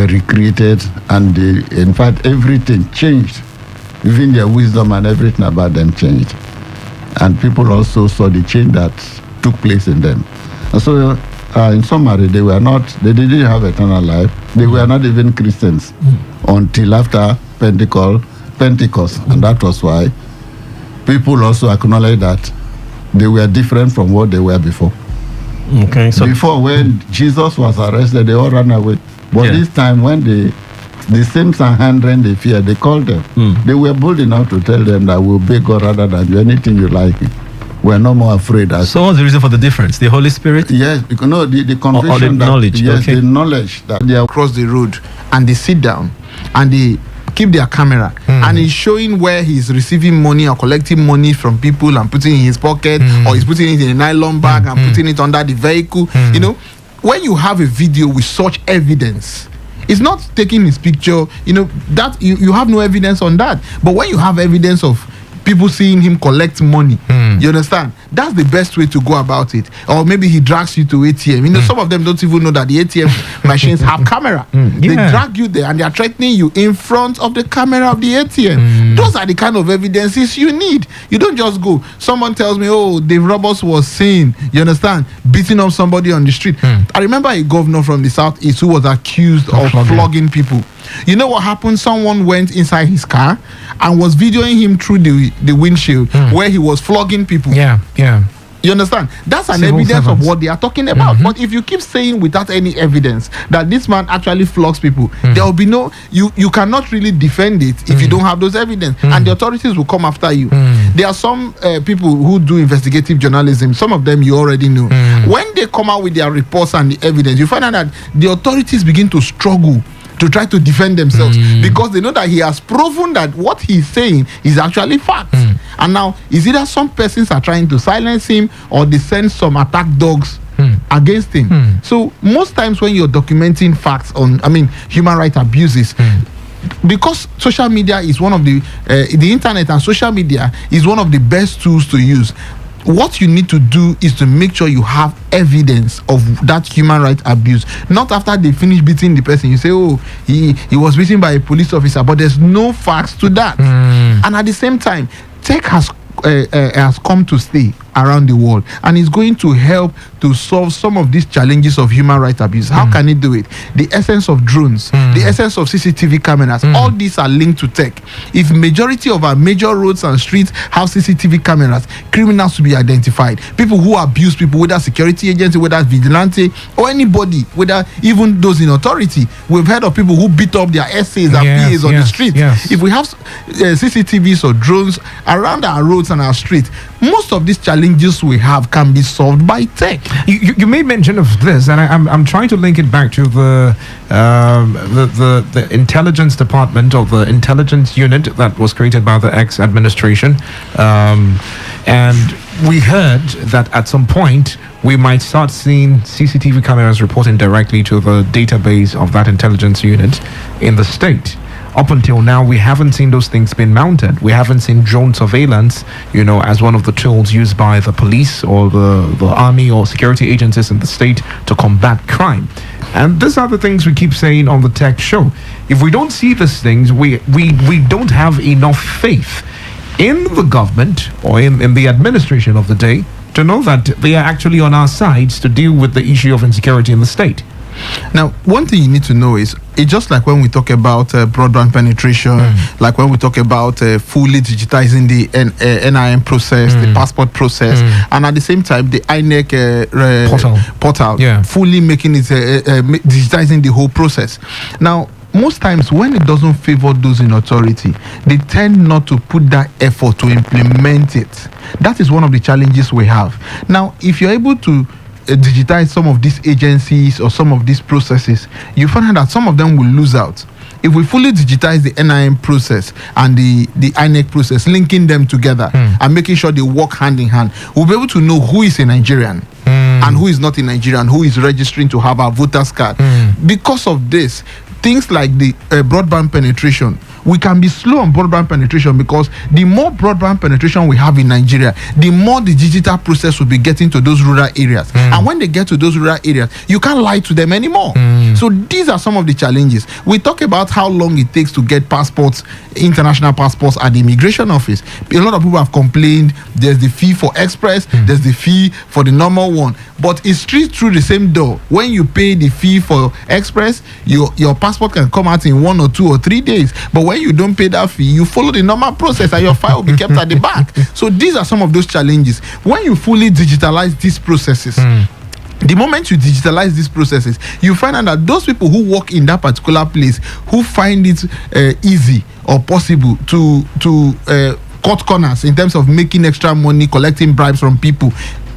were recreated, and in fact everything changed. Even their wisdom and everything about them changed. And people also saw the change that took place in them. And so in summary, they didn't have eternal life. They were not even Christians until after Pentecost. And that was why people also acknowledged that they were different from what they were before. Okay. So before, when Jesus was arrested, they all ran away. But this time, when the same Sanhedrin they feared, they called them. They were bold enough to tell them that we'll obey God rather than do anything you like. We're no more afraid. So what's the reason for the difference? The Holy Spirit? Yes, because the conviction, or the knowledge. Yes, okay. the knowledge that they are across the road, and they sit down and they keep their camera and he's showing where he's receiving money or collecting money from people and putting it in his pocket, or he's putting it in a nylon bag and putting it under the vehicle. You know, when you have a video with such evidence, it's not taking his picture, that you have no evidence on that. But when you have evidence of people seeing him collect money, you understand, that's the best way to go about it. Or maybe he drags you to ATM. Some of them don't even know that the ATM machines have camera. They drag you there and they are threatening you in front of the camera of the ATM. Those are the kind of evidences you need. You don't just go, someone tells me, Dave Roberts was seen, you understand, beating up somebody on the street. I remember a governor from the southeast who was accused of flogging people. You know what happened? Someone went inside his car and was videoing him through the windshield where he was flogging people. Yeah. You understand? That's an Civil evidence servants. of what they are talking about. But if you keep saying without any evidence that this man actually flogs people, there will be no, you cannot really defend it if you don't have those evidence, and the authorities will come after you. There are some people who do investigative journalism. Some of them you already know. When they come out with their reports and the evidence, you find out that the authorities begin to struggle to try to defend themselves because they know that he has proven that what he's saying is actually fact. And now, is either some persons are trying to silence him or they send some attack dogs against him. So most times when you're documenting facts on, human rights abuses, because social media is one of the internet and social media is one of the best tools to use. What you need to do is to make sure you have evidence of that human rights abuse. Not after they finish beating the person, you say, he was beaten by a police officer, but there's no facts to that. And at the same time, tech has come to stay around the world and is going to help to solve some of these challenges of human rights abuse. How can it do it? The essence of drones, the essence of CCTV cameras, all these are linked to tech. If majority of our major roads and streets have CCTV cameras, criminals will be identified. People who abuse people, whether security agency, whether vigilante, or anybody, whether even those in authority. We've heard of people who beat up their SAs and PAs on the street. If we have CCTVs or drones around our roads and our streets, most of these challenges we have can be solved by tech. You made mention of this, and I'm trying to link it back to the intelligence department or the intelligence unit that was created by the ex-administration, and we heard that at some point we might start seeing CCTV cameras reporting directly to the database of that intelligence unit in the state. Up until now, we haven't seen those things being mounted. We haven't seen drone surveillance, as one of the tools used by the police or the army or security agencies in the state to combat crime. And these are the things we keep saying on the tech show. If we don't see these things, we don't have enough faith in the government or in the administration of the day to know that they are actually on our sides to deal with the issue of insecurity in the state. Now, one thing you need to know is, it's just like when we talk about broadband penetration, like when we talk about fully digitizing the NIN process, the passport process, and at the same time, the INEC portal fully making it, digitizing the whole process. Now, most times when it doesn't favor those in authority, they tend not to put that effort to implement it. That is one of the challenges we have. Now, if you're able to digitize some of these agencies or some of these processes, you find out that some of them will lose out. If we fully digitize the NIN process and the INEC process, linking them together and making sure they work hand in hand, we'll be able to know who is a Nigerian and who is not a Nigerian, who is registering to have a voter's card. Because of this, things like the broadband penetration, we can be slow on broadband penetration because the more broadband penetration we have in Nigeria, the more the digital process will be getting to those rural areas. And when they get to those rural areas, you can't lie to them anymore. So these are some of the challenges. We talk about how long it takes to get passports, international passports at the immigration office. A lot of people have complained there's the fee for express, there's the fee for the normal one, but it's straight through the same door. When you pay the fee for express, your passport can come out in 1 or 2 or 3 days, but when you don't pay that fee, you follow the normal process and your file will be kept at the back. So these are some of those challenges. When you fully digitalize these processes, the moment you digitalize these processes, you find out that those people who work in that particular place, who find it easy or possible to cut corners in terms of making extra money, collecting bribes from people,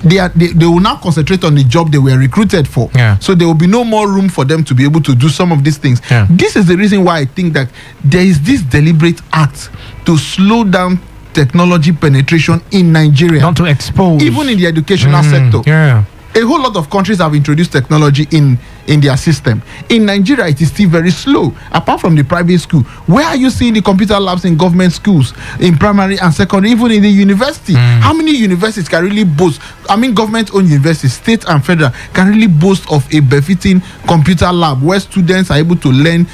they will now concentrate on the job they were recruited for. So there will be no more room for them to be able to do some of these things. This is the reason why I think that there is this deliberate act to slow down technology penetration in Nigeria, not to expose, even in the educational sector. A whole lot of countries have introduced technology in their system. In Nigeria, it is still very slow. Apart from the private school, where are you seeing the computer labs in government schools, in primary and secondary, even in the university? How many universities can really boast? I mean, government-owned universities, state and federal, can really boast of a befitting computer lab where students are able to learn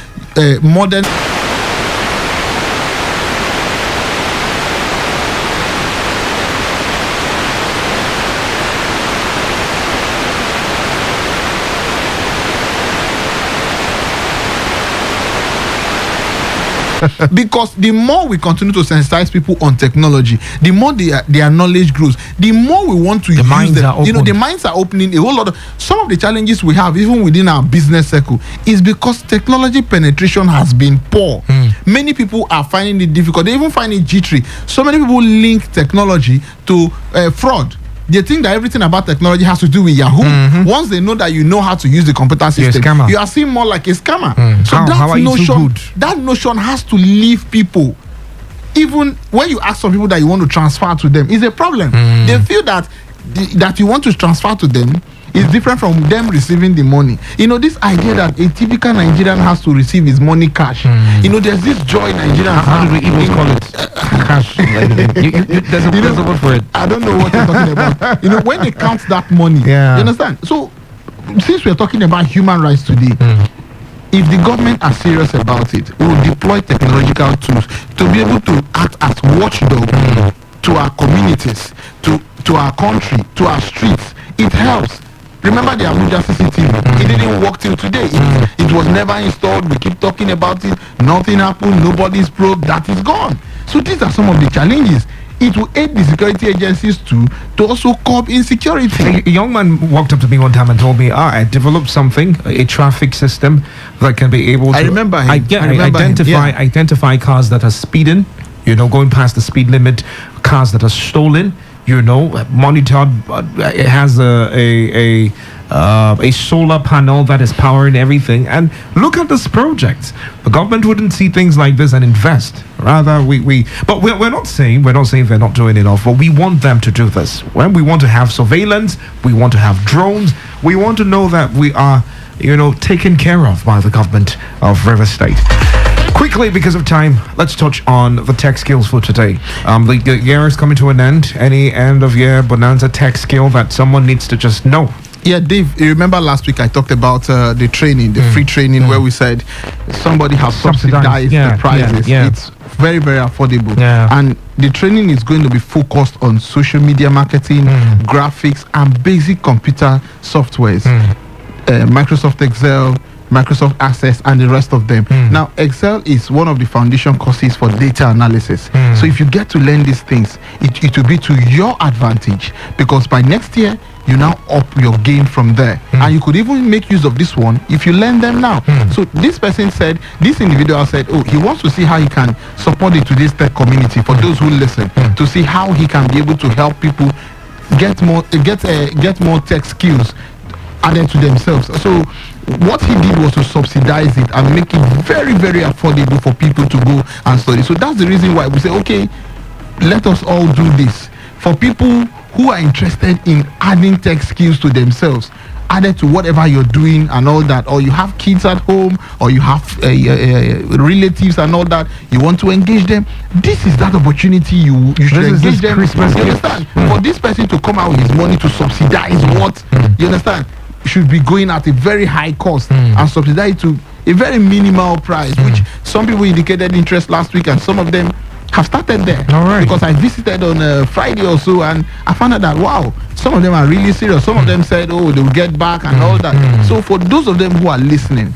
modern. Because the more we continue to sensitize people on technology, the more their knowledge grows, the more we want to use them. You know, the minds are opening. A whole lot of some of the challenges we have, even within our business circle, is because technology penetration has been poor. Many people are finding it difficult. They even find it jittery. So many people link technology to fraud. They think that everything about technology has to do with Yahoo. Once they know that you know how to use the computer system, you are seen more like a scammer. So that notion has to leave people. Even when you ask some people that you want to transfer to them, it's a problem. They feel that that you want to transfer to them is different from them receiving the money. You know, this idea that a typical Nigerian has to receive his money cash. You know, there's this joy Nigerians how do we even call it? Cash. There's a word for it. I don't know what you're talking about. You know, when they count that money, you understand? So, since we're talking about human rights today, if the government are serious about it, we will deploy technological tools to be able to act as watchdog to our communities, to our country, to our streets. It helps. Remember the Abuja CCTV? It didn't work till today. It was never installed. We keep talking about it. Nothing happened. Nobody's probed. That is gone. So these are some of the challenges. It will aid the security agencies to also curb insecurity. A young man walked up to me one time and told me, I developed something, a traffic system that can be able to... I remember him. Identify cars that are speeding, you know, going past the speed limit, cars that are stolen, you know, monitored. It has a solar panel that is powering everything. And look at this project. The government wouldn't see things like this and invest. Rather, but we're not saying they're not doing enough. But we want them to do this. When we want to have surveillance, we want to have drones. We want to know that we are, you know, taken care of by the government of River State. Quickly, because of time, let's touch on the tech skills for today. The year is coming to an end. Any end of year bonanza tech skill that someone needs to just know? Yeah, Dave, you remember last week I talked about the training, the free training, where we said somebody has subsidized the prices. It's very, very affordable. And the training is going to be focused on social media marketing, graphics, and basic computer softwares. Microsoft Excel, Microsoft Access, and the rest of them. Now, Excel is one of the foundation courses for data analysis. So if you get to learn these things, it will be to your advantage, because by next year, you now up your game from there. And you could even make use of this one if you learn them now. So this individual said, he wants to see how he can support the Today's Tech community, for those who listen, to see how he can be able to help people get more tech skills added to themselves. So what he did was to subsidize it and make it very, very affordable for people to go and study. So that's the reason why we say, okay, let us all do this. For people who are interested in adding tech skills to themselves, added to whatever you're doing and all that, or you have kids at home, or you have relatives and all that, you want to engage them, this is that opportunity you should engage them. You understand? For this person to come out with his money to subsidize what, you understand? should be going at a very high cost and subsidize to a very minimal price, which some people indicated interest last week, and some of them have started there. All right. Because I visited on Friday or so, and I found out that wow, some of them are really serious. Some of them said, oh, they will get back and all that. So for those of them who are listening,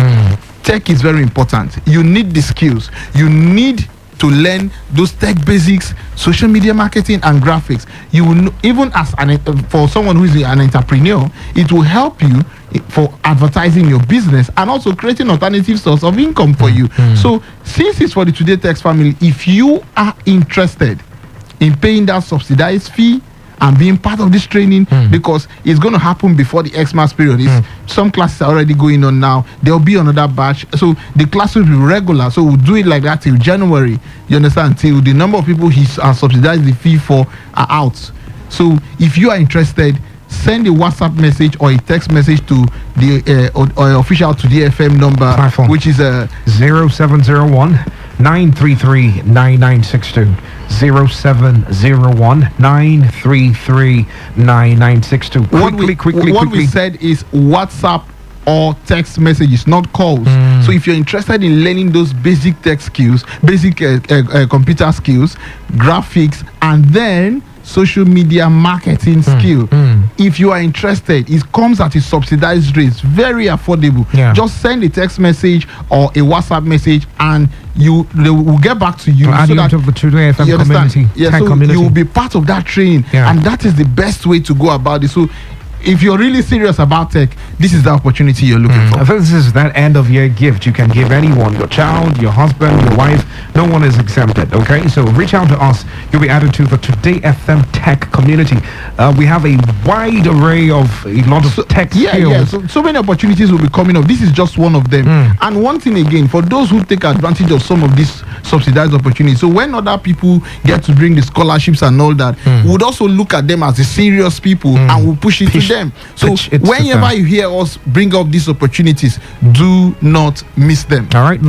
tech is very important. You need the skills. You need to learn those tech basics, social media marketing and graphics. You will even as for someone who is an entrepreneur, it will help you for advertising your business and also creating alternative source of income for you. So since it's for the Today Text family, if you are interested in paying that subsidized fee and being part of this training, because it's going to happen before the Xmas period. Some classes are already going on now. There will be another batch. So the class will be regular. So we'll do it like that till January. You understand? Till the number of people he has subsidized the fee for are out. So if you are interested, send a WhatsApp message or a text message to the official Today FM number, which is 0701 933 9962. 0701 933 9962. What we said is WhatsApp or text messages, not calls. So if you're interested in learning those basic tech skills, basic computer skills, graphics, and then social media marketing skill, if you are interested, it comes at a subsidized rate, very affordable. Just send a text message or a WhatsApp message, and they will get back to you, so that of the Today FM community, so community, you will be part of that training, and that is the best way to go about it. So if you're really serious about tech, this is the opportunity you're looking for. I think this is that end of year gift you can give anyone, your child, your husband, your wife. No one is exempted. Okay, so reach out to us. You'll be added to the Today FM tech community. We have a wide array of a lot of tech skills. So many opportunities will be coming up. This is just one of them. And one thing again, for those who take advantage of some of these subsidized opportunities, so when other people get to bring the scholarships and all that, we would also look at them as the serious people and we'll push it to them. So whenever you hear us bring up these opportunities, do not miss them. All right, the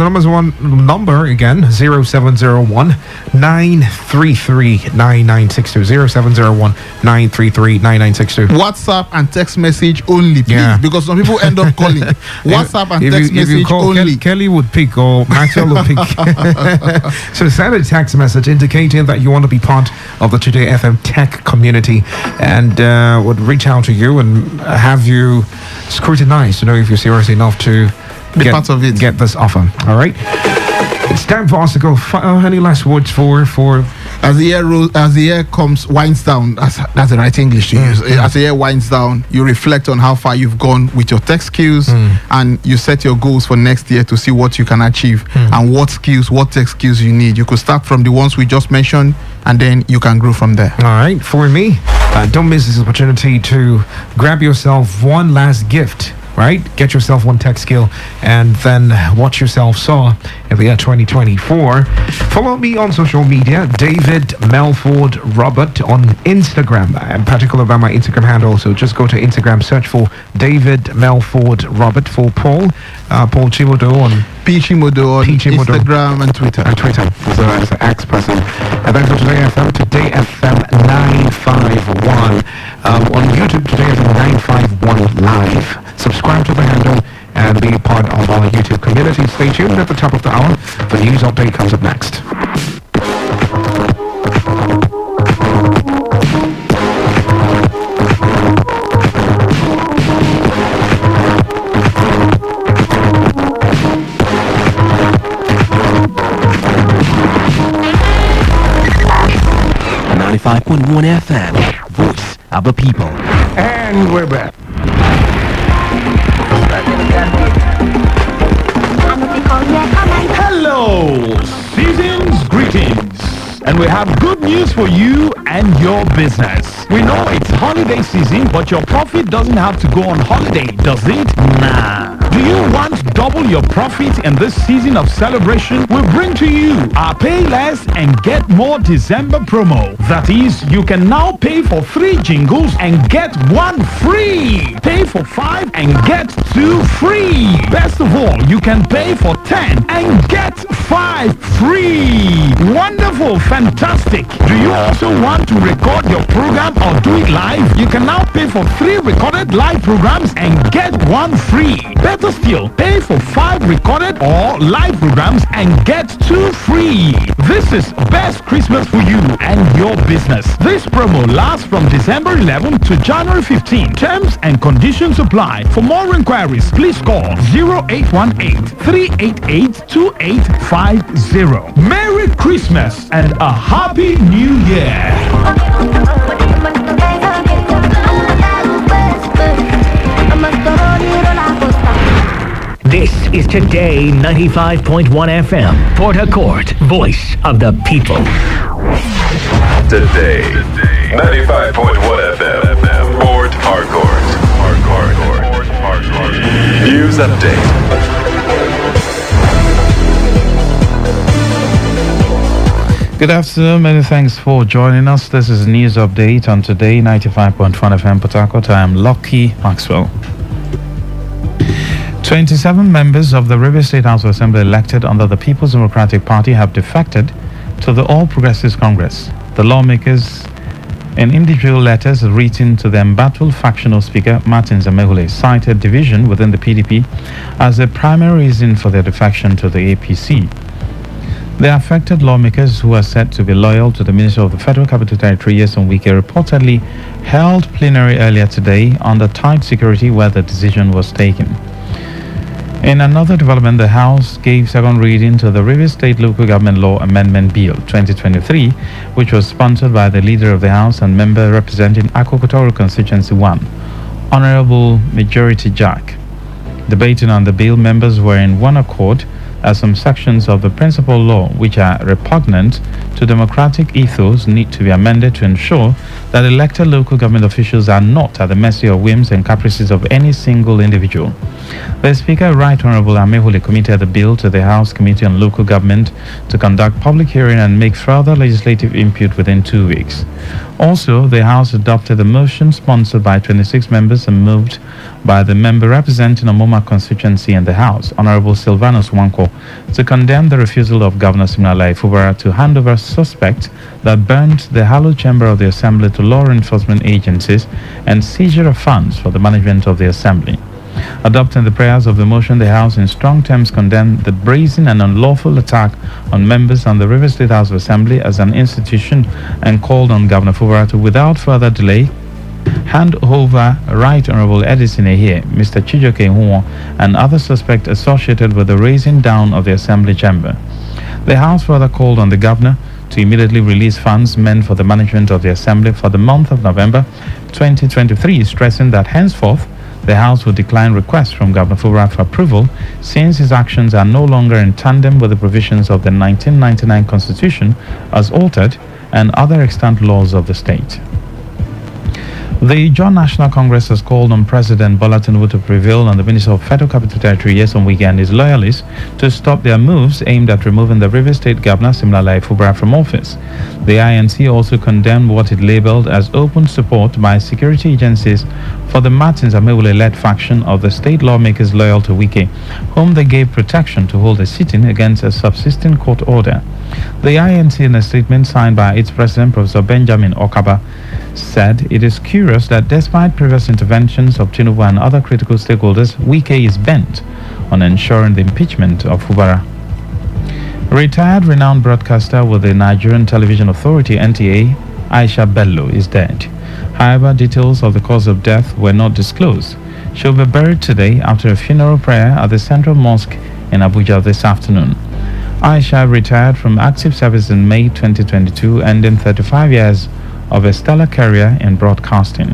number again, 0701 933 9962. 0701 933 9962. WhatsApp and text message only, please, because some people end up calling. WhatsApp and text message only. Kelly would pick, or Maxwell would pick. So send a text message indicating that you want to be part of the Today FM tech community, and would reach out to you and have you scrutinized to know if you're serious enough to be part of it. Get this offer. All right, it's time for us to go. Any last words for as the year winds down? That's the right English to use. As the year winds down, you reflect on how far you've gone with your tech skills, and you set your goals for next year to see what you can achieve and what tech skills you need. You could start from the ones we just mentioned, and then you can grow from there. All right, for me, don't miss this opportunity to grab yourself one last gift. Right? Get yourself one tech skill and then watch yourself soar in the year 2024. Follow me on social media, David Melford Robert on Instagram. I'm particular about my Instagram handle, so just go to Instagram, search for David Melford Robert. For Paul Chimodo on P Chimodo on Instagram and Twitter. So as an X person. And then for Today FM 951. On YouTube, Today FM 951 Live. Subscribe to the handle and be part of our YouTube community. Stay tuned. At the top of the hour, the news update comes up next. FM, voice of the people. And we're back. Hello, season's greetings. And we have good news for you and your business. We know it's holiday season, but your profit doesn't have to go on holiday, does it? Nah. Do you want double your profit in this season of celebration? We bring to you our Pay Less and Get More December promo. That is, you can now pay for 3 jingles and get 1 free. Pay for 5 and get 2 free. Best of all, you can pay for 10 and get 5 free. Wonderful, fantastic. Do you also want to record your program or do it live? You can now pay for 3 recorded live programs and get 1 free. Better still, pay for 5 recorded or live programs and get 2 free. This is best Christmas for you and your business. This promo lasts from December 11 to January 15. Terms and conditions apply. For more inquiries, please call 0818-388-2850. Merry Christmas and a Happy New Year. This is Today 95.1 FM, Port Harcourt, voice of the people. Today, 95.1 FM, Port Harcourt. News update. Good afternoon. Many thanks for joining us. This is News Update on Today 95.1 FM Port Harcourt. I am Lucky Maxwell. 27 members of the River State House of Assembly elected under the People's Democratic Party have defected to the All Progressives Congress. The lawmakers, in individual letters written to the embattled factional speaker Martin Zamehule, cited division within the PDP as the primary reason for their defection to the APC. The affected lawmakers, who are said to be loyal to the Minister of the Federal Capital Territory, Nyesom Wike, reportedly held plenary earlier today under tight security where the decision was taken. In another development, the House gave second reading to the Rivers State Local Government Law Amendment Bill 2023, which was sponsored by the Leader of the House and member representing Akokotoro Constituency 1, Honorable Majority Jack. Debating on the bill, members were in one accord as some sections of the principal law, which are repugnant to democratic ethos, need to be amended to ensure that elected local government officials are not at the mercy of whims and caprices of any single individual. The Speaker, Right Honorable Amehule, committed the bill to the House Committee on Local Government to conduct public hearing and make further legislative input within 2 weeks. Also, the House adopted a motion sponsored by 26 members and moved by the member representing Omoma constituency in the House, Honorable Silvanus Wanko, to condemn the refusal of Governor Siminalayi Fubara to hand over suspects that burnt the hallowed chamber of the Assembly to law enforcement agencies and seizure of funds for the management of the Assembly. Adopting the prayers of the motion, the House in strong terms condemned the brazen and unlawful attack on members on the River State House of Assembly as an institution and called on Governor Fubara to, without further delay, hand over Right Honorable Edison Ehie, Mr. Chijoke Huo, and other suspects associated with the raising down of the Assembly chamber. The House further called on the Governor to immediately release funds meant for the management of the Assembly for the month of November 2023, stressing that henceforth the House will decline requests from Governor Fubara for approval since his actions are no longer in tandem with the provisions of the 1999 Constitution as altered and other extant laws of the state. The John National Congress has called on President Bola Tinubu to prevail on the Minister of Federal Capital Territory, Nyesom Wike, and his loyalists to stop their moves aimed at removing the River State Governor Siminalayi Fubara from office. The INC also condemned what it labeled as open support by security agencies for the Martin Zamehule-led faction of the state lawmakers loyal to Wike, whom they gave protection to hold a sitting against a subsisting court order. The INC, in a statement signed by its president, Professor Benjamin Okaba, said it is curious that despite previous interventions of Tinubu and other critical stakeholders, Wike is bent on ensuring the impeachment of Fubara. Retired renowned broadcaster with the Nigerian Television Authority, NTA, Aisha Bello, is dead. However, details of the cause of death were not disclosed. She will be buried today after a funeral prayer at the Central Mosque in Abuja this afternoon. Aisha retired from active service in May 2022, ending 35 years of a stellar career in broadcasting.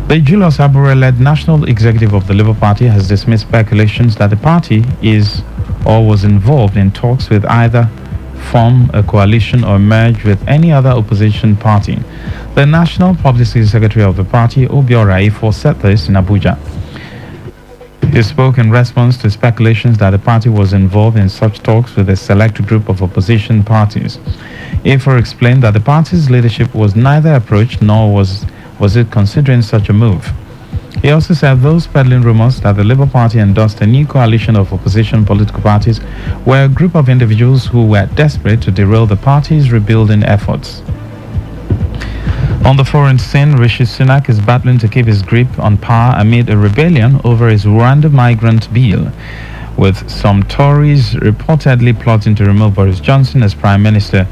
The Julius Abure-led National Executive of the Labour Party has dismissed speculations that the party is or was involved in talks with either form a coalition or merge with any other opposition party. The National Publicity Secretary of the party, Obiora Ifo, said this in Abuja. He spoke in response to speculations that the party was involved in such talks with a select group of opposition parties. Ifor explained that the party's leadership was neither approached nor was it considering such a move. He also said those peddling rumors that the Labour Party endorsed a new coalition of opposition political parties were a group of individuals who were desperate to derail the party's rebuilding efforts. On the foreign scene, Rishi Sunak is battling to keep his grip on power amid a rebellion over his Rwanda migrant bill, with some Tories reportedly plotting to remove Boris Johnson as Prime Minister.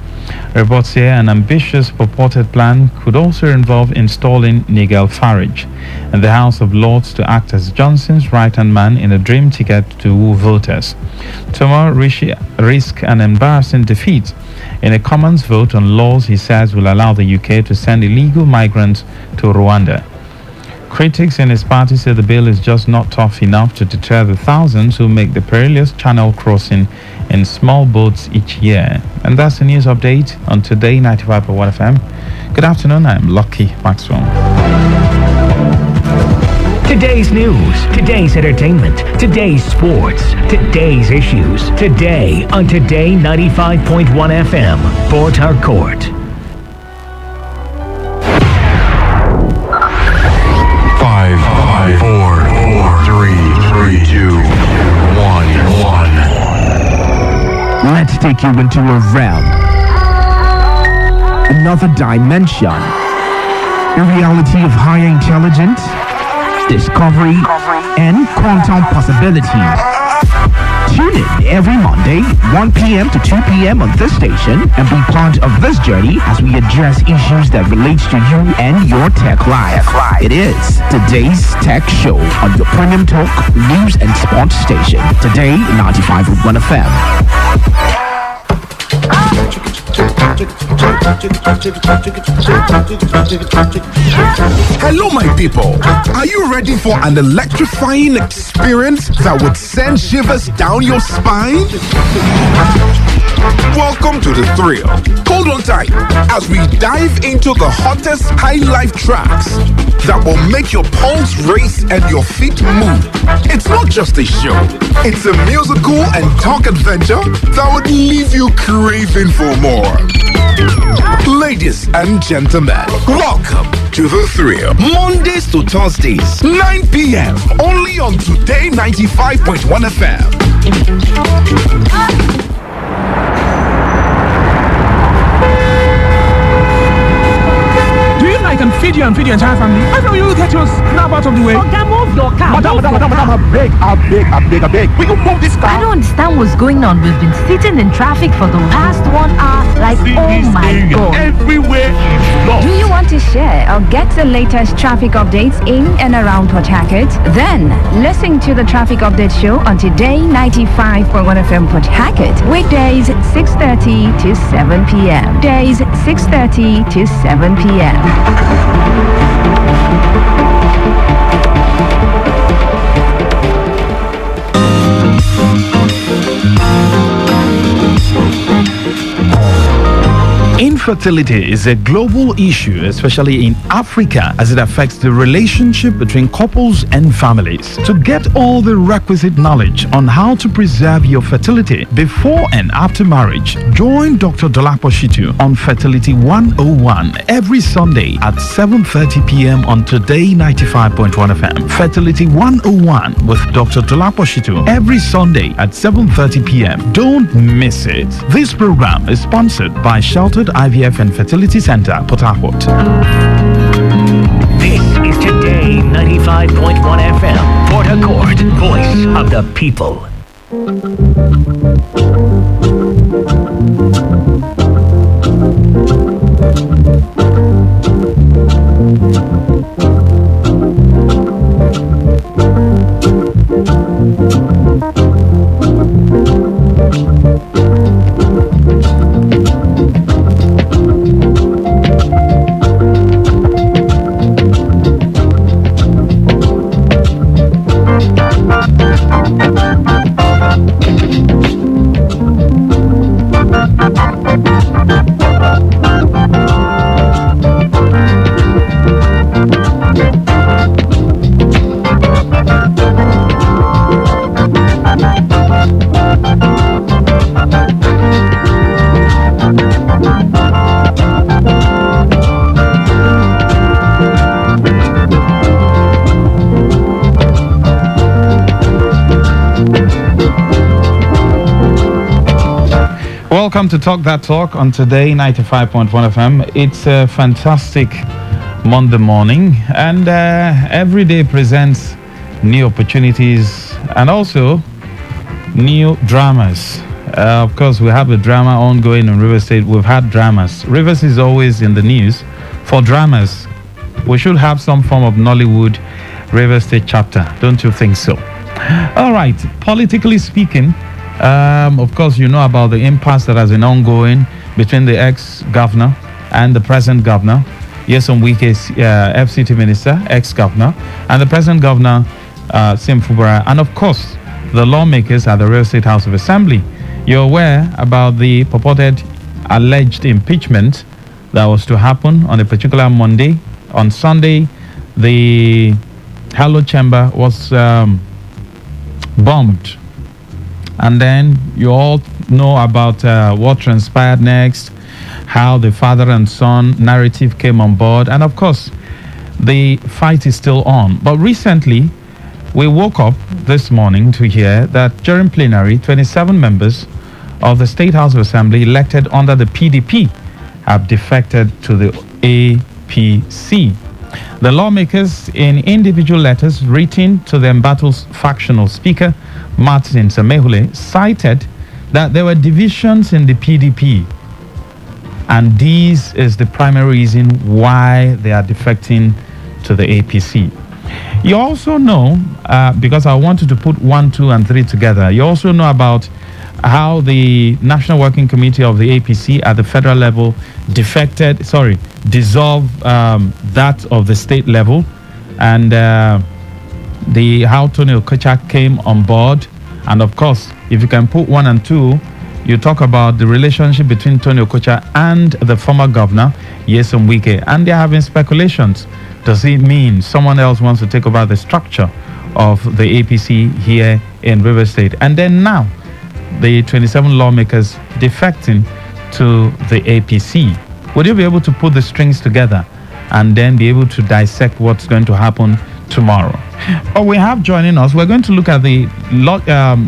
Reports say an ambitious purported plan could also involve installing Nigel Farage in the House of Lords to act as Johnson's right-hand man in a dream ticket to woo voters. Tomorrow, Rishi risks an embarrassing defeat in a Commons vote on laws he says will allow the UK to send illegal migrants to Rwanda. Critics in his party say the bill is just not tough enough to deter the thousands who make the perilous channel crossing in small boats each year. And that's the news update on Today 95.1 FM. Good afternoon, I'm Lucky Maxwell. Today's news, today's entertainment, today's sports, today's issues. Today on Today 95.1 FM, Port Harcourt. 5, 4, 3, 2, 1. Let's take you into a realm, another dimension, a reality of higher intelligence, discovery, and quantum possibilities. Tune in every Monday, 1 p.m. to 2 p.m. on this station and be part of this journey as we address issues that relate to you and your tech life. It is Today's Tech Show on your premium talk, news and sports station. Today, 95.1 FM. Hello, my people. Are you ready for an electrifying experience that would send shivers down your spine? Welcome to the thrill. Hold on tight as we dive into the hottest high life tracks that will make your pulse race and your feet move. It's not just a show, it's a musical and talk adventure that would leave you craving for more. Ladies and gentlemen, welcome to the thrill. Mondays to Thursdays, 9 p.m. only on Today 95.1 FM. I can feed you and feed your entire family. Why don't you get your snap out of the way? Okay, move your car. Madam, I beg. Will you move this car? I don't understand what's going on. We've been sitting in traffic for the past 1 hour. Like, oh my God. Everywhere is lost. Do you want to share or get the latest traffic updates in and around Port Harcourt? Then listen to the traffic update show on Today 95.1 FM Port Harcourt. Weekdays 6:30 to 7 p.m. Days 6:30 to 7 p.m. Infertility is a global issue, especially in Africa, as it affects the relationship between couples and families. To get all the requisite knowledge on how to preserve your fertility before and after marriage, join Dr. Dolapo Shitu on Fertility 101 every Sunday at 7:30 p.m. on Today 95.1 FM. Fertility 101 with Dr. Dolapo Shitu every Sunday at 7:30 p.m. Don't miss it. This program is sponsored by Sheltered IVF and Fertility Center, Port Harcourt. This is Today 95.1 FM, Port Harcourt, voice of the people. Welcome to Talk That Talk on Today 95.1 FM. It's a fantastic Monday morning, and every day presents new opportunities and also new dramas. Of course, we have a drama ongoing in River State. We've had dramas. Rivers is always in the news for dramas. We should have some form of Nollywood River State chapter. Don't you think so? All right. Politically speaking, of course, you know about the impasse that has been ongoing between the ex-governor and the present governor. Nyesom Wike's FCT minister, ex-governor, and the present governor, Sim Fubara, and of course, the lawmakers at the River State House of Assembly. You're aware about the purported alleged impeachment that was to happen on a particular Monday. On Sunday, the Hello Chamber was bombed. And then you all know about what transpired next, how the father and son narrative came on board. And of course, the fight is still on. But recently, we woke up this morning to hear that during plenary, 27 members of the State House of Assembly elected under the PDP have defected to the APC. The lawmakers, in individual letters written to the embattled factional speaker, Martin Samehule, cited that there were divisions in the PDP, and this is the primary reason why they are defecting to the APC. You also know, because I wanted to put 1, 2, and 3 together, you also know about how the National Working Committee of the APC at the federal level dissolved that of the state level, and how Tony Okocha came on board. And of course, if you can put 1 and 2, you talk about the relationship between Tony Okocha and the former governor, Nyesom Wike, and they're having speculations. Does it mean someone else wants to take over the structure of the APC here in River State? And then now, the 27 lawmakers defecting to the APC. Would you be able to put the strings together and then be able to dissect what's going to happen tomorrow? But we have joining us, we're going to look at the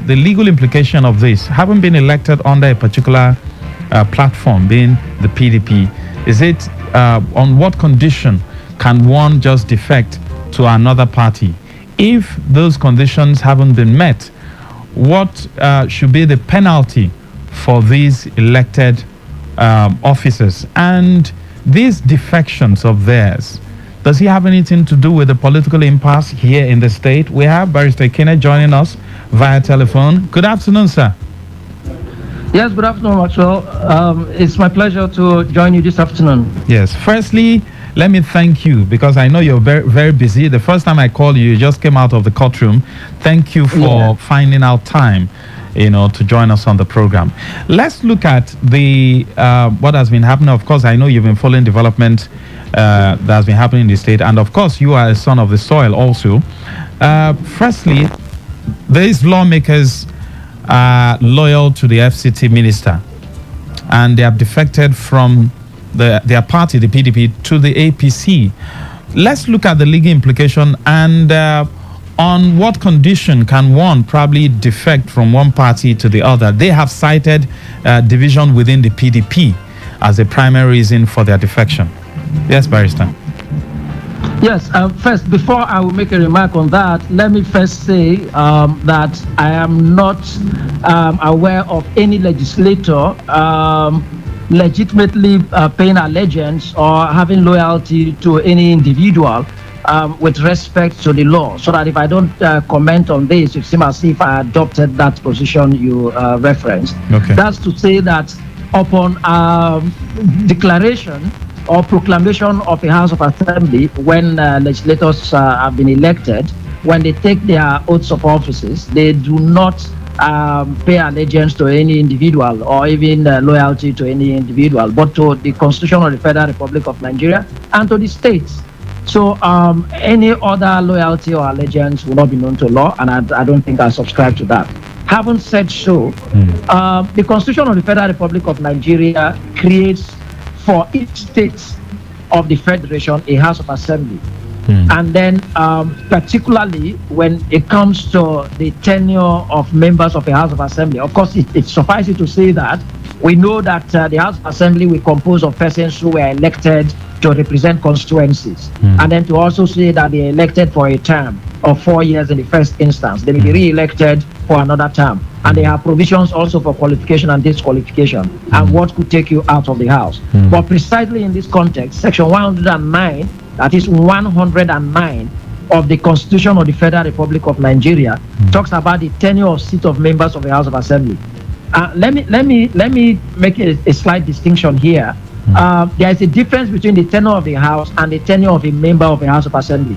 legal implication of this. Having been elected under a particular platform, being the PDP, is it on what condition can one just defect to another party? If those conditions haven't been met, what should be the penalty for these elected officers? And these defections of theirs, does he have anything to do with the political impasse here in the state? We have Barrister Kenneth joining us via telephone. Good afternoon, sir. Yes, good afternoon, Maxwell. It's my pleasure to join you this afternoon. Yes. Firstly, let me thank you, because I know you're very, very busy. The first time I called you, you just came out of the courtroom. Thank you for finding out time, to join us on the program. Let's look at the what has been happening. Of course, I know you've been following development that has been happening in the state, and of course, you are a son of the soil also. Firstly, these lawmakers are loyal to the FCT minister, and they have defected from their party, the PDP, to the APC. Let's look at the legal implication and on what condition can one probably defect from one party to the other. They have cited division within the PDP as a primary reason for their defection. Yes, Barrister. Yes, first, before I will make a remark on that, let me first say that I am not aware of any legislator legitimately paying allegiance or having loyalty to any individual with respect to the law, so that if I don't comment on this, it seems as if I adopted that position you referenced. Okay. That's to say that upon declaration or proclamation of a House of Assembly, when legislators have been elected, when they take their oaths of offices, they do not pay allegiance to any individual or even loyalty to any individual, but to the Constitution of the Federal Republic of Nigeria and to the states. So any other loyalty or allegiance will not be known to law, and I don't think I subscribe to that. Having said so, the Constitution of the Federal Republic of Nigeria creates for each state of the Federation a House of Assembly. And then particularly when it comes to the tenure of members of the House of Assembly, of course, it suffices to say that We know that the House of Assembly will compose of persons who were elected to represent constituencies, and then to also say that they are elected for a term of 4 years in the first instance. They will be re-elected for another term, and they have provisions also for qualification and disqualification and what could take you out of the House. But precisely in this context, Section 109, that is 109 of the Constitution of the Federal Republic of Nigeria, talks about the tenure of seat of members of the House of Assembly. Let me make a slight distinction here. There is a difference between the tenure of the House and the tenure of a member of the House of Assembly.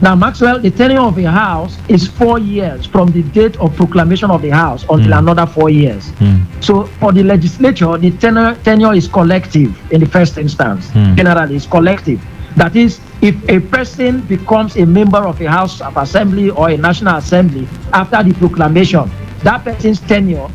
Now, Maxwell, the tenure of the House is 4 years from the date of proclamation of the House until another 4 years. So, for the legislature, the tenure is collective in the first instance. Generally, it's collective. That is, if a person becomes a member of a House of Assembly or a National Assembly after the proclamation, that person's tenure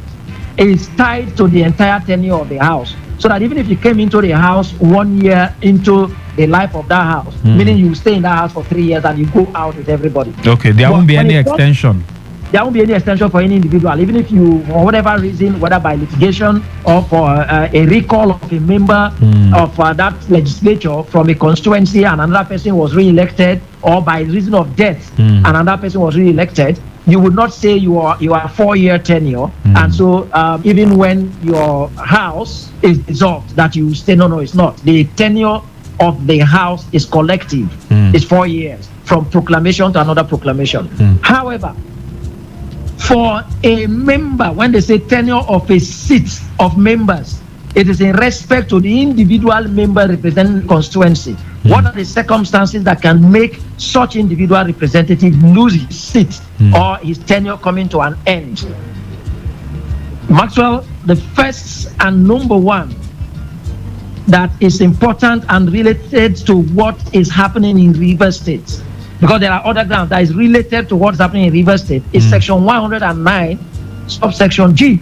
is tied to the entire tenure of the House. So that even if you came into the House 1 year into the life of that House, meaning you stay in that House for 3 years and you go out with everybody. Okay, there won't be any extension. There won't be any extension for any individual, even if you, for whatever reason, whether by litigation or for a recall of a member of that legislature from a constituency and another person was re-elected, or by reason of death and another person was re-elected, you would not say you are 4-year tenure, and so even when your House is dissolved, that you stay. No, it's not. The tenure of the House is collective. It's 4 years from proclamation to another proclamation. However, for a member, when they say tenure of a seat of members, it is in respect to the individual member representing constituency. What are the circumstances that can make such individual representative lose his seat or his tenure coming to an end? Maxwell, the first and number one that is important and related to what is happening in Rivers State, because there are other grounds that is related to what's happening in Rivers State, is Section 109, subsection G,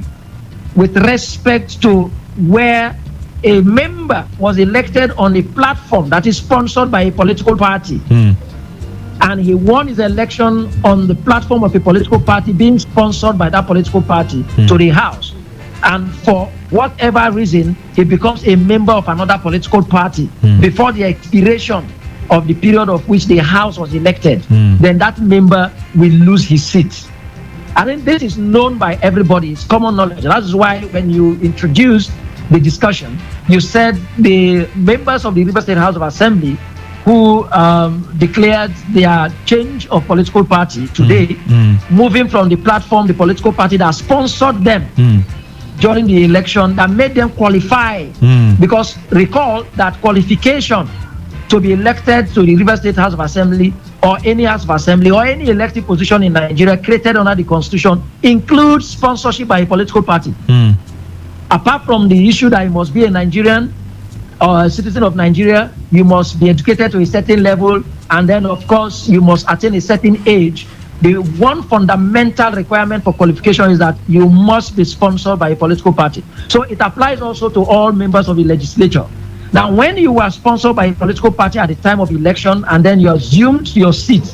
with respect to where a member was elected on a platform that is sponsored by a political party, and he won his election on the platform of a political party being sponsored by that political party to the House, and for whatever reason he becomes a member of another political party before the expiration of the period of which the House was elected, then that member will lose his seat. I think this is known by everybody. It's common knowledge. That's why when you introduced the discussion, you said the members of the Rivers State House of Assembly who declared their change of political party today, moving from the platform, the political party that sponsored them during the election, that made them qualify. Because recall that qualification to be elected to the Rivers State House of Assembly or any House of Assembly or any elected position in Nigeria created under the Constitution includes sponsorship by a political party. Apart from the issue that you must be a Nigerian or a citizen of Nigeria, you must be educated to a certain level, and then of course you must attain a certain age. The one fundamental requirement for qualification is that you must be sponsored by a political party. So it applies also to all members of the legislature. Now, when you were sponsored by a political party at the time of election and then you assumed your seat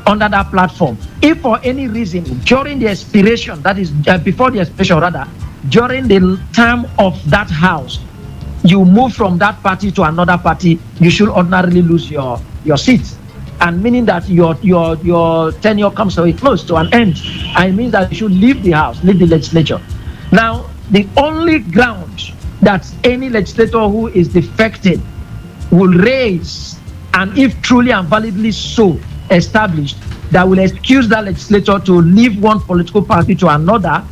under that platform, if for any reason during the expiration, that is before the expiration rather, during the term of that House, you move from that party to another party, you should ordinarily lose your seat. And meaning that your tenure comes to a close, to an end. And it means that you should leave the House, leave the legislature. Now, the only ground that any legislator who is defected will raise, and if truly and validly so established, that will excuse that legislator to leave one political party to another,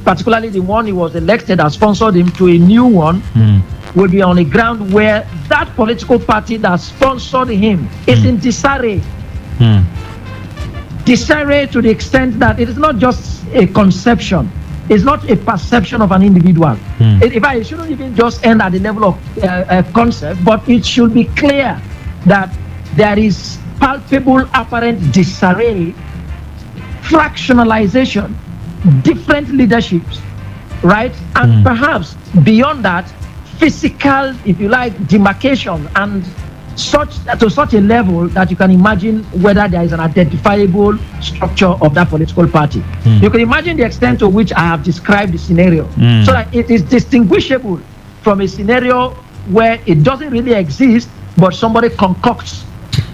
particularly the one he was elected and sponsored him to a new one, will be on a ground where that political party that sponsored him is in disarray. Disarray to the extent that it is not just a conception, it's not a perception of an individual. In fact, it shouldn't even just end at the level of concept, but it should be clear that there is palpable apparent disarray, fractionalization, different leaderships, right? And perhaps beyond that, physical, if you like, demarcation and such a level that you can imagine whether there is an identifiable structure of that political party. You can imagine the extent to which I have described the scenario, so that it is distinguishable from a scenario where it doesn't really exist, but somebody concocts.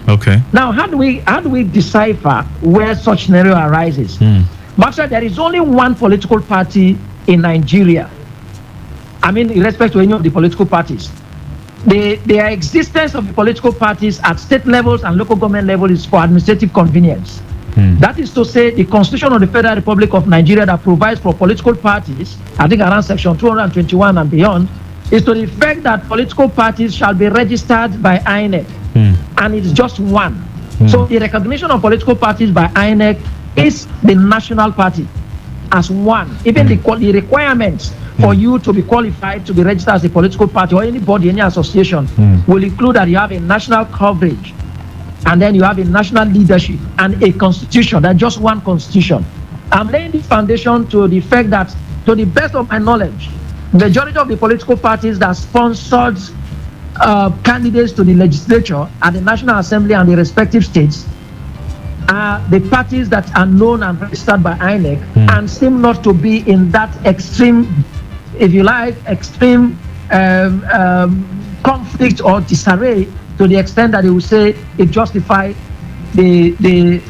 Okay. Now, how do we decipher where such scenario arises? Master, there is only one political party in Nigeria. I mean, in respect to any of the political parties. The existence of the political parties at state levels and local government level is for administrative convenience. That is to say, the Constitution of the Federal Republic of Nigeria that provides for political parties, I think around section 221 and beyond, is to the effect that political parties shall be registered by INEC, and it's just one. So the recognition of political parties by INEC is the national party as one. Even the requirements for you to be qualified to be registered as a political party or any body, any association, will include that you have a national coverage, and then you have a national leadership and a constitution. That's just one constitution. I'm laying this foundation to the fact that, to the best of my knowledge, majority of the political parties that sponsored candidates to the legislature at the National Assembly and the respective states are the parties that are known and registered by INEC and seem not to be in that extreme, if you like, extreme conflict or disarray to the extent that they will say it justifies the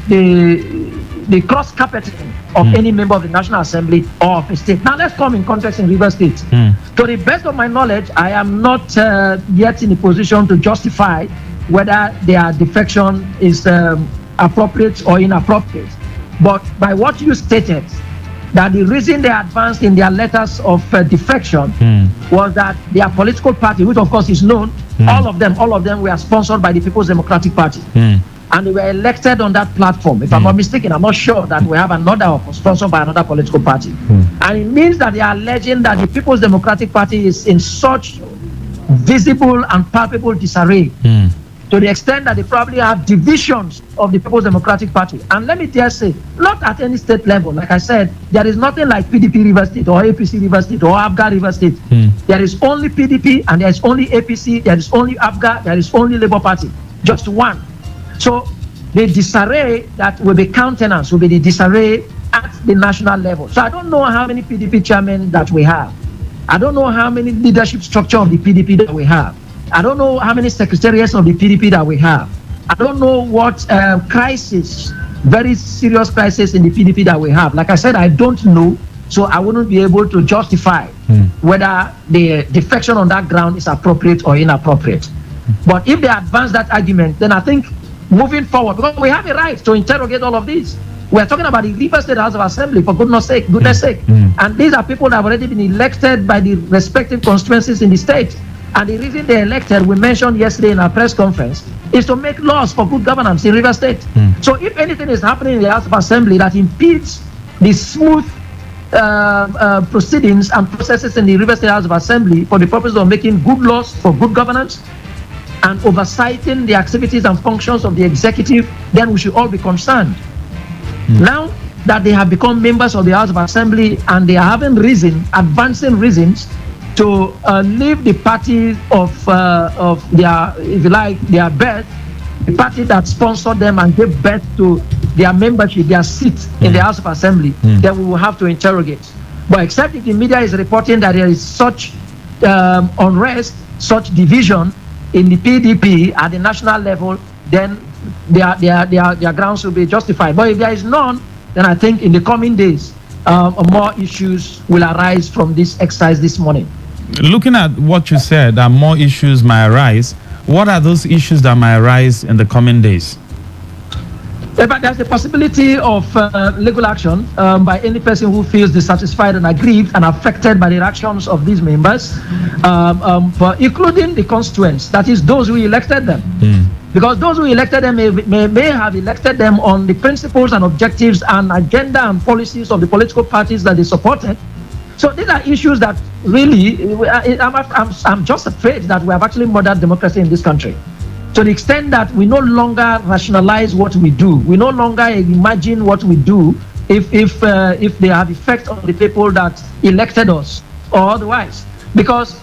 cross-carpeting of any member of the National Assembly or of a state. Now let's come in context in Rivers State. To the best of my knowledge, I am not yet in a position to justify whether their defection is appropriate or inappropriate. But by what you stated, that the reason they advanced in their letters of defection was that their political party, which of course is known, all of them were sponsored by the People's Democratic Party. And they were elected on that platform. If I'm not mistaken, I'm not sure that we have another sponsored by another political party. And it means that they are alleging that the People's Democratic Party is in such visible and palpable disarray to the extent that they probably have divisions of the People's Democratic Party. And let me dare say, not at any state level. Like I said, there is nothing like PDP River State or APC River State or ABGA River State. There is only PDP and there is only APC, there is only ABGA, there is only Labour Party. Just one. So the disarray that will be countenanced will be the disarray at the national level. So I don't know how many PDP chairmen that we have. I don't know how many leadership structure of the PDP that we have. I don't know how many secretariats of the PDP that we have. I don't know what crisis, very serious crisis in the PDP that we have. Like I said, I don't know, so I wouldn't be able to justify whether the defection on that ground is appropriate or inappropriate. But if they advance that argument, then I think moving forward, because we have a right to interrogate all of this. We're talking about the Rivers State House of Assembly, for goodness sake. And these are people that have already been elected by the respective constituencies in the state. And the reason they elected, we mentioned yesterday in our press conference, is to make laws for good governance in Rivers State. So if anything is happening in the House of Assembly that impedes the smooth proceedings and processes in the Rivers State House of Assembly for the purpose of making good laws for good governance and oversighting the activities and functions of the executive, then we should all be concerned. Now that they have become members of the House of Assembly and they are having advancing reasons to leave the party of their, if you like, their birth, the party that sponsored them and gave birth to their membership, their seat in the House of Assembly, then we will have to interrogate. But except if the media is reporting that there is such unrest, such division in the PDP at the national level, then their grounds will be justified. But if there is none, then I think in the coming days, more issues will arise from this exercise this morning. Looking at what you said, that more issues might arise. What are those issues that might arise in the coming days? But there's the possibility of legal action by any person who feels dissatisfied and aggrieved and affected by the actions of these members, but including the constituents, that is those who elected them. Because those who elected them may have elected them on the principles and objectives and agenda and policies of the political parties that they supported. So these are issues that really, I'm just afraid that we have actually murdered democracy in this country. To the extent that we no longer rationalize what we do. We no longer imagine what we do if they have effect on the people that elected us or otherwise. Because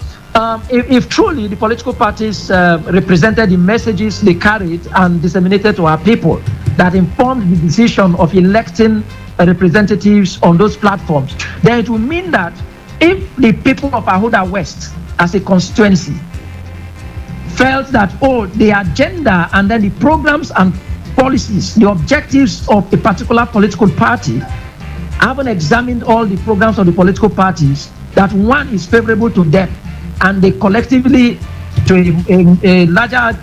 if truly the political parties represented the messages they carried and disseminated to our people that informed the decision of electing representatives on those platforms, then it will mean that if the people of Ahoda West as a constituency felt that, the agenda and then the programs and policies, the objectives of a particular political party, haven't examined all the programs of the political parties, that one is favorable to them, and they collectively, to a larger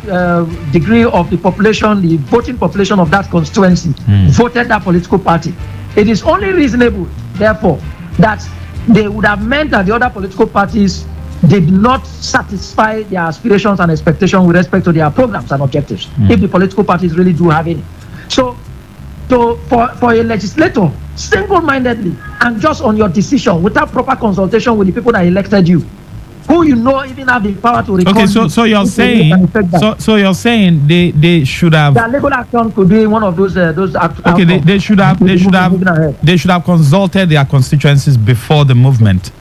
degree of the population, the voting population of that constituency, voted that political party. It is only reasonable, therefore, that they would have meant that the other political parties did not satisfy their aspirations and expectations with respect to their programs and objectives, if the political parties really do have any. So for a legislator, single-mindedly and just on your decision, without proper consultation with the people that elected you, who you know even have the power to recall. Okay, so you're saying, so you're saying they should have. That legal action could be one of those Okay, they should have consulted their constituencies before the movement.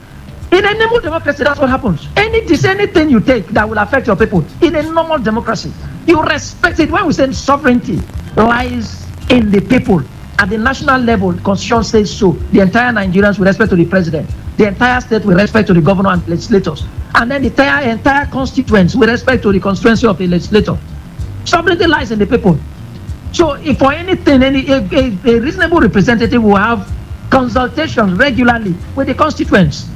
In a normal democracy, that's what happens. Anything you take that will affect your people, in a normal democracy, you respect it. When we say sovereignty lies in the people, at the national level, the constitution says so. The entire Nigerians with respect to the president, the entire state with respect to the governor and legislators, and then the entire constituents with respect to the constituency of the legislator. Sovereignty lies in the people. So if for anything, a reasonable representative will have consultations regularly with the constituents.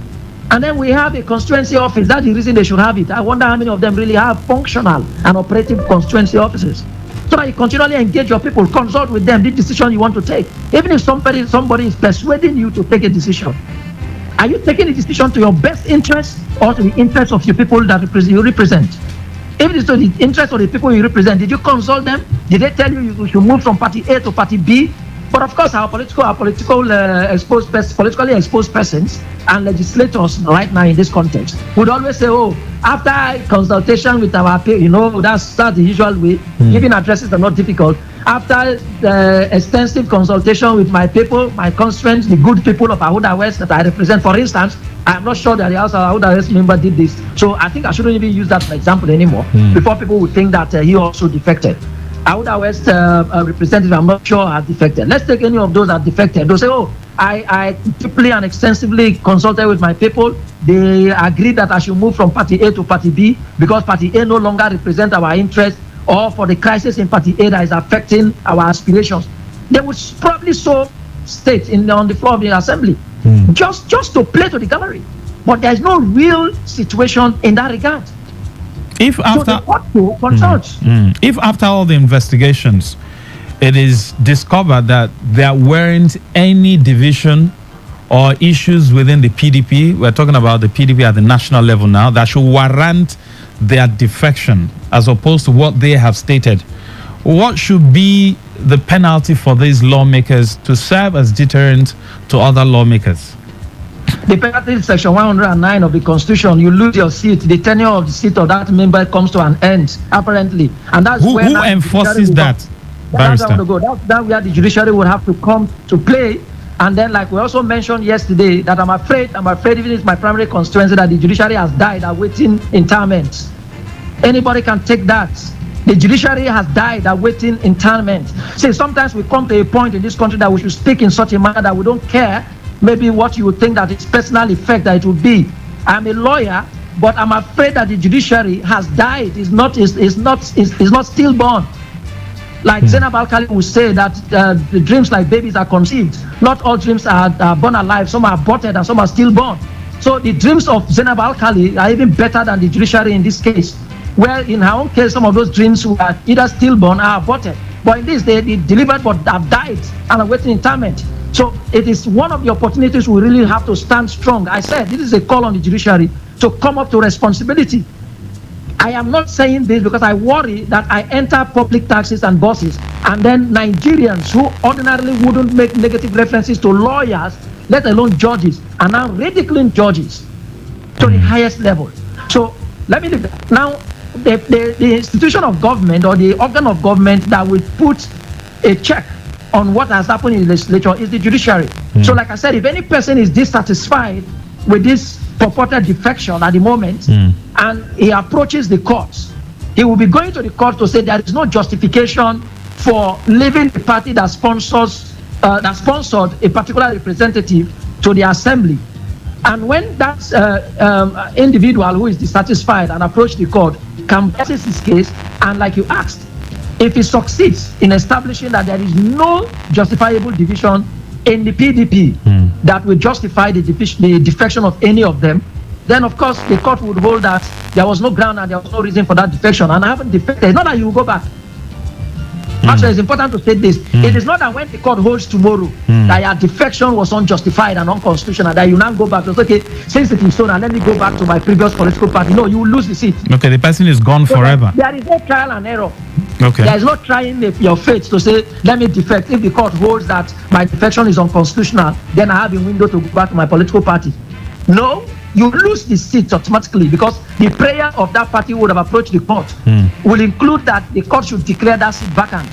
And then we have a constituency office. That's the reason they should have it. I wonder how many of them really have functional and operative constituency offices. So that you continually engage your people, consult with them, the decision you want to take. Even if somebody is persuading you to take a decision, are you taking a decision to your best interest or to the interest of your people that you represent? If it is to the interest of the people you represent, did you consult them? Did they tell you should move from party A to party B? But of course, our politically exposed persons and legislators right now in this context would always say, after consultation with our people, that's the usual way. Giving addresses are not difficult. After extensive consultation with my people, my constituents, the good people of Ahoda West that I represent, for instance, I'm not sure that the House of Ahoda West member did this. So I think I shouldn't even use that example anymore before people would think that he also defected. Ahoda West representative, I'm not sure, has defected. Let's take any of those that defected. They'll say, I deeply and extensively consulted with my people. They agreed that I should move from party A to party B because party A no longer represents our interests, or for the crisis in party A that is affecting our aspirations. They would probably so state on the floor of the assembly, just to play to the gallery. But there's no real situation in that regard. If after all the investigations, it is discovered that there weren't any division or issues within the PDP, we're talking about the PDP at the national level now, that should warrant their defection as opposed to what they have stated, what should be the penalty for these lawmakers to serve as deterrent to other lawmakers? The penalty in section 109 of the Constitution, you lose your seat, the tenure of the seat of that member comes to an end, apparently. And that's who enforces that? That's where where the judiciary would have to come to play. And then, like we also mentioned yesterday, that I'm afraid, even if it's my primary constituency, that the judiciary has died awaiting interment. Anybody can take that. The judiciary has died awaiting interment. See, sometimes we come to a point in this country that we should speak in such a manner that we don't care maybe what you would think that its personal effect that it would be. I'm a lawyer, but I'm afraid that the judiciary has died. Is not stillborn. Like Zainab Alkali would say that the dreams like babies are conceived. Not all dreams are born alive. Some are aborted and some are stillborn. So the dreams of Zainab Alkali are even better than the judiciary in this case. Where in her own case, some of those dreams were either stillborn or aborted. But in this, they delivered but have died and are waiting interment. So it is one of the opportunities we really have to stand strong. I said this is a call on the judiciary to come up to responsibility. I am not saying this because I worry that I enter public taxis and buses, and then Nigerians who ordinarily wouldn't make negative references to lawyers, let alone judges, are now ridiculing judges to the highest level. So let me leave that. Now, the institution of government or the organ of government that will put a check on what has happened in the legislature is the judiciary. So like I said, if any person is dissatisfied with this purported defection at the moment, and he approaches the courts, he will be going to the court to say there is no justification for leaving the party that sponsored a particular representative to the assembly. And when that individual who is dissatisfied and approach the court can present his case, and like you asked, if he succeeds in establishing that there is no justifiable division in the PDP that will justify the defection of any of them, then of course the court would hold that there was no ground and there was no reason for that defection, and I haven't defected. It's not that you will go back. Actually, it's important to state this. It is not that when the court holds tomorrow that your defection was unjustified and unconstitutional, that you now go back to say, okay, since it is so, now let me go back to my previous political party. No, you will lose the seat. Okay, the person is gone forever. There is no trial and error. Okay. There is no trying your fate to say, let me defect. If the court holds that my defection is unconstitutional, then I have a window to go back to my political party. No, you lose the seat automatically, because the prayer of that party would have approached the court will include that the court should declare that seat vacant.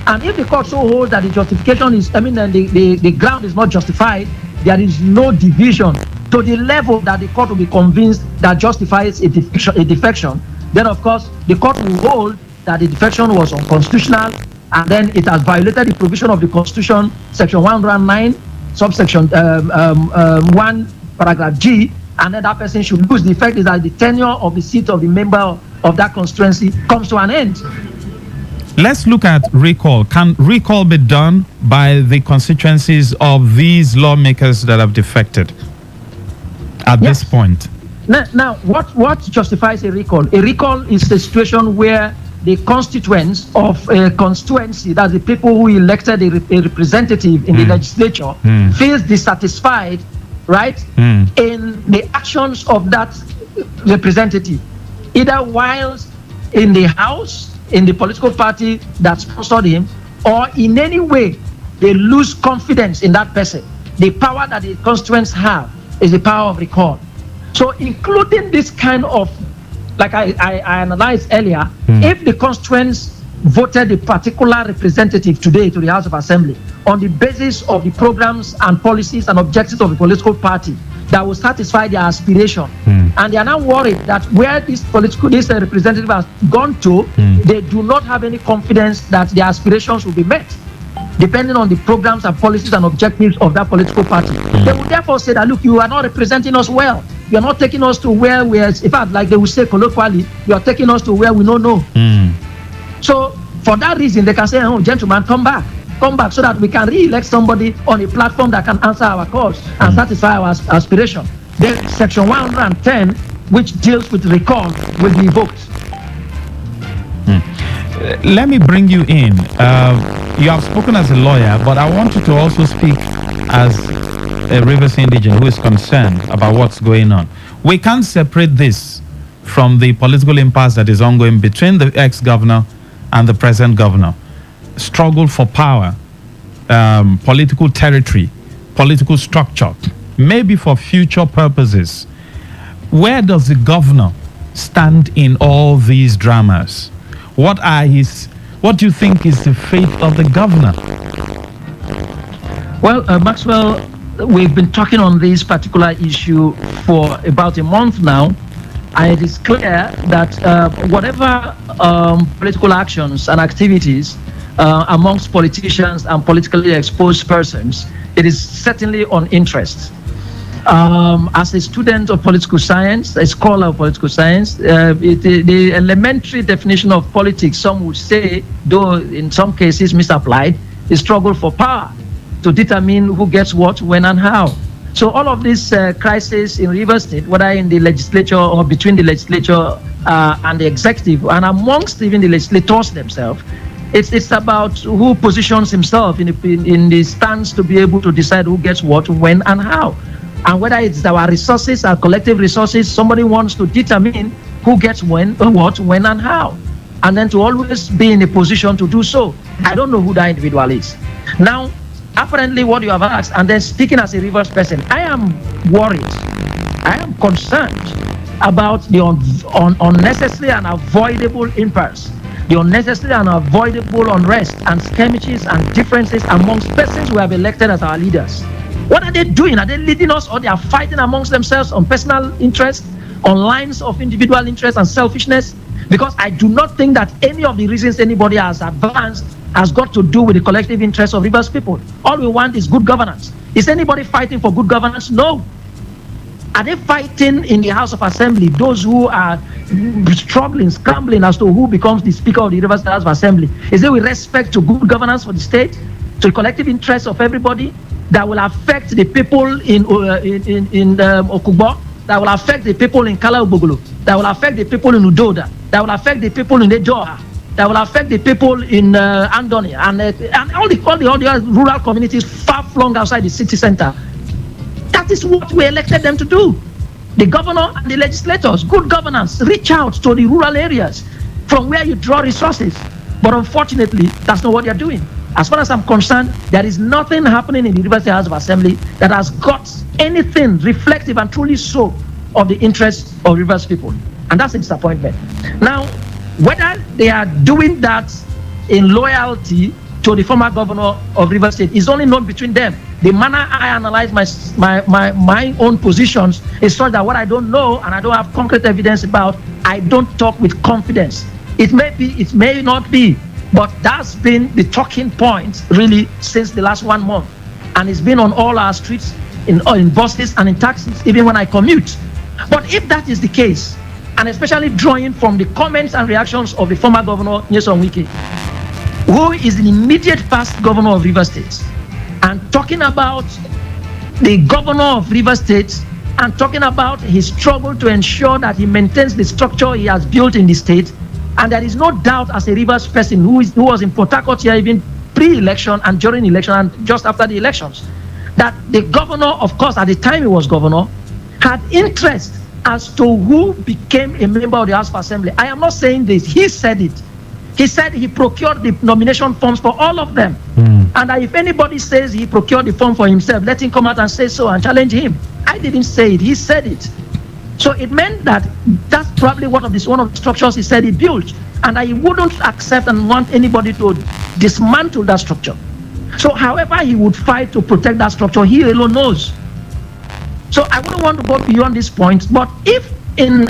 And if the court so holds that the justification is, the ground is not justified, there is no division to the level that the court will be convinced that justifies a defection, then of course the court will hold that the defection was unconstitutional, and then it has violated the provision of the Constitution, Section 109, subsection 1, paragraph G, and then that person should lose. The effect is that the tenure of the seat of the member of that constituency comes to an end. Let's look at recall. Can recall be done by the constituencies of these lawmakers that have defected at this point? Now, what justifies a recall? A recall is a situation where the constituents of a constituency, that's the people who elected a representative in the legislature, feels dissatisfied, right, in the actions of that representative, either whilst in the house, in the political party that sponsored him, or in any way they lose confidence in that person. The power that the constituents have is the power of recall. So including this kind of, like I analyzed earlier, if the constituents voted a particular representative today to the House of Assembly on the basis of the programs and policies and objectives of the political party that will satisfy their aspiration, and they are now worried that where this representative has gone to, they do not have any confidence that their aspirations will be met, depending on the programs and policies and objectives of that political party. They will therefore say that, look, you are not representing us well. You are not taking us to where we are. In fact, like they will say colloquially, you are taking us to where we don't know. So for that reason, they can say, oh, gentlemen, come back, so that we can re-elect somebody on a platform that can answer our cause and satisfy our aspiration. Then Section 110, which deals with recall, will be invoked. Let me bring you in. You have spoken as a lawyer, but I want you to also speak as a Rivers indigene who is concerned about what's going on. We can't separate this from the political impasse that is ongoing between the ex-governor and the present governor. Struggle for power, political territory, political structure, maybe for future purposes. Where does the governor stand in all these dramas? What do you think is the fate of the governor? Well, Maxwell, we've been talking on this particular issue for about a month now, and it is clear that whatever political actions and activities amongst politicians and politically exposed persons, it is certainly on interest. As a student of political science, a scholar of political science, the elementary definition of politics, some would say, though in some cases misapplied, is struggle for power to determine who gets what, when, and how. So all of this crisis in Rivers State, whether in the legislature or between the legislature and the executive, and amongst even the legislators themselves, it's about who positions himself in the stance to be able to decide who gets what, when, and how. And whether it's our resources, our collective resources, somebody wants to determine who gets when, what, when, and how. And then to always be in a position to do so. I don't know who that individual is. Now, apparently what you have asked, and then speaking as a Rivers person, I am worried, I am concerned about the unnecessary and avoidable impasse, the unnecessary and avoidable unrest and skirmishes and differences amongst persons who have elected as our leaders. What are they doing? Are they leading us, or they are fighting amongst themselves on personal interest, on lines of individual interest and selfishness, because I do not think that any of the reasons anybody has advanced has got to do with the collective interest of Rivers people. All we want is good governance. Is anybody fighting for good governance? No. Are they fighting in the House of Assembly, those who are struggling, scrambling as to who becomes the Speaker of the Rivers House of Assembly? Is it with respect to good governance for the state, to the collective interest of everybody, that will affect the people in Okugbo, that will affect the people in Kalaubogolo, that will affect the people in Udoda, that will affect the people in Ejoha, that will affect the people in Andoni, and all the rural communities far flung outside the city center? That is what we elected them to do. The governor and the legislators, good governance, reach out to the rural areas from where you draw resources. But unfortunately, that's not what they're doing. As far as I'm concerned, there is nothing happening in the Rivers House of Assembly that has got anything reflective and truly so of the interests of Rivers people. And that's a disappointment. Now, whether they are doing that in loyalty to the former governor of Rivers State is only known between them. The manner I analyze my own positions is such that what I don't know and I don't have concrete evidence about, I don't talk with confidence. It may be, it may not be, but that's been the talking point really since the last 1 month. And it's been on all our streets, in buses and in taxis, even when I commute. But if that is the case, and especially drawing from the comments and reactions of the former governor, Nyesom Wike, who is the immediate past governor of Rivers State, and talking about the governor of Rivers State and talking about his struggle to ensure that he maintains the structure he has built in the state. And there is no doubt, as a Rivers person who was in Port Harcourt here even pre-election and during election and just after the elections, that the governor, of course, at the time he was governor, had interest as to who became a member of the House of Assembly. I am not saying this. He said it. He said he procured the nomination forms for all of them. And that if anybody says he procured the form for himself, let him come out and say so and challenge him. I didn't say it. He said it. So it meant that that's probably one of the structures he said he built, and that he wouldn't accept and want anybody to dismantle that structure. So however he would fight to protect that structure, he alone knows. So I wouldn't want to go beyond this point, but if in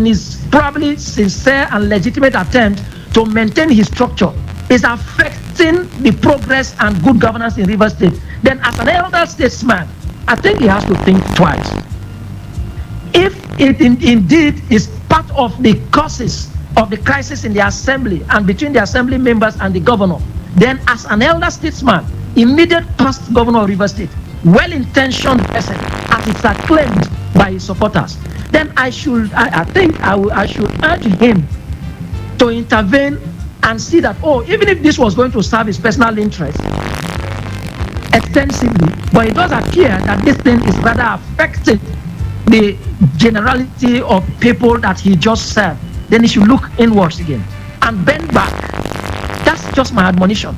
his probably sincere and legitimate attempt to maintain his structure is affecting the progress and good governance in Rivers State, then as an elder statesman, I think he has to think twice. If it indeed is part of the causes of the crisis in the assembly and between the assembly members and the governor, then as an elder statesman, immediate past governor of Rivers State, well-intentioned person, as it's acclaimed by his supporters, then I should urge him to intervene and see that, even if this was going to serve his personal interest extensively, but it does appear that this thing is rather affecting the generality of people that he just served, then he should look inwards again and bend back. That's just my admonition,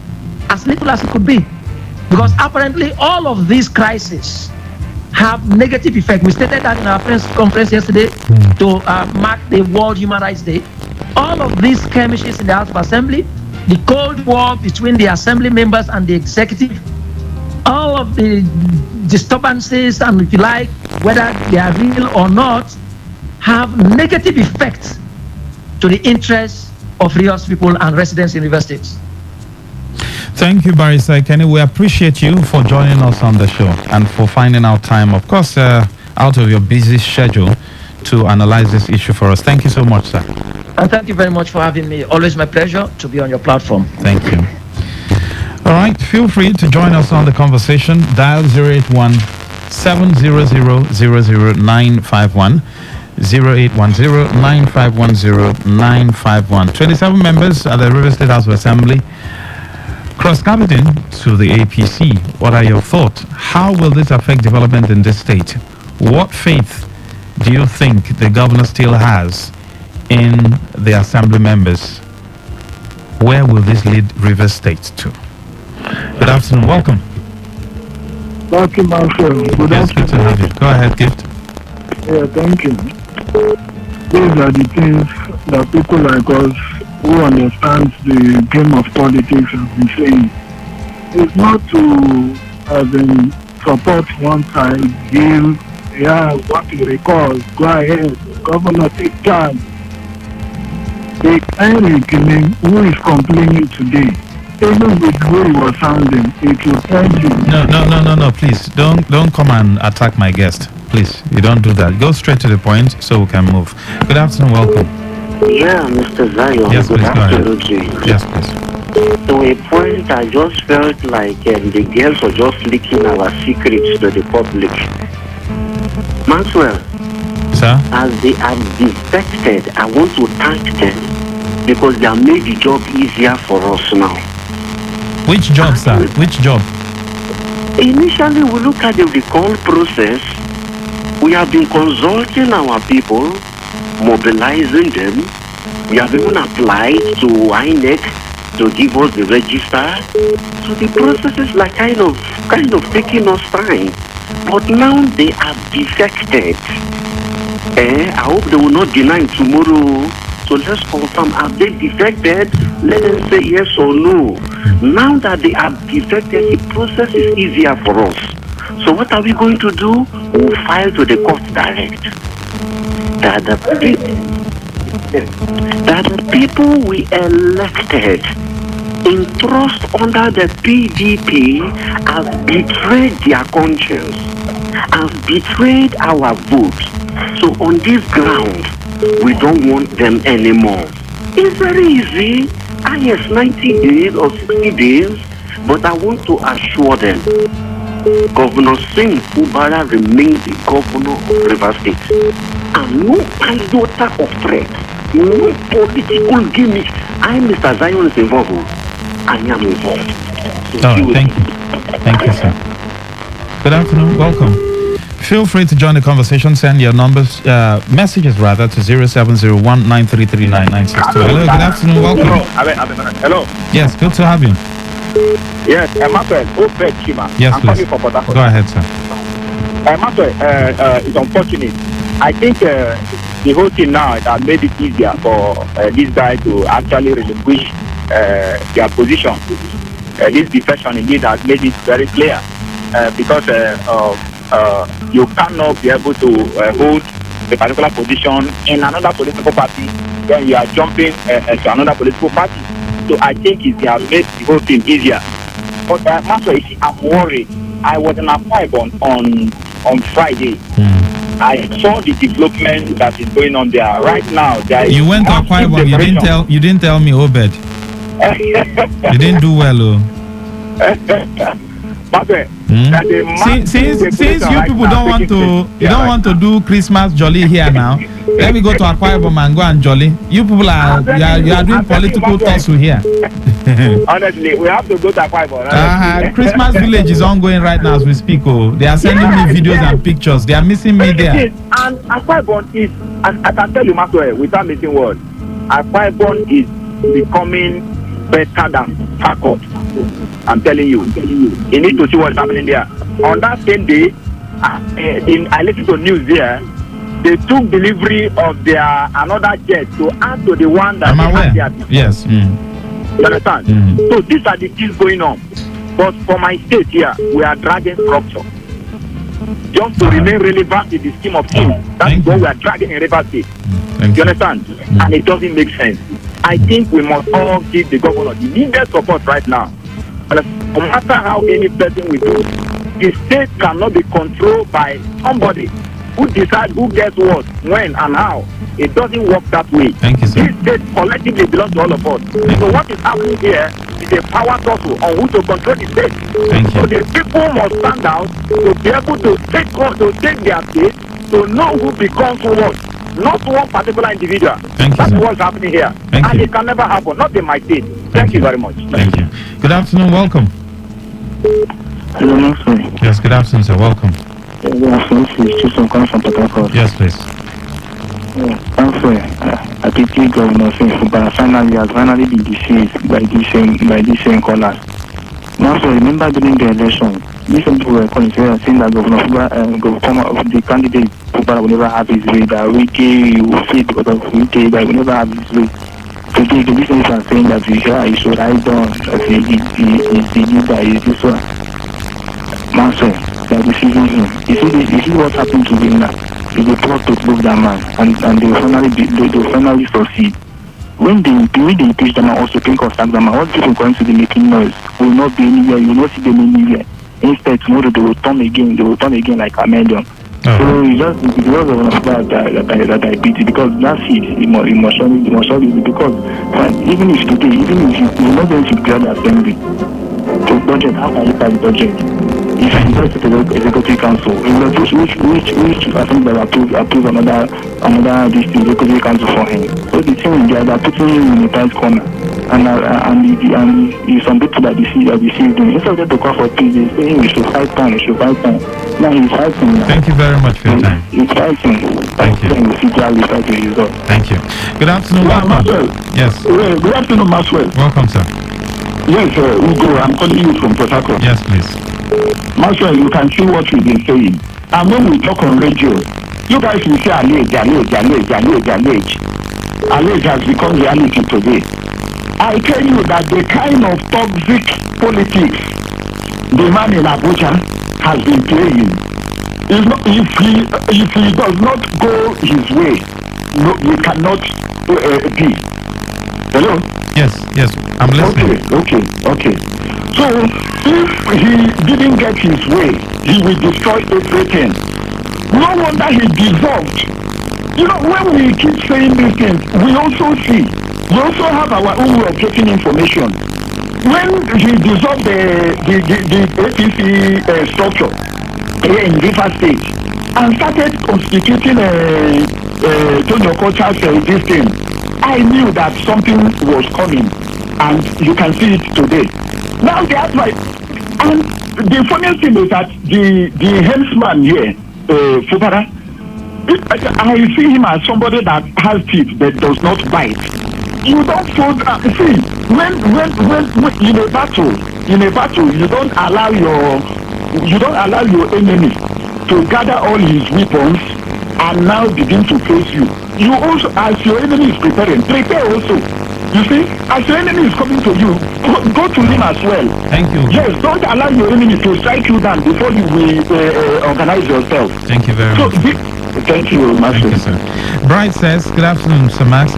as little as it could be, because apparently all of these crises have negative effect. We stated that in our press conference yesterday to mark the World Human Rights Day. All of these skirmishes in the House of Assembly, the Cold War between the assembly members and the executive, all of the disturbances, and if you like, whether they are real or not, have negative effects to the interests of Rivers people and residents in Rivers State. Thank you, Barrister Kenny. We appreciate you for joining us on the show and for finding out time, of course, out of your busy schedule to analyze this issue for us. Thank you so much, sir. And thank you very much for having me. Always my pleasure to be on your platform. Thank you. All right, feel free to join us on the conversation. Dial 081-700-00951, 0810-951-0951. 27 members at the Rivers State House of Assembly cross-carpeting to the APC. What are your thoughts? How will this affect development in this state? What faith do you think the governor still has in the assembly members? Where will this lead Rivers State to? Good afternoon. Welcome. Thank you, my friend. Good afternoon. Good to have you. Go ahead, Gift. Yeah, thank you. These are the things that people like us who understand the game of politics have been saying. It's not to, support one side, give, what you recall, go ahead. governor take charge. The Eric who is complaining today, even with the way he was sounding, it will tell you. No, please. Don't come and attack my guest. Please, you don't do that. Go straight to the point so we can move. Good afternoon, welcome. Yeah, Mr. Zion. Yes, Good please, go ahead. afternoon to you. Yes, please. To a point, I just felt like the girls were just leaking our secrets to the public. Maxwell, sir, as they have defected, I want to thank them because they have made the job easier for us now. Which job, sir? Which job? Initially, we look at the recall process. We have been consulting our people, mobilizing them. We have even applied to INEC to give us the register. So the process is like kind of taking us time. But now they are defected. I hope they will not deny tomorrow. So let's confirm, have they defected? Let them say yes or no. Now that they are defected, the process is easier for us. So what are we going to do? We'll file to the court direct. That the people we elected in trust under the PDP have betrayed their conscience, have betrayed our vote. So on this ground, we don't want them anymore. It's very easy. Yes, 90 days or 60 days, but I want to assure them, Governor Singh Ubara remains the governor of River State. And no iota of threat, no political gimmick. Mr. Zion is involved. I am involved. All right, thank you. Thank you, sir. Good afternoon, welcome. Feel free to join the conversation. Send your messages rather to 0701-933-9962. Hello, good afternoon, welcome. Hello. Yes, good to have you. Yes, Maxwell, yes, I'm please. calling from Port Harcourt. Go ahead, sir. Maxwell, it's unfortunate. I think the whole thing now that made it easier for this guy to actually relinquish their position. This defection indeed has made it very clear because you cannot be able to hold a particular position in another political party when you are jumping to another political party. So I think it has made the whole thing easier. But Master, I'm worried. I was in Akwa Ibom on Friday. I saw the development that is going on there right now. You went to Akwa Ibom. You didn't tell me, Obed. You didn't do well, oh. Since you people don't want to do Christmas jolly here now, let me go to Akwa Ibom and go and jolly. You people are doing political tussle here. Honestly, we have to go to Akwa Ibom. Christmas village is ongoing right now as we speak. Oh, they are sending me videos and pictures. They are missing me there. And Akwa Ibom is, I can tell you, Master, without missing words, Akwa Ibom is becoming better than Harcourt. I'm telling you. You need to see what's happening there. On that same day, I listened to news there. They took delivery of their another jet to add to the one that they had there before. Yes. You understand? So these are the things going on. But for my state here, we are dragging structure. Just to remain relevant in the scheme of things. That's what we are dragging in River State. You understand? And it doesn't make sense. I think we must all give the governor the needed support right now. No matter how any person will do, the state cannot be controlled by somebody who decides who gets what, when, and how. It doesn't work that way. Thank you, sir. This state collectively belongs to all of us. So what is happening here is a power tussle on who to control the state. So the people must stand out to be able to take their state, to know who becomes what. Not one particular individual. That's what's happening here. And it can never happen. Not in my state. Thank you very much. Thank you. Good afternoon. Welcome. Hello, Maxwell. Yes, good afternoon, sir. Welcome. Good afternoon. This is Chisom coming from Port Harcourt. Yes, please. Maxwell, I think the governor finally has been deceived by these same callers. Maxwell, remember during the election, these people were calling saying that the candidate Ubara will never have his way, that Wiki will fail because of Wiki, that will never have his way. Today, the listeners are saying that he should write down that he is this one. Master, they are deceiving him. You see what happened to him now? It's a plot to move that man, and they will finally succeed. When they impeach them and also think of sack them, all people going to be making noise will not be anywhere. You will not see them anywhere. Instead, tomorrow they will turn again. They will turn again like a medium. So it's just because of that I pity, because that seed it must surely be, because even if today, even if you're not going to grab the assembly to budget, how can you pass budget? If you go to the executive council, which assembly will approve another district executive council for him. So the thing they are putting him in a tight corner, and some people that deceive him. Instead of them to call for peace, they say we should fight time. Now he's fighting. Thank you very much for your time. He's fighting. Thank you. Thank you. Good afternoon, welcome. Yes. Good afternoon, Maxwell. Welcome, sir. Yes, Ugo, I'm calling you from Port Harcourt. Yes, please. Maxwell, you can see what we've been saying. And when we talk on radio, you guys will say allege. Allege has become reality today. I tell you that the kind of toxic politics the man in Abuja has been playing, if he does not go his way, no, we cannot be. Hello? Yes, I'm listening. Okay. So, if he didn't get his way, he will destroy everything. No wonder he dissolved. You know, when we keep saying these things, we also have our own way of getting information. When he dissolved the APC structure here in River State and started constituting Tony Okocha's this thing, I knew that something was coming, and you can see it today. Now they have like, and the funniest thing is that the headsman here, Fubara, I see him as somebody that has teeth that does not bite. You don't fold. See, when in a battle, you don't allow your enemy to gather all his weapons and now begin to face you. You also, as your enemy is preparing, prepare also. You see, as your enemy is coming to you, go to him as well. Thank you. Yes, don't allow your enemy to strike you down before you will organize yourself. Thank you very much. Thank you, Master. Thank you, sir. Bright says, good afternoon, Sir Max.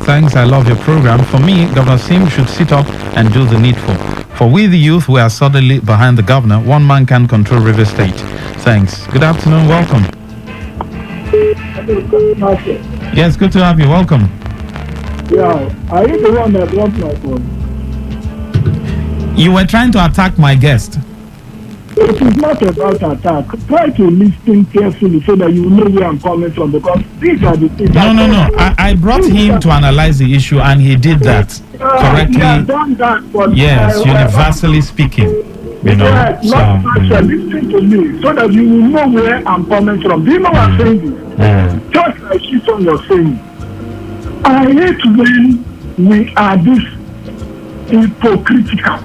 Thanks, I love your program. For me, Governor Sim should sit up and do the needful. For we, the youth, we are suddenly behind the governor. One man can control River State. Thanks. Good afternoon, welcome. Yes, good to have you. Welcome. Yeah, are you the one that dropped my phone? You were trying to attack my guest. It is not about attack. Try to listen carefully so that you know where I'm coming from, because these are the things. No. I brought him to analyze the issue, and he did that correctly. He has done that, but yes, universally speaking. You know, listen to me so that you will know where I'm coming from. Do you know what I'm saying? Just like Shison was saying, I hate when we are this hypocritical.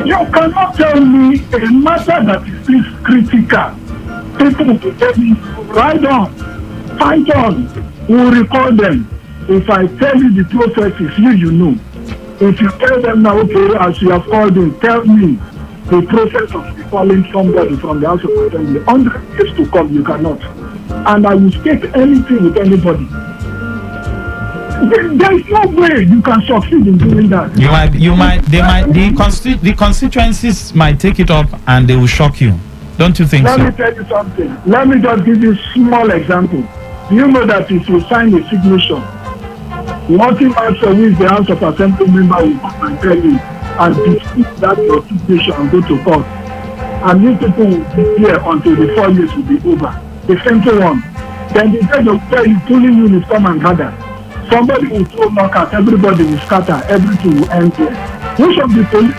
You cannot tell me a matter that is this critical. People will tell me, ride on, fight on, we'll record them. If I tell you the processes, you know. If you tell them now, okay, as you have called in, tell me the process of recalling somebody from the House of Assembly. 100 years to come, you cannot. And I will take anything with anybody. There is no way you can succeed in doing that. The constituencies might take it up and they will shock you. Don't you think so? Let me tell you something. Let me just give you a small example. Do you know that if you sign a signature, nothing else who is the House of Assembly member will come and tell you and dispute that your signature and go to court. And these people will be here until the 4 years will be over. The simple one. Then the judge will tell you, pulling units come and gather. Somebody will throw knockouts, everybody will scatter, everything will end there. Which of the police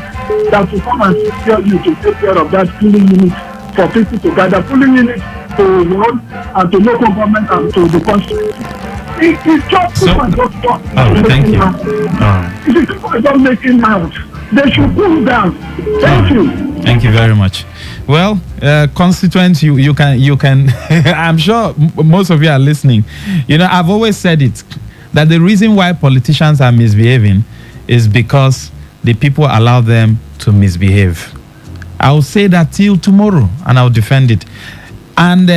that will come and secure you to take care of that pulling unit for people to gather, pulling units to road and to local government and to the constituency? It's just people just talk. Thank you. If people are not making out, they should cool down. Thank you. Thank you very much. Well, constituents, you can I'm sure most of you are listening. You know, I've always said it, that the reason why politicians are misbehaving is because the people allow them to misbehave. I'll say that till tomorrow and I'll defend it. And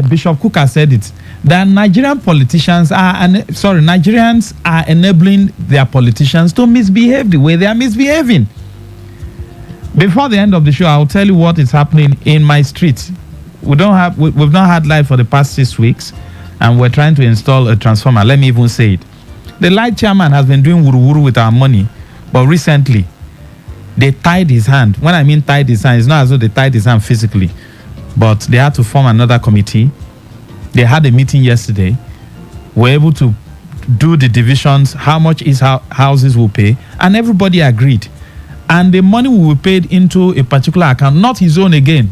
Bishop Cook has said it, that Nigerians are enabling their politicians to misbehave the way they are misbehaving. Before the end of the show, I'll tell you what is happening in my street. We've not had light for the past 6 weeks, and we're trying to install a transformer. Let me even say it. The light chairman has been doing wuru-wuru with our money, but recently, they tied his hand. When I mean tied his hand, it's not as though they tied his hand physically, but they had to form another committee. They had a meeting yesterday. We're able to do the divisions, how much each houses will pay, and everybody agreed. And the money will be paid into a particular account, not his own again.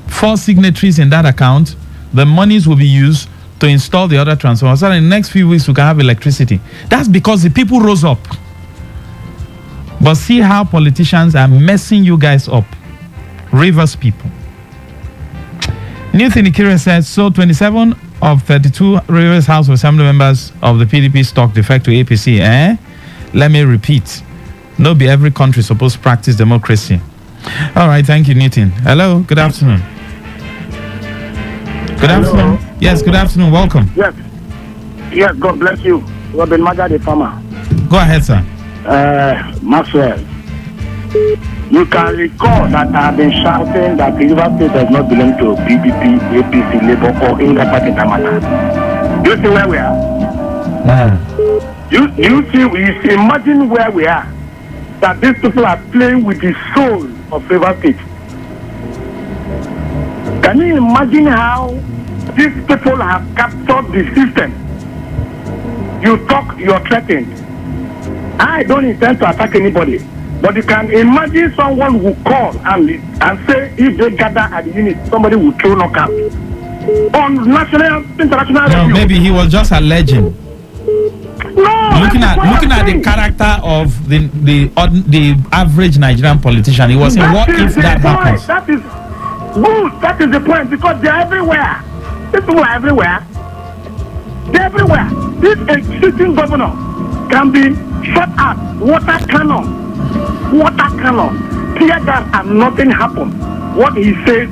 4 signatories in that account. The monies will be used to install the other transformers. So in the next few weeks, we can have electricity. That's because the people rose up. But see how politicians are messing you guys up. Rivers people. Newton Ikire says, so 27 of 32 Rivers House of Assembly members of the PDP stock defect to APC. Let me repeat. No be every country supposed to practice democracy. All right, thank you, Newton. Hello, good afternoon. Good afternoon. Yes, good afternoon. Welcome. Yes. Yes, God bless you. Robin Maga, the farmer. Go ahead, sir. Maxwell, you can recall that I have been shouting that the River State does not belong to PDP, APC, Labour, or any other party that matter. Do you see where we are? You imagine where we are. That these people are playing with the soul of River State. Can you imagine how these people have captured the system? You talk, you're threatened. I don't intend to attack anybody, but you can imagine someone who call and say if they gather at the unit, somebody will throw knockout on national, international. No, maybe he was just alleging. No, looking at the character of the average Nigerian politician, he was saying, what if that happens? That is good. That is the point, because they're everywhere. These people are everywhere. They're everywhere. This existing governor can be shot at, water cannon, tear gas, and nothing happen. What he says,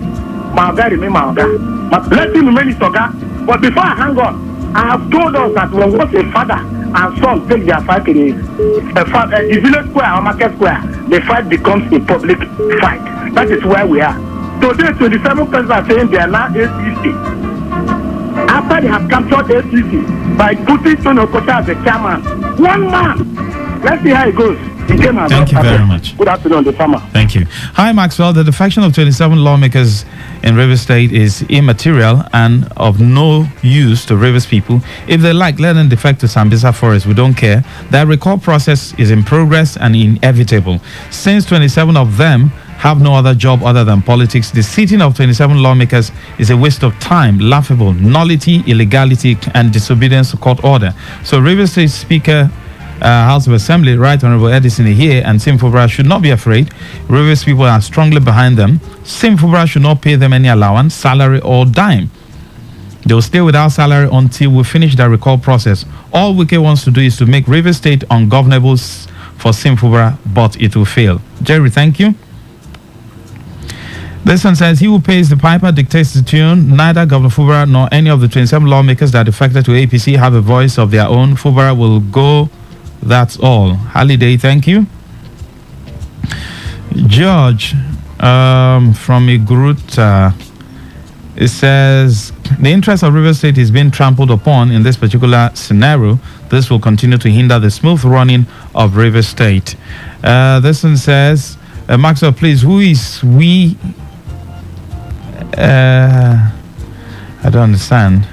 my guy remain my guy. But let him remain his guy. But before I hang on, I have told us that when once a father and son take their fight in the village square or market square, the fight becomes a public fight. That is where we are. Today, 27 presidents are saying they are now APC. After they have captured APC by putting Tony Okocha as the chairman, one man. Let's see how it goes. Thank you very much. Good afternoon, the farmer. Thank you. Hi, Maxwell. The defection of 27 lawmakers in Rivers State is immaterial and of no use to Rivers people. If they like, let them defect to Sambisa Forest. We don't care. That recall process is in progress and inevitable. Since 27 of them have no other job other than politics, the sitting of 27 lawmakers is a waste of time, laughable, nullity, illegality, and disobedience to court order. So Rivers State Speaker, House of Assembly, Right Honorable Edison here and Simfobra should not be afraid. Rivers people are strongly behind them. Simfobra should not pay them any allowance, salary, or dime. They will stay without salary until we finish the recall process. All Wike wants to do is to make Rivers State ungovernable for Simfobra, but it will fail. Jerry, thank you. This one says, he who pays the piper dictates the tune. Neither Governor Fubara nor any of the 27 lawmakers that defected to APC have a voice of their own. Fubara will go. That's all. Holiday, thank you. George from Igruta, it says, the interest of River State is being trampled upon in this particular scenario. This will continue to hinder the smooth running of River State. This one says, Maxwell, please, who is we? I don't understand.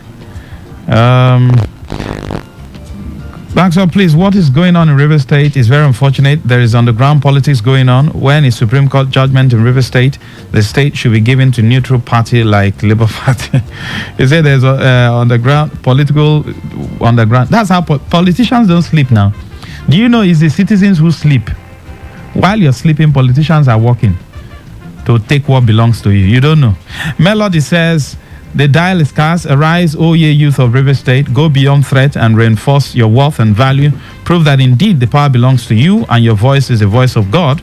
Maxwell, please, what is going on in River State is very unfortunate. There is underground politics going on. When a Supreme Court judgment in River State, the state should be given to neutral party like Labour Party. He said there's political underground. That's how politicians don't sleep now. Do you know it's the citizens who sleep? While you're sleeping, politicians are working to take what belongs to you. You don't know. Melody says, the dial is cast. Arise, O ye youth of River State. Go beyond threat and reinforce your worth and value. Prove that indeed the power belongs to you and your voice is the voice of God.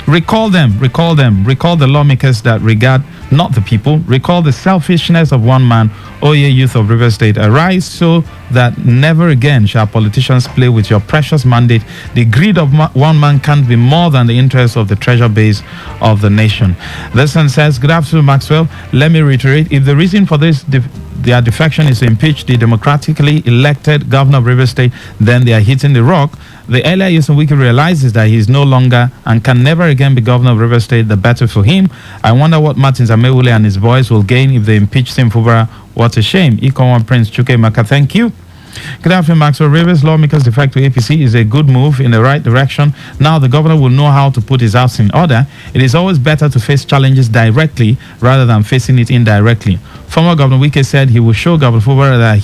Recall them, recall the lawmakers that regard not the people. Recall the selfishness of one man. O ye youth of River State, arise so that never again shall politicians play with your precious mandate. The greed of one man can't be more than the interest of the treasure base of the nation. This one says, good afternoon, Maxwell. Let me reiterate, if the reason for this their defection is to impeach the democratically elected governor of River State, then they are hitting the rock. The earlier Yusuf Wiki realizes that he is no longer and can never again be governor of River State, the better for him. I wonder what Martins Amewule and his boys will gain if they impeach Sim Fubara. What a shame. Ikowan Prince Chuke Maka, thank you. Good afternoon, Maxwell. Rivers lawmakers' defect to APC is a good move in the right direction. Now the governor will know how to put his house in order. It is always better to face challenges directly rather than facing it indirectly. Former Governor Wike said he will show Governor Fubara that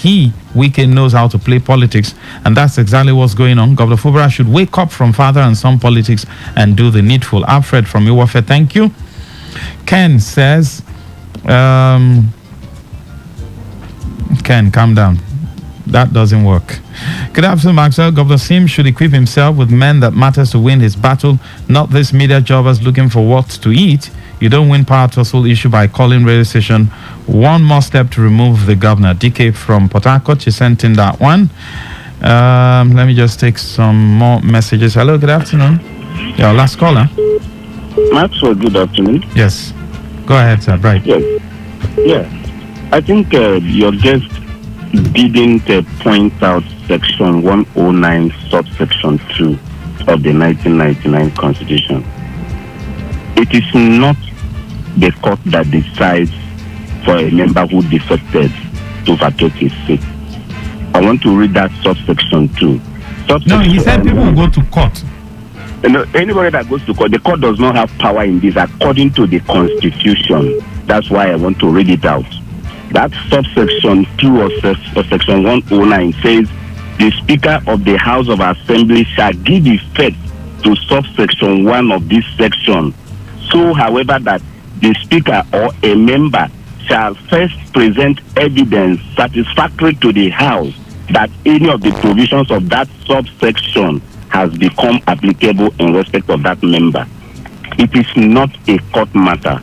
Wike, knows how to play politics, and that's exactly what's going on. Governor Fubara should wake up from father and son politics and do the needful. Alfred from Iwafe, thank you. Ken says, Ken, calm down. That doesn't work. Good afternoon, Maxwell. Governor Sim should equip himself with men that matters to win his battle, not these media jobbers looking for what to eat. You don't win power tussle issue by calling radio station. One more step to remove the governor. DK from Port Harcourt, she sent in that one. Let me just take some more messages. Hello, good afternoon. Your last caller. Maxwell, good afternoon. Yes. Go ahead, sir. Right. Yes. Yeah. I think your guest didn't point out section 109 subsection 2 of the 1999 Constitution. It is not the court that decides for a member who defected to vacate his seat. I want to read that subsection 2. No, he said people will go to court. Anybody that goes to court, the court does not have power in this according to the Constitution. That's why I want to read it out. That subsection 2 of section 109 says, the Speaker of the House of Assembly shall give effect to subsection 1 of this section. So, however, that the Speaker or a member shall first present evidence satisfactory to the House that any of the provisions of that subsection has become applicable in respect of that member. It is not a court matter.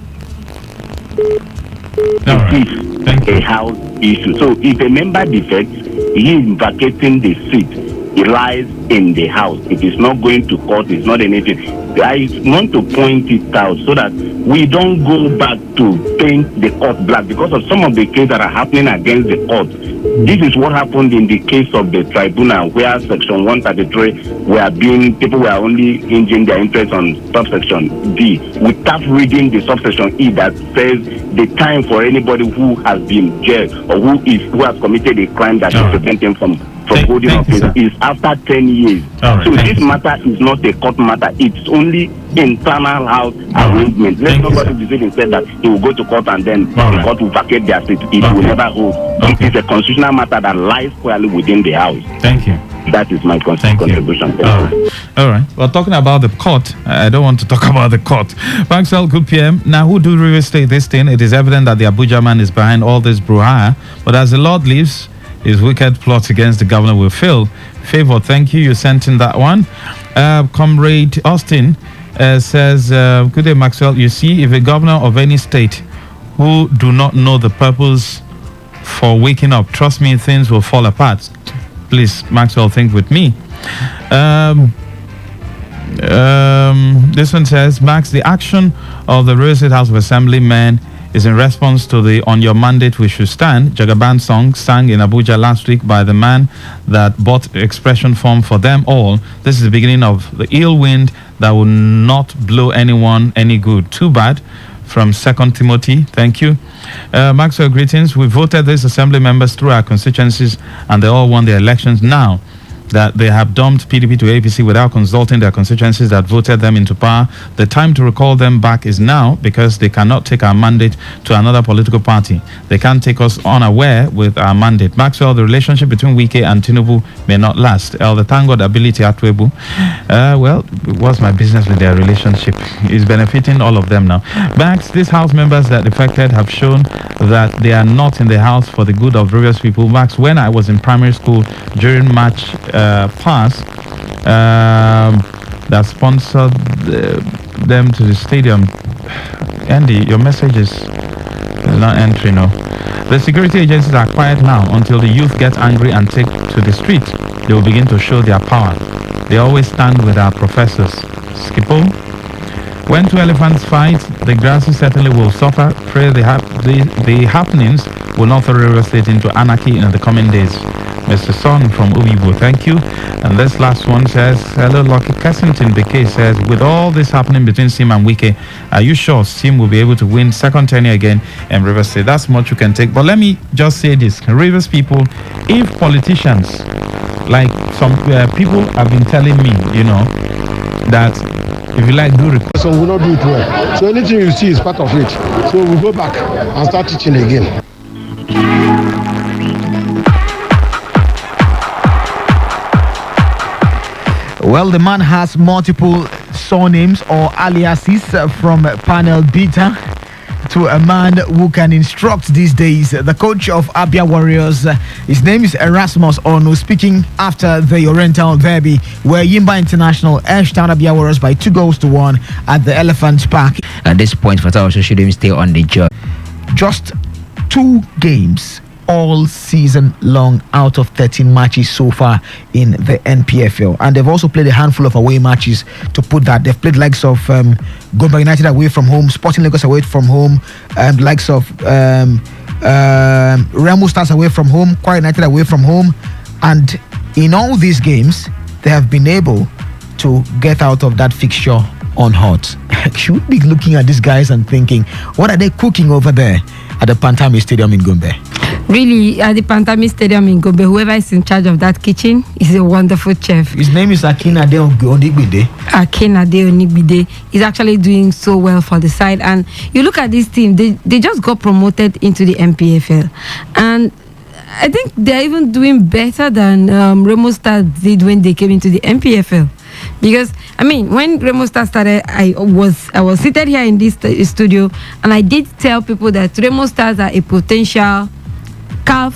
It is a House issue. So if a member defects, he is vacating the seat. He lies in the House. It is not going to court. It's not anything. I want to point it out so that we don't go back to paint the court black because of some of the cases that are happening against the court. This is what happened in the case of the tribunal where section 133 people were only hinging their interest on subsection D without reading the subsection E that says the time for anybody who has been jailed or who has committed a crime that is preventing from holding office is after 10 years. So this matter is not a court matter. It's only internal house arrangement. Let nobody decide instead that he will go to court and then the court will vacate their seat. It will never hold. It is a constitutional matter that lies squarely within the House. Thank you. That is my contribution. All right. Well, talking about the court, I don't want to talk about the court. Maxwell, good PM. Now, who do River State this thing? It is evident that the Abuja man is behind all this brouhaha. But as the Lord lives, his wicked plots against the governor will fail. Favor, thank you. You sent in that one. Comrade Austin says, good day, Maxwell. You see, if a governor of any state who do not know the purpose for waking up, trust me, things will fall apart. Please, Maxwell, think with me. This one says, Max, the action of the River State House of Assembly men is in response to the On Your Mandate We Should Stand Jagaban song sang in Abuja last week by the man that bought expression form for them all. This is the beginning of the ill wind that will not blow anyone any good. Too bad. From 2 Timothy, thank you. Maxwell, greetings. We voted these assembly members through our constituencies and they all won their elections. Now that they have dumped PDP to APC without consulting their constituencies that voted them into power, the time to recall them back is now because they cannot take our mandate to another political party. They can't take us unaware with our mandate. Maxwell, the relationship between Wike and Tinubu may not last. The thank God ability at Webu. Well, what's my business with their relationship? It's benefiting all of them now. Max, these house members that defected have shown that they are not in the house for the good of various people. Max, when I was in primary school during March past, that sponsored them to the stadium. Andy, your message is not entering. No. The security agencies are quiet now until the youth get angry and take to the street. They will begin to show their power. They always stand with our professors. Skippo. When two elephants fight, the grasses certainly will suffer. Pray the happenings will not throw River State into anarchy in the coming days. Mr. Son from Ubibo, thank you. And this last one says, hello, Lucky Cassington. BK says, with all this happening between Sim and Wike, are you sure Sim will be able to win second tenure again in River State? That's much you can take. But let me just say this. Rivers people, if politicians, like some people have been telling me, that if you like, do request. So we'll not do it well. So anything you see is part of it. So we'll go back and start teaching again. Well, the man has multiple surnames or aliases from panel beater to a man who can instruct these days. The coach of Abia Warriors, his name is Erasmus Onu, speaking after the Oriental Derby, where Yimba International edged down Abia Warriors by 2-1 at the Elephant Park. At this point, Fatah should even stay on the job. Just 2 games all season long out of 13 matches so far in the NPFL, and they've also played a handful of away matches. To put that, they've played likes of Gombe United away from home, Sporting Lagos away from home, and likes of Remo Stars away from home, Kwara United away from home, and in all these games they have been able to get out of that fixture unhurt. Should be looking at these guys and thinking, what are they cooking over there at the Pantami Stadium in Gombe? Really, at the Pantami Stadium in Gombe, whoever is in charge of that kitchen is a wonderful chef. His name is Akinade Onigbide. Akinade Onigbide is actually doing so well for the side. And you look at this team, they just got promoted into the MPFL. And I think they're even doing better than Remo Stars did when they came into the MPFL. Because when Remo Stars started, I was seated here in this studio, and I did tell people that Remo Stars are a potential CAF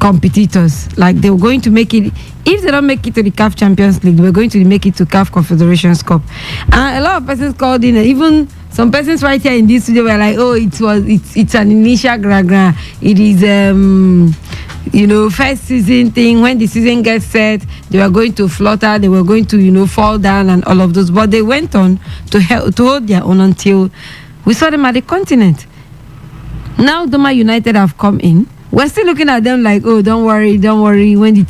competitors. Like, they were going to make it. If they don't make it to the CAF Champions League, we're going to make it to CAF Confederations Cup. And a lot of persons called in, even some persons right here in this studio were like, oh, it's an initial gra. It is first season thing. When the season gets set, they were going to flutter, they were going to fall down and all of those. But they went on to hold their own until we saw them at the continent. Now Doma United have come in. We're still looking at them like, oh, don't worry when the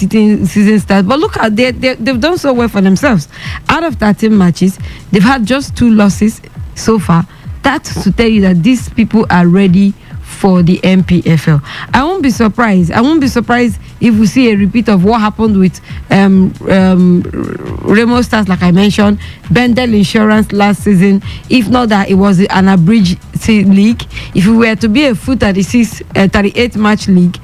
season starts. But look at they've done so well for themselves. Out of 13 matches, they've had just 2 losses so far. That's to tell you that these people are ready for the MPFL. I won't be surprised if we see a repeat of what happened with Remo Stars, like I mentioned, Bendel Insurance last season. If not that, it was an abridged league. If it were to be a full 38 match league,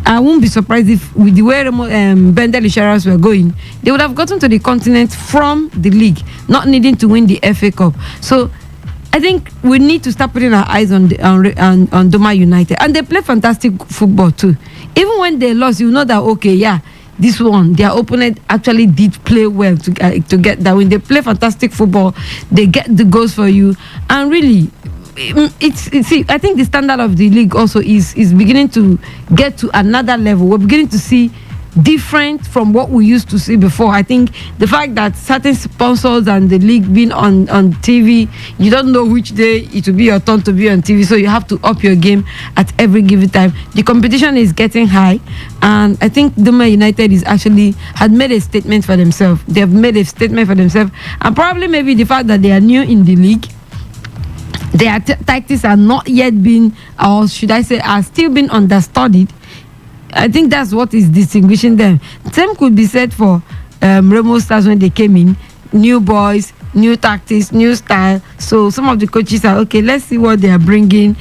I won't be surprised if, with the way Bendel Insurance were going, they would have gotten to the continent from the league, not needing to win the FA Cup. So I think we need to start putting our eyes on Doma United, and they play fantastic football too. Even when they lost, you know that this one, their opponent actually did play well to get that win. They play fantastic football. They get the goals for you, and really, I think the standard of the league also is beginning to get to another level. We're beginning to see different from what we used to see before. I think the fact that certain sponsors and the league being on TV, you don't know which day it will be your turn to be on TV, so you have to up your game at every given time. The competition is getting high, and I think Doma United had made a statement for themselves. They have made a statement for themselves, and probably maybe the fact that they are new in the league, their tactics are not yet been, or should I say, are still being understudied. I think that's what is distinguishing them. Same could be said for Remo Stars when they came in. New boys, new tactics, new style. So some of the coaches are, okay, let's see what they are bringing.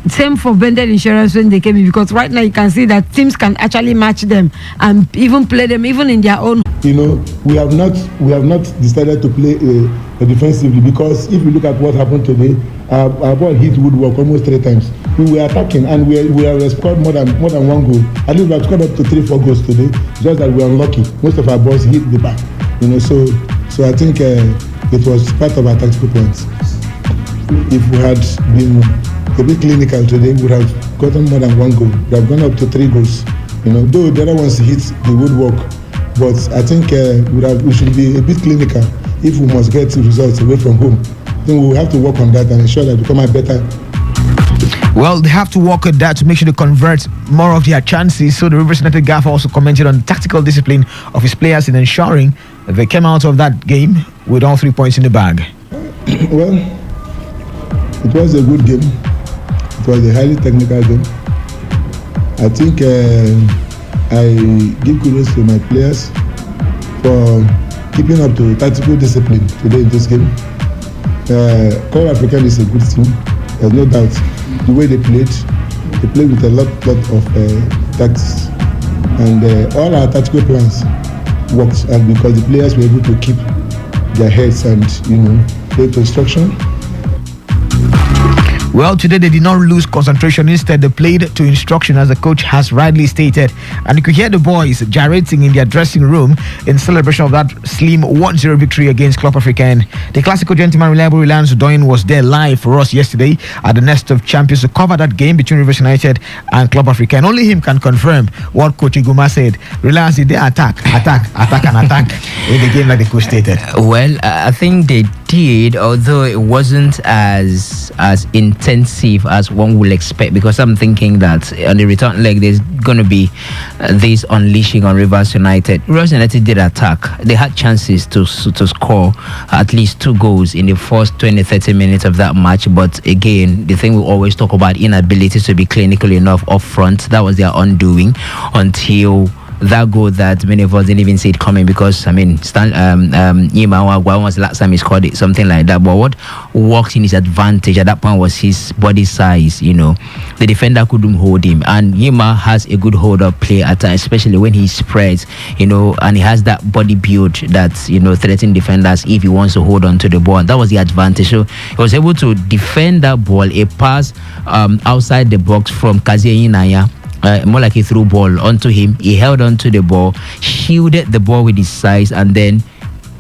Same for Bendel Insurance when they came in, because right now you can see that teams can actually match them and even play them even in their own. We have not decided to play defensively, because if you look at what happened today, our ball hit woodwork almost 3 times. We were attacking, and we have scored more than 1 goal. At least we have scored up to 3-4 goals today. Just that we are unlucky. Most of our balls hit the back. So So I think it was part of our tactical points. If we had been a bit clinical today, we would have gotten more than one goal. We have gone up to 3 goals. Though the other ones hit the woodwork, but I think we should be a bit clinical if we must get results away from home. Then we will have to work on that and ensure that we come out better. Well, they have to work on that to make sure they convert more of their chances. So the Rivers United gaffer also commented on the tactical discipline of his players in ensuring that they came out of that game with all 3 points in the bag. Well, it was a good game. It was a highly technical game. I think I give kudos to my players for keeping up to tactical discipline today in this game. Club African is a good team, there's no doubt. The way they played with a lot of tactics, and all our tactical plans worked, and because the players were able to keep their heads and play to instruction. Well, today they did not lose concentration. Instead, they played to instruction, as the coach has rightly stated. And you could hear the boys gyrating in their dressing room in celebration of that slim 1-0 victory against Club African. The classical gentleman, reliable Reliance Doyin, was there live for us yesterday at the Nest of Champions to cover that game between Rivers United and Club African. Only him can confirm what Coach Iguma said. Reliance, they attack in the game like the coach stated. Well, I think they did, although it wasn't as intensive as one would expect, because I'm thinking that on the return leg there's going to be this unleashing on Rivers United. Rivers United did attack. They had chances to score at least 2 goals in the first 20-30 minutes of that match, but again, the thing we always talk about, inability to be clinical enough up front, that was their undoing until that goal that many of us didn't even see it coming, because Yima, when was the last time he scored it, something like that. But what worked in his advantage at that point was his body size. The defender couldn't hold him, and Yima has a good hold up play at times, especially when he spreads, and he has that body build that threatening defenders if he wants to hold on to the ball, and that was the advantage. So he was able to defend that ball, a pass outside the box from Kazie Inaya. More like a through ball onto him. He held onto the ball, shielded the ball with his size, and then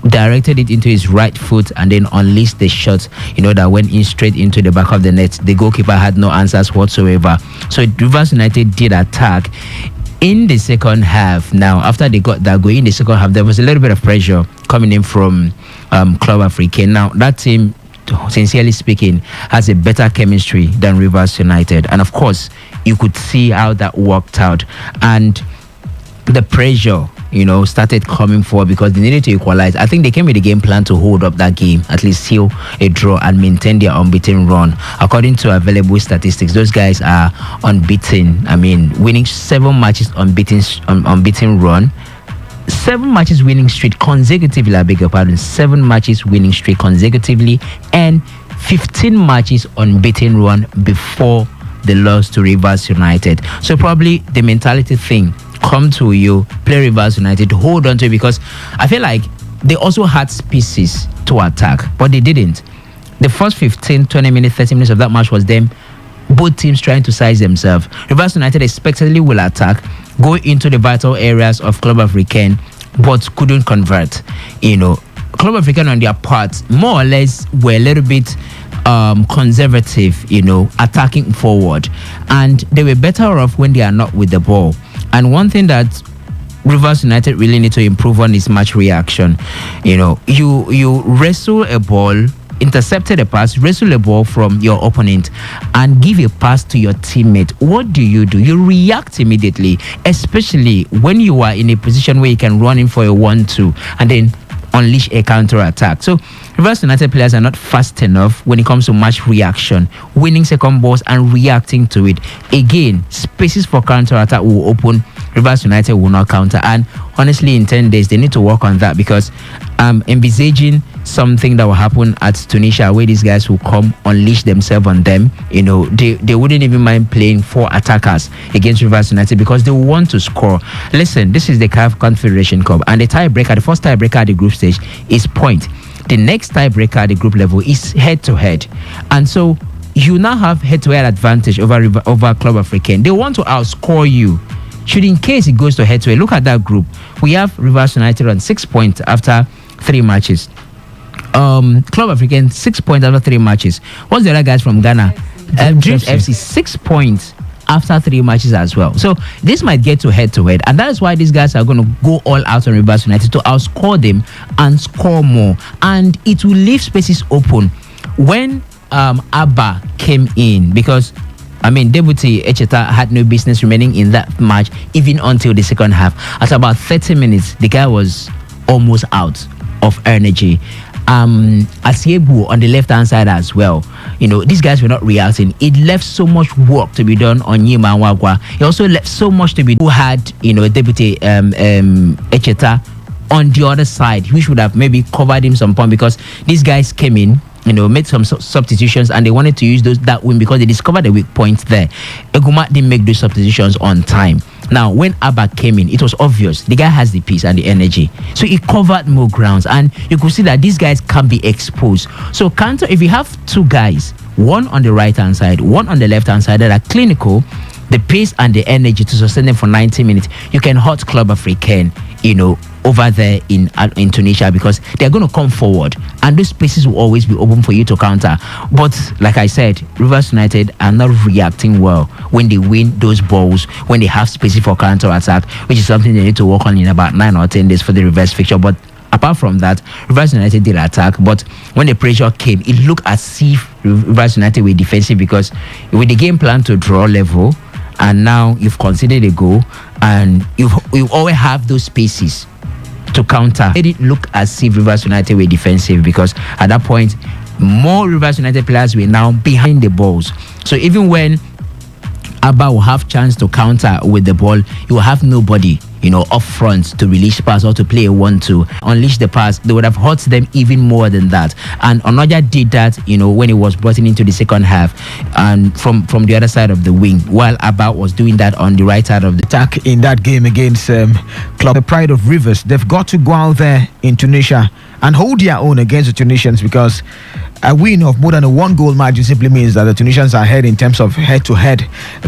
directed it into his right foot, and then unleashed the shot that went in straight into the back of the net. The goalkeeper had no answers whatsoever. So Rivers United did attack in the second half. Now, after they got that goal in the second half, there was a little bit of pressure coming in from Club African. Now, that team, sincerely speaking, has a better chemistry than Rivers United, and of course you could see how that worked out, and the pressure started coming forward because they needed to equalize. I think they came with a game plan to hold up that game, at least seal a draw and maintain their unbeaten run. According to available statistics, those guys are unbeaten. I mean, winning 7 matches unbeaten run, 7 matches winning streak consecutively, I beg your pardon, 7 matches winning streak consecutively, and 15 matches unbeaten run before the loss to Rivers United. So probably the mentality thing, come to you, play Rivers United, hold on to it, because I feel like they also had spaces to attack, but they didn't. The first 15, 20 minutes, 30 minutes of that match was them, both teams trying to size themselves. Rivers United expectedly will attack, go into the vital areas of Club African, but couldn't convert. Club African on their part, more or less, were a little bit conservative, attacking forward, and they were better off when they are not with the ball. And one thing that Rivers United really need to improve on is match reaction. You wrestle a ball, intercepted a pass, wrestle a ball from your opponent, and give a pass to your teammate. What do? You react immediately, especially when you are in a position where you can run in for a 1-2 and then unleash a counter attack. So Rivers United players are not fast enough when it comes to match reaction, winning second balls and reacting to it. Again, spaces for counter attack will open. Rivers United will not counter, and honestly, in 10 days they need to work on that, because I'm envisaging something that will happen at Tunisia where these guys will come, unleash themselves on them. They wouldn't even mind playing 4 attackers against Rivers United because they want to score. Listen, this is the CAF Confederation Cup, and the first tiebreaker at the group stage is point. The next tiebreaker at the group level is head-to-head, and so you now have head-to-head advantage over Club African. They want to outscore you. Should in case it goes to head-to-head, look at that group. We have Rivers United on 6 points after 3 matches. Club African 6 points after 3 matches. What's the other guys from Ghana? Dreams FC 6 points after 3 matches as well. So this might get to head, and that is why these guys are going to go all out on Rivers United to outscore them and score more, and it will leave spaces open. When Abba came in, because Deputy Echeta had no business remaining in that match even until the second half. At about 30 minutes, the guy was almost out of energy. Asiebu on the left-hand side as well. These guys were not reacting. It left so much work to be done on Yima and Wagwa. It also left so much to be done. Who had, Deputy Echeta on the other side, which would have maybe covered him some point, because these guys came in, made some substitutions, and they wanted to use that wing because they discovered the weak point there. Eguma didn't make those substitutions on time. Now, when Abba came in, it was obvious the guy has the pace and the energy, so he covered more grounds, and you could see that these guys can be exposed. So counter, if you have 2 guys, one on the right hand side, one on the left hand side, that are clinical, the pace and the energy to sustain them for 90 minutes, you can hurt Club African, over there in Tunisia, because they're going to come forward and those spaces will always be open for you to counter. But like I said, Rivers United are not reacting well when they win those balls, when they have spaces for counter attack, which is something they need to work on in about 9 or 10 days for the reverse fixture. But apart from that, Rivers United did attack, but when the pressure came, it looked as if Rivers United were defensive, because with the game plan to draw level, and now you've considered a goal, and you always have those spaces to counter. It didn't look as if Rivers United were defensive, because at that point, more Rivers United players were now behind the balls. So even when Abba will have chance to counter with the ball, you will have nobody, up front to release pass or to play a 1-2, unleash the pass. They would have hurt them even more than that. And Onoja did that, when he was brought into the second half, and from the other side of the wing, while Abba was doing that on the right side of the attack in that game against Club the Pride of Rivers. They've got to go out there in Tunisia and hold their own against the Tunisians, because a win of more than a 1-goal margin simply means that the Tunisians are ahead in terms of head-to-head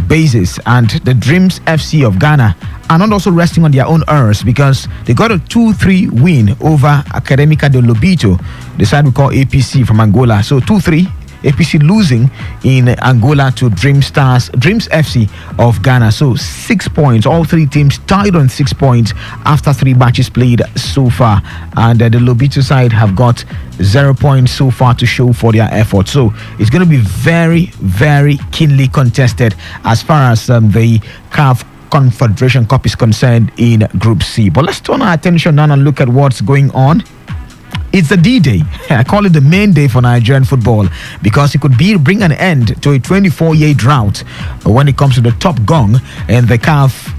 basis, and the Dreams FC of Ghana are not also resting on their own earth, because they got a 2-3 win over Academica de Lobito, the side we call APC from Angola. So 2-3, APC losing in Angola to Dreams FC of Ghana. So 6 points. All 3 teams tied on 6 points after 3 matches played so far. And the Lobito side have got 0 points so far to show for their effort. So it's going to be very, very keenly contested as far as the CAF Confederation Cup is concerned in Group C. But let's turn our attention now and look at what's going on. It's the D-Day. I call it the main day for Nigerian football, because it could bring an end to a 24-year drought when it comes to the top gong and the CAF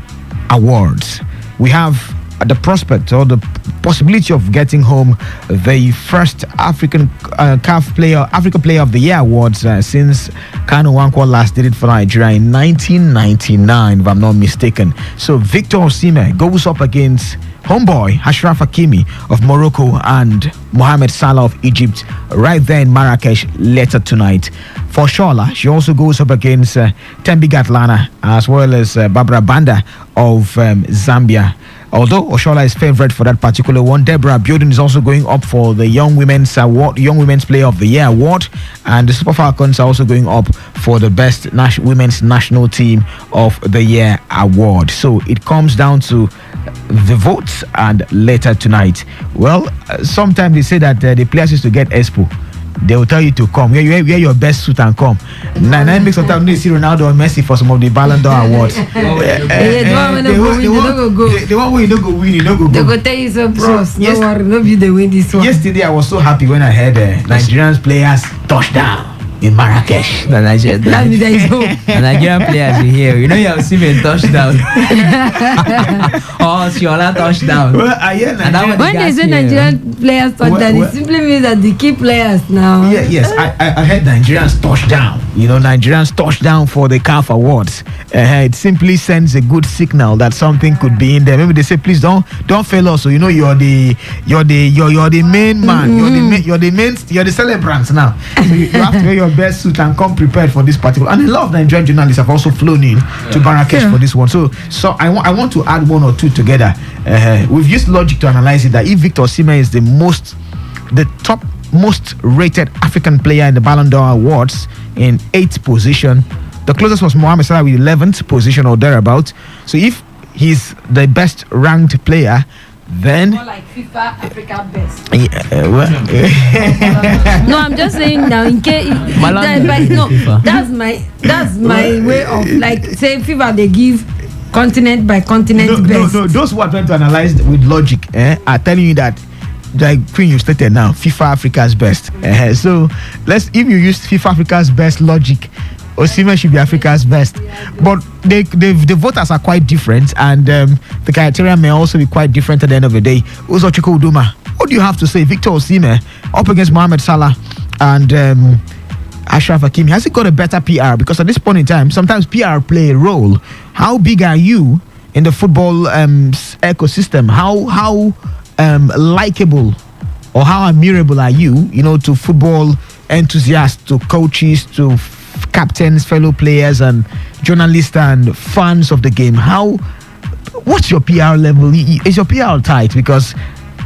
awards. We have the prospect or the possibility of getting home the first African CAF Africa Player of the Year awards since Kanu Nwankwo last did it for Nigeria in 1999, if I'm not mistaken. So Victor Osimhen goes up against homeboy Ashraf Hakimi of Morocco and Mohamed Salah of Egypt right there in Marrakesh later tonight. For Shola, she also goes up against Tembi Gatlana as well as Barbara Banda of Zambia. Although Oshola is favourite for that particular one, Deborah Bioden is also going up for the Young Women's Player of the Year award, and the Super Falcons are also going up for the Best Women's National Team of the Year award. So it comes down to the votes and later tonight. Well, sometimes they say that the players used to get expo. They will tell you to come. Wear your best suit and come. Nine makes sometimes they see Ronaldo or Messi for some of the Ballon d'Or awards. The one where you don't go win, you don't go. They go tell you so, bros. No worry, no be the win this one. Yesterday I was so happy when I heard Nigerian players touchdown in Marrakesh. The Nigerian players are here. You know you have seen a touchdown. Or Siola touchdown. Well, when they say Nigerian players touchdown, it simply means that the key players now. Yes, I heard Nigerians touchdown. Nigerians touchdown for the CAF Awards, it simply sends a good signal that something could be in there. Maybe they say, please don't fail us. So you're the main man. You're the celebrants now. So you have to wear your best suit and come prepared for this particular. And a lot of Nigerian journalists have also flown in to Marrakesh for this one. So I want to add one or two together. We've used logic to analyze it that if Victor Osimhen is the top most rated African player in the Ballon d'Or Awards in 8th position, the closest was Mohamed Salah with 11th position or thereabout. So if he's the best ranked player, then more like FIFA Africa best. No, I'm just saying now in case that's my way of like saying FIFA they give continent by continent best. No, those who are trying to analyze with logic are telling you that, like Queen you stated now, FIFA Africa's best. So if you use FIFA Africa's best logic, Osimhen should be Africa's best. But the voters are quite different, and the criteria may also be quite different at the end of the day. Uzochukwu Uduma, what do you have to say? Victor Osimhen up against Mohamed Salah and Ashraf Hakimi, has he got a better PR? Because at this point in time, sometimes PR play a role. How big are you in the football ecosystem? How likable or how admirable are you to football enthusiasts, to coaches, to captains, fellow players and journalists and fans of the game? What's your PR level? Is your PR tight? Because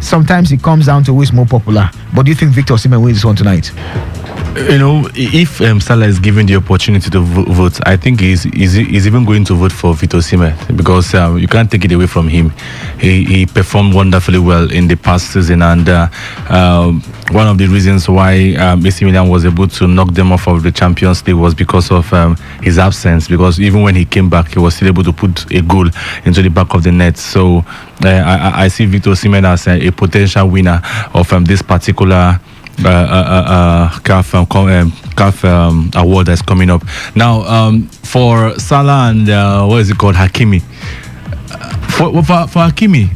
sometimes it comes down to who is more popular. But do you think Victor Osimhen wins this one tonight? If Salah is given the opportunity to vote, I think he's even going to vote for Victor Osimhen, because you can't take it away from him. He performed wonderfully well in the past season, and one of the reasons why AC Milan was able to knock them off of the Champions League was because of his absence, because even when he came back, he was still able to put a goal into the back of the net. So I see Victor Osimhen as a potential winner of this particular CAF award that's coming up now. For Salah and Hakimi, for Hakimi,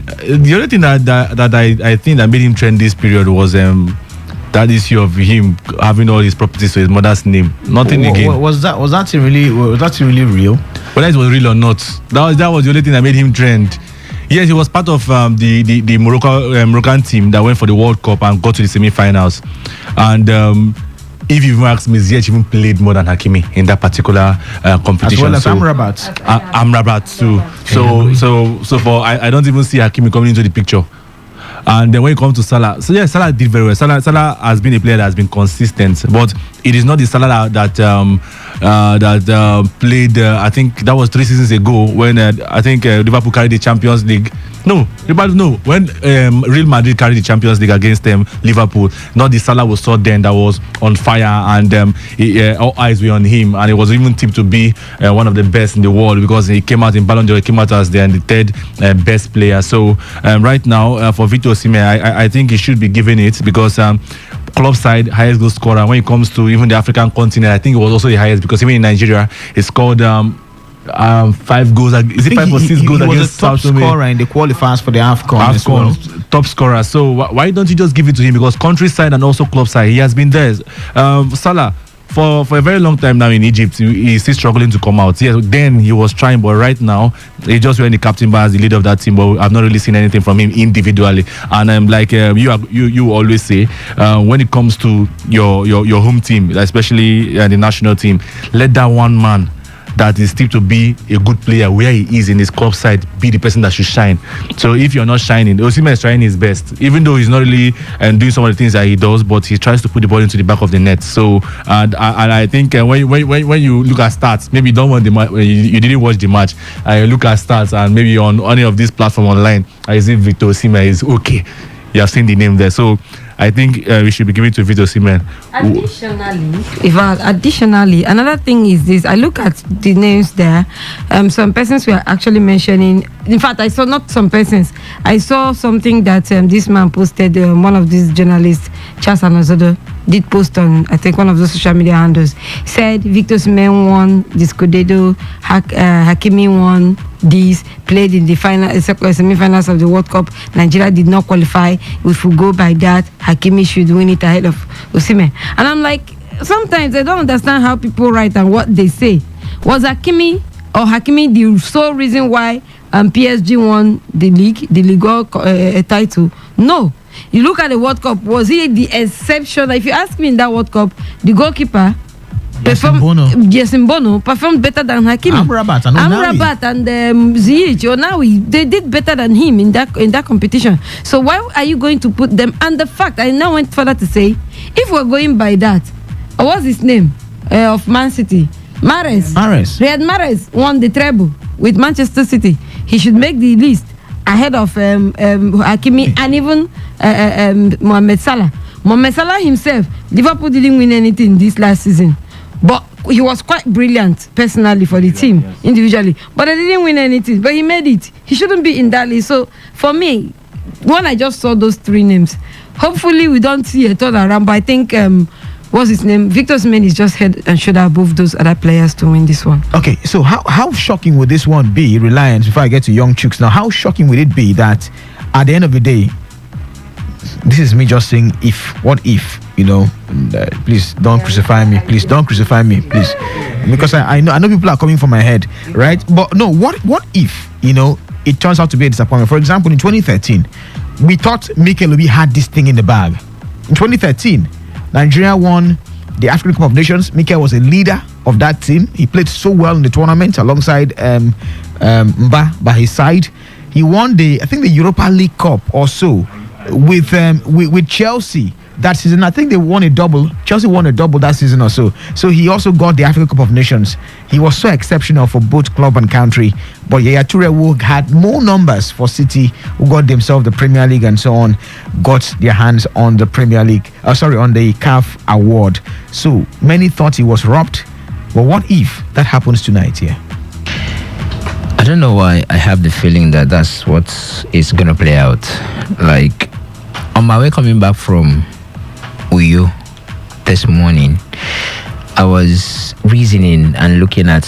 the only thing that I think that made him trend this period was that issue of him having all his properties to his mother's name. Nothing again. Was that really real? Whether it was real or not, that was the only thing that made him trend. Yes, he was part of the Moroccan team that went for the World Cup and got to the semi-finals. And if you even ask me, Ziyech even played more than Hakimi in that particular competition. As well as Amrabat too. So for I don't even see Hakimi coming into the picture. And then when it comes to Salah, Salah did very well. Salah has been a player that has been consistent, but it is not the Salah that played. I think that was 3 seasons ago when I think Liverpool carried the Champions League. When Real Madrid carried the Champions League against Liverpool, not the Salah we saw then that was on fire, and all eyes were on him, and it was even tipped to be one of the best in the world, because he came out in Ballon d'Or, he came out as the third best player. So right now for Victor Osimhen, I think he should be given it, because club side highest goal scorer. When it comes to even the African continent, I think it was also the highest, because even in Nigeria he scored 5 goals. Is it 5 or 6 goals against South Sudan? He was the top scorer in the qualifiers for the AFCON as well. Top scorer. So why don't you just give it to him? Because countryside and also club side, he has been there. Salah, for a very long time now in Egypt, he's still struggling to come out. Yes, then he was trying, but right now he just went the captain as the leader of that team. But I've not really seen anything from him individually. And I'm like you always say, when it comes to your home team, especially the national team, let that one man that is still to be a good player where he is in his club side be the person that should shine. So if you're not shining, Osimhen is trying his best, even though he's not really doing some of the things that he does, but he tries to put the ball into the back of the net. So and I think when you look at stats, maybe you don't want the match, you didn't watch the match, look at stats, and maybe on any of this platform online, I see Victor Osimhen is okay. You have seen the name there. So I think we should be giving to Victor Osimhen. Additionally, another thing is this. I look at the names there. Some persons were actually mentioning. In fact, I saw not some persons. I saw something that this man posted. One of these journalists, Charles Anazodo, did post on, I think, one of those social media handles. Said Victor Osimhen won the Scudetto, Hakimi won this, played in the semi-finals of the World Cup. Nigeria did not qualify. If we go by that, Hakimi should win it ahead of Osimhen. And I'm like, sometimes I don't understand how people write and what they say. Was Hakimi the sole reason why PSG won the league title? No. You look at the World Cup, was he the exception? If you ask me in that World Cup, the goalkeeper Bono performed better than Hakimi. Amrabat and Ziyech. They did better than him in that competition. So why are you going to put them? And the fact, I now went further to say, if we're going by that, what's his name of Man City? Mahrez. Riyad Mahrez won the treble with Manchester City. He should make the list ahead of Hakimi and even Mohamed Salah. Mohamed Salah himself, Liverpool didn't win anything this last season, but he was quite brilliant personally for the team, individually. But they didn't win anything, but he made it. He shouldn't be in that list. So for me, when I just saw those three names, hopefully we don't see a turnaround. But I think what's his name? Victor Osimhen is just head and shoulder above those other players to win this one. Okay, so how shocking would this one be, Reliance, before I get to Young Chooks now, how shocking would it be that at the end of the day, this is me just saying what if, please don't crucify me, please, because I know people are coming for my head, right? But no, what if, it turns out to be a disappointment? For example, in 2013, we thought Mikel Obi had this thing in the bag. In 2013, Nigeria won the African Cup of Nations. Mikel was a leader of that team. He played so well in the tournament alongside Mba by his side. He won the Europa League Cup or so with Chelsea that season. I think they won a double. Chelsea won a double that season or so. So he also got the African Cup of Nations. He was so exceptional for both club and country. But Yaya Toure, who had more numbers for City, who got themselves the Premier League and so on, got their hands on the Premier League. On the CAF award. So many thought he was robbed. But what if that happens tonight here? I don't know why I have the feeling that that's what is going to play out. Like, on my way coming back from Uyo this morning, I was reasoning and looking at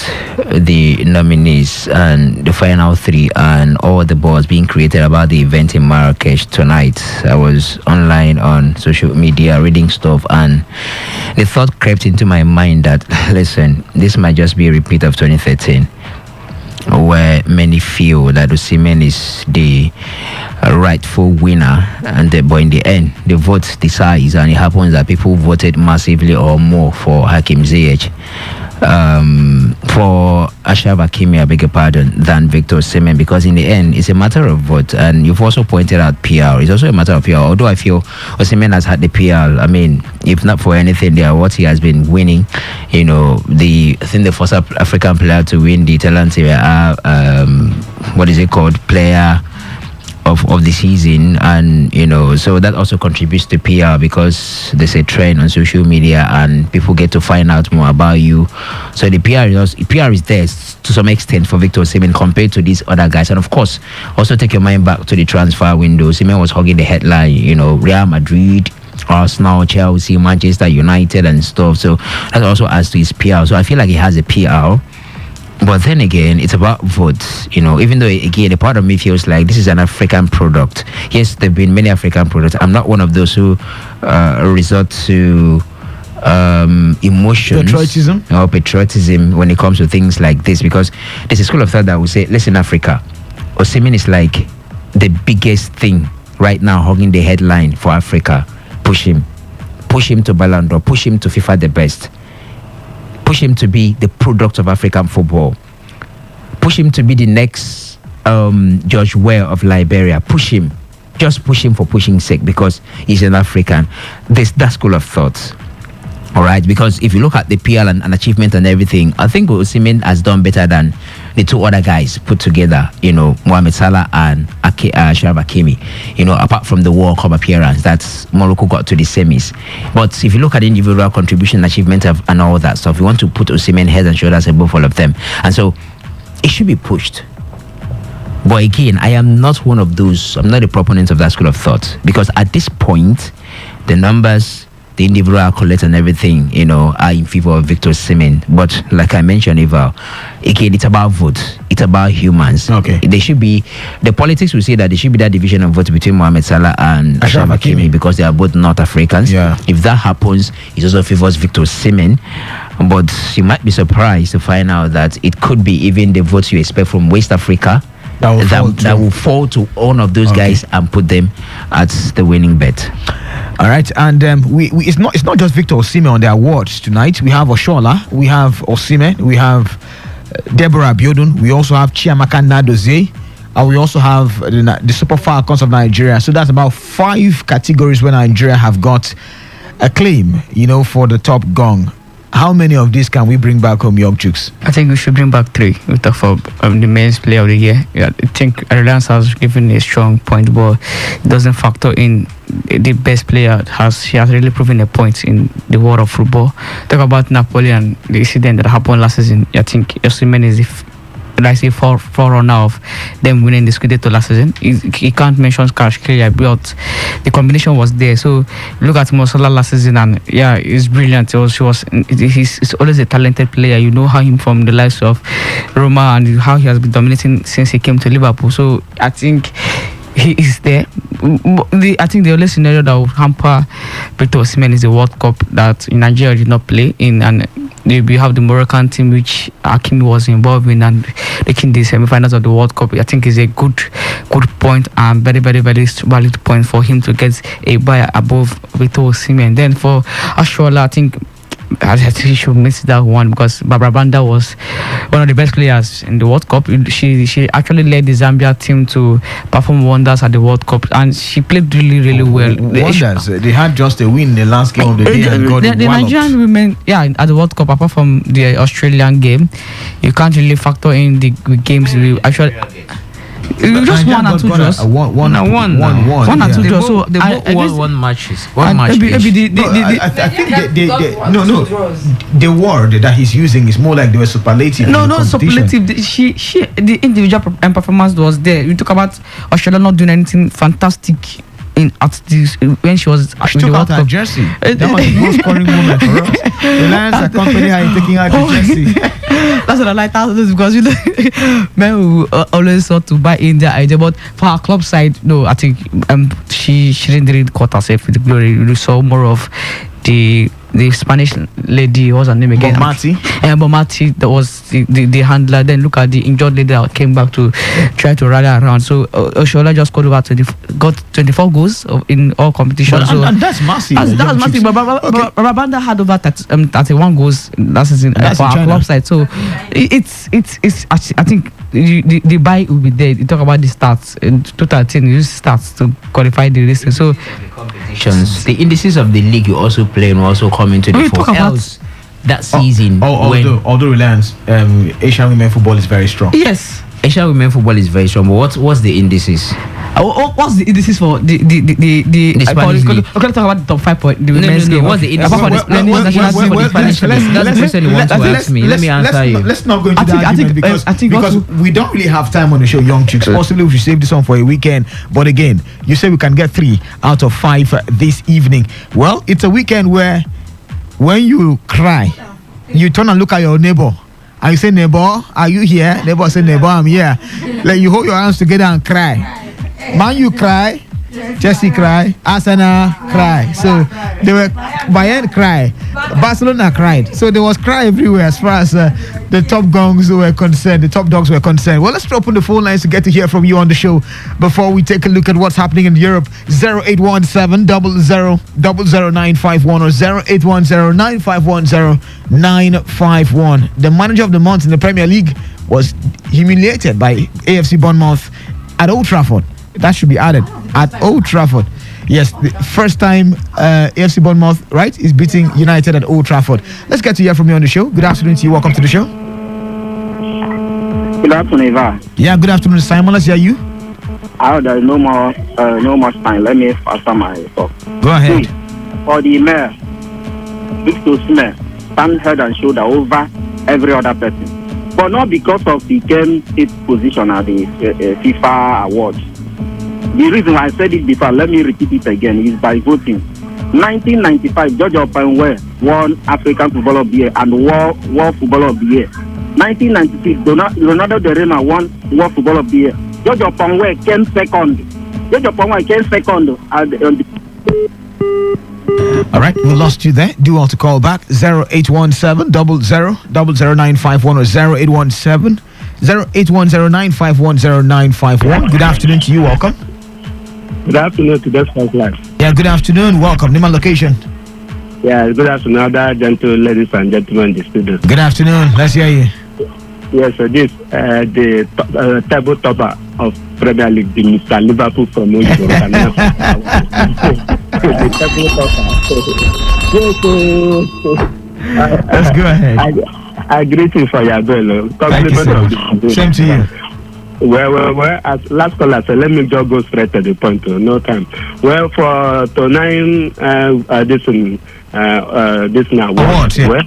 the nominees and the final three and all the buzz being created about the event in Marrakesh tonight. I was online on social media reading stuff, and the thought crept into my mind that, listen, this might just be a repeat of 2013. Where many feel that Osimhen is the rightful winner, but in the end, the vote decides, and it happens that people voted massively or more for Hakim Ziyech, for Ashraf Hakimi, I beg your pardon, than Victor Osimhen, because in the end, it's a matter of vote. And you've also pointed out PR. It's also a matter of PR. Although I feel Osimhen has had the PR. I mean, if not for anything, what he has been winning, I think the first African player to win the Talent player of the season, and so that also contributes to PR, because there's a trend on social media and people get to find out more about you. So the PR is there to some extent for Victor Osimhen compared to these other guys. And of course, also take your mind back to the transfer window. Osimhen was hogging the headline, Real Madrid, Arsenal, Chelsea, Manchester United and stuff. So that also adds to his PR. So I feel like he has a PR. But then again, it's about votes, even though, again, a part of me feels like this is an African product. Yes, there have been many African products. I'm not one of those who resort to emotions patriotism when it comes to things like this, because there's a school of thought that will say, listen, Africa, Osimhen is like the biggest thing right now hogging the headline for Africa. Push him to Ballon d'Or, push him to FIFA the best. Push him to be the product of African football. Push him to be the next George Weah of Liberia. Push him. Just push him for pushing's sake, because he's an African. There's that school of thought. All right, because if you look at the PR and achievement and everything, I think Osimhen has done better than the two other guys put together, Mohamed Salah and Ashraf Hakimi, apart from the World Cup appearance that Morocco got to the semis. But if you look at individual contribution, achievement and all that stuff, you want to put Osimhen head and shoulders above all of them. And so it should be pushed. But again, I am not one of those, I'm not a proponent of that school of thought, because at this point, the numbers the individual accolades and everything, are in favor of Victor Osimhen. But like I mentioned, Eva, again, it's about votes. It's about humans. Okay. There should be, the politics will say that there should be that division of votes between Mohamed Salah and Achraf Hakimi because they are both North Africans. Yeah. If that happens, it also favors Victor Osimhen. But you might be surprised to find out that it could be even the votes you expect from West Africa that will fall to one of those guys and put them at the winning bet. All right, and it's not just Victor Osimhen on the awards tonight. We have Oshola, we have Osimhen, we have Deborah Abiodun, we also have Chiamaka Nadozie, and we also have the Super Falcons of Nigeria. So that's about 5 categories where Nigeria have got a claim, for the top gong. How many of these can we bring back home, Young Chooks? I think we should bring back 3. We talk for the men's player of the year. Yeah, I think Reliance has given a strong point, but it doesn't factor in the best player. She has really proven a point in the world of football. Talk about Napoli and the incident that happened last season. I think Osimhen is forerunner of them winning the Scudetto last season. He can't mention Kvaratskhelia, but the combination was there. So look at Mo Salah last season, and he's brilliant. He's always a talented player. You know how him from the likes of Roma and how he has been dominating since he came to Liverpool. So I think he is there. I think the only scenario that will hamper Victor Osimhen is the World Cup that Nigeria did not play in, and we have the Moroccan team which Hakimi was involved in and reaching the semi-finals of the World Cup. I think is a good point and very, very, very valid point for him to get a buy above Victor Osimhen. Then for Ashola, I think he should miss that one because Barbara Banda was one of the best players in the World Cup. She actually led the Zambia team to perform wonders at the World Cup, and she played really, really well. Wonders. They had just a win in the last game of the day and got the Nigerian women, at the World Cup, apart from the Australian game, you can't really factor in the games. We actually. Just one and two draws. One and two draws. So they both won one matches. One match. I think the word that he's using is more like they were superlative. No, superlative. The individual performance was there. You talk about Australia not doing anything fantastic when she was she took out her jersey. That was the most scoring moment for us. The Lions are accompanying her taking out the jersey. That's what I like because men will always want to buy in their idea, but for our club side, no, I think she didn't really caught herself with the glory. We saw more of the Spanish lady, what's her name again? Bomati, that was the handler. Then look at the injured lady that came back to try to rally around. So Oshola just got over got 24 goals in all competitions. And that's massive. That's massive. But Babanda had over 31 goals last season for our club side. So it's I think the buy will be there. You talk about the stats. In 2013, you use stats to qualify the list. So the indices of the league you also play and also come into the four else that season. Although Reliance, Asian women football is very strong. Yes, Asian women football is very strong. But what's the indices? What's the indices for the Spanish league? Okay, let's talk about the top 5 point. The women's game. What's the indices? Let me answer you. Let's not go into that argument because we don't really have time on the show, Young Chicks. Possibly we should save this one for a weekend. But again, you say we can get 3 out of 5 this evening. Well, it's a weekend where when you cry, you turn and look at your neighbor. And you say, neighbor, are you here? Neighbor say, neighbor, I'm here. Like you hold your hands together and cry. Man, you cry. Chelsea cry. Arsenal cry. So they were Bayern cry. Barcelona cried. So there was cry everywhere as far as the top gongs were concerned, the top dogs were concerned. Well, let's open the phone lines to get to hear from you on the show before we take a look at what's happening in Europe. 0817 00 951 or 0810 951 951. The manager of the month in the Premier League was humiliated by AFC Bournemouth at Old Trafford. That should be added. At Old Trafford. Yes, the first time AFC Bournemouth, right, is beating United at Old Trafford. Let's get to hear from you on the show. Good afternoon to you. Welcome to the show. Good afternoon, Eva. Yeah, good afternoon, Simon. Let's hear you. There is no much time. Let me answer my talk. Go ahead. For the mayor, Victor Osimhen stand head and shoulder over every other person. But not because of the game 8th position at the FIFA awards. The reason why I said it before, let me repeat it again, is by voting. 1995, George Openwe won African Footballer of the Year and World Footballer of the Year. 1996, Ronaldo de Rema won World Footballer of the Year. George Openwe came second. All right, we lost you there. Do want to call back 0817 00 00951 or 0817 0810951091. Good afternoon to you. Welcome. Good afternoon to this first life. Yeah, good afternoon. Welcome. Name and location. Yeah, good afternoon, other gentle ladies and gentlemen in the studio. Good afternoon. Let's hear you. Yes, so this the table topper of Premier League, the Mr. Liverpool from Ojibwe. The table topper. Let's go ahead. I greet you for your bell. Thank you so much. Same to you. Well, as last caller said, let me just go straight to the point. No time. Well, for tonight, this now. Award, yeah. Well,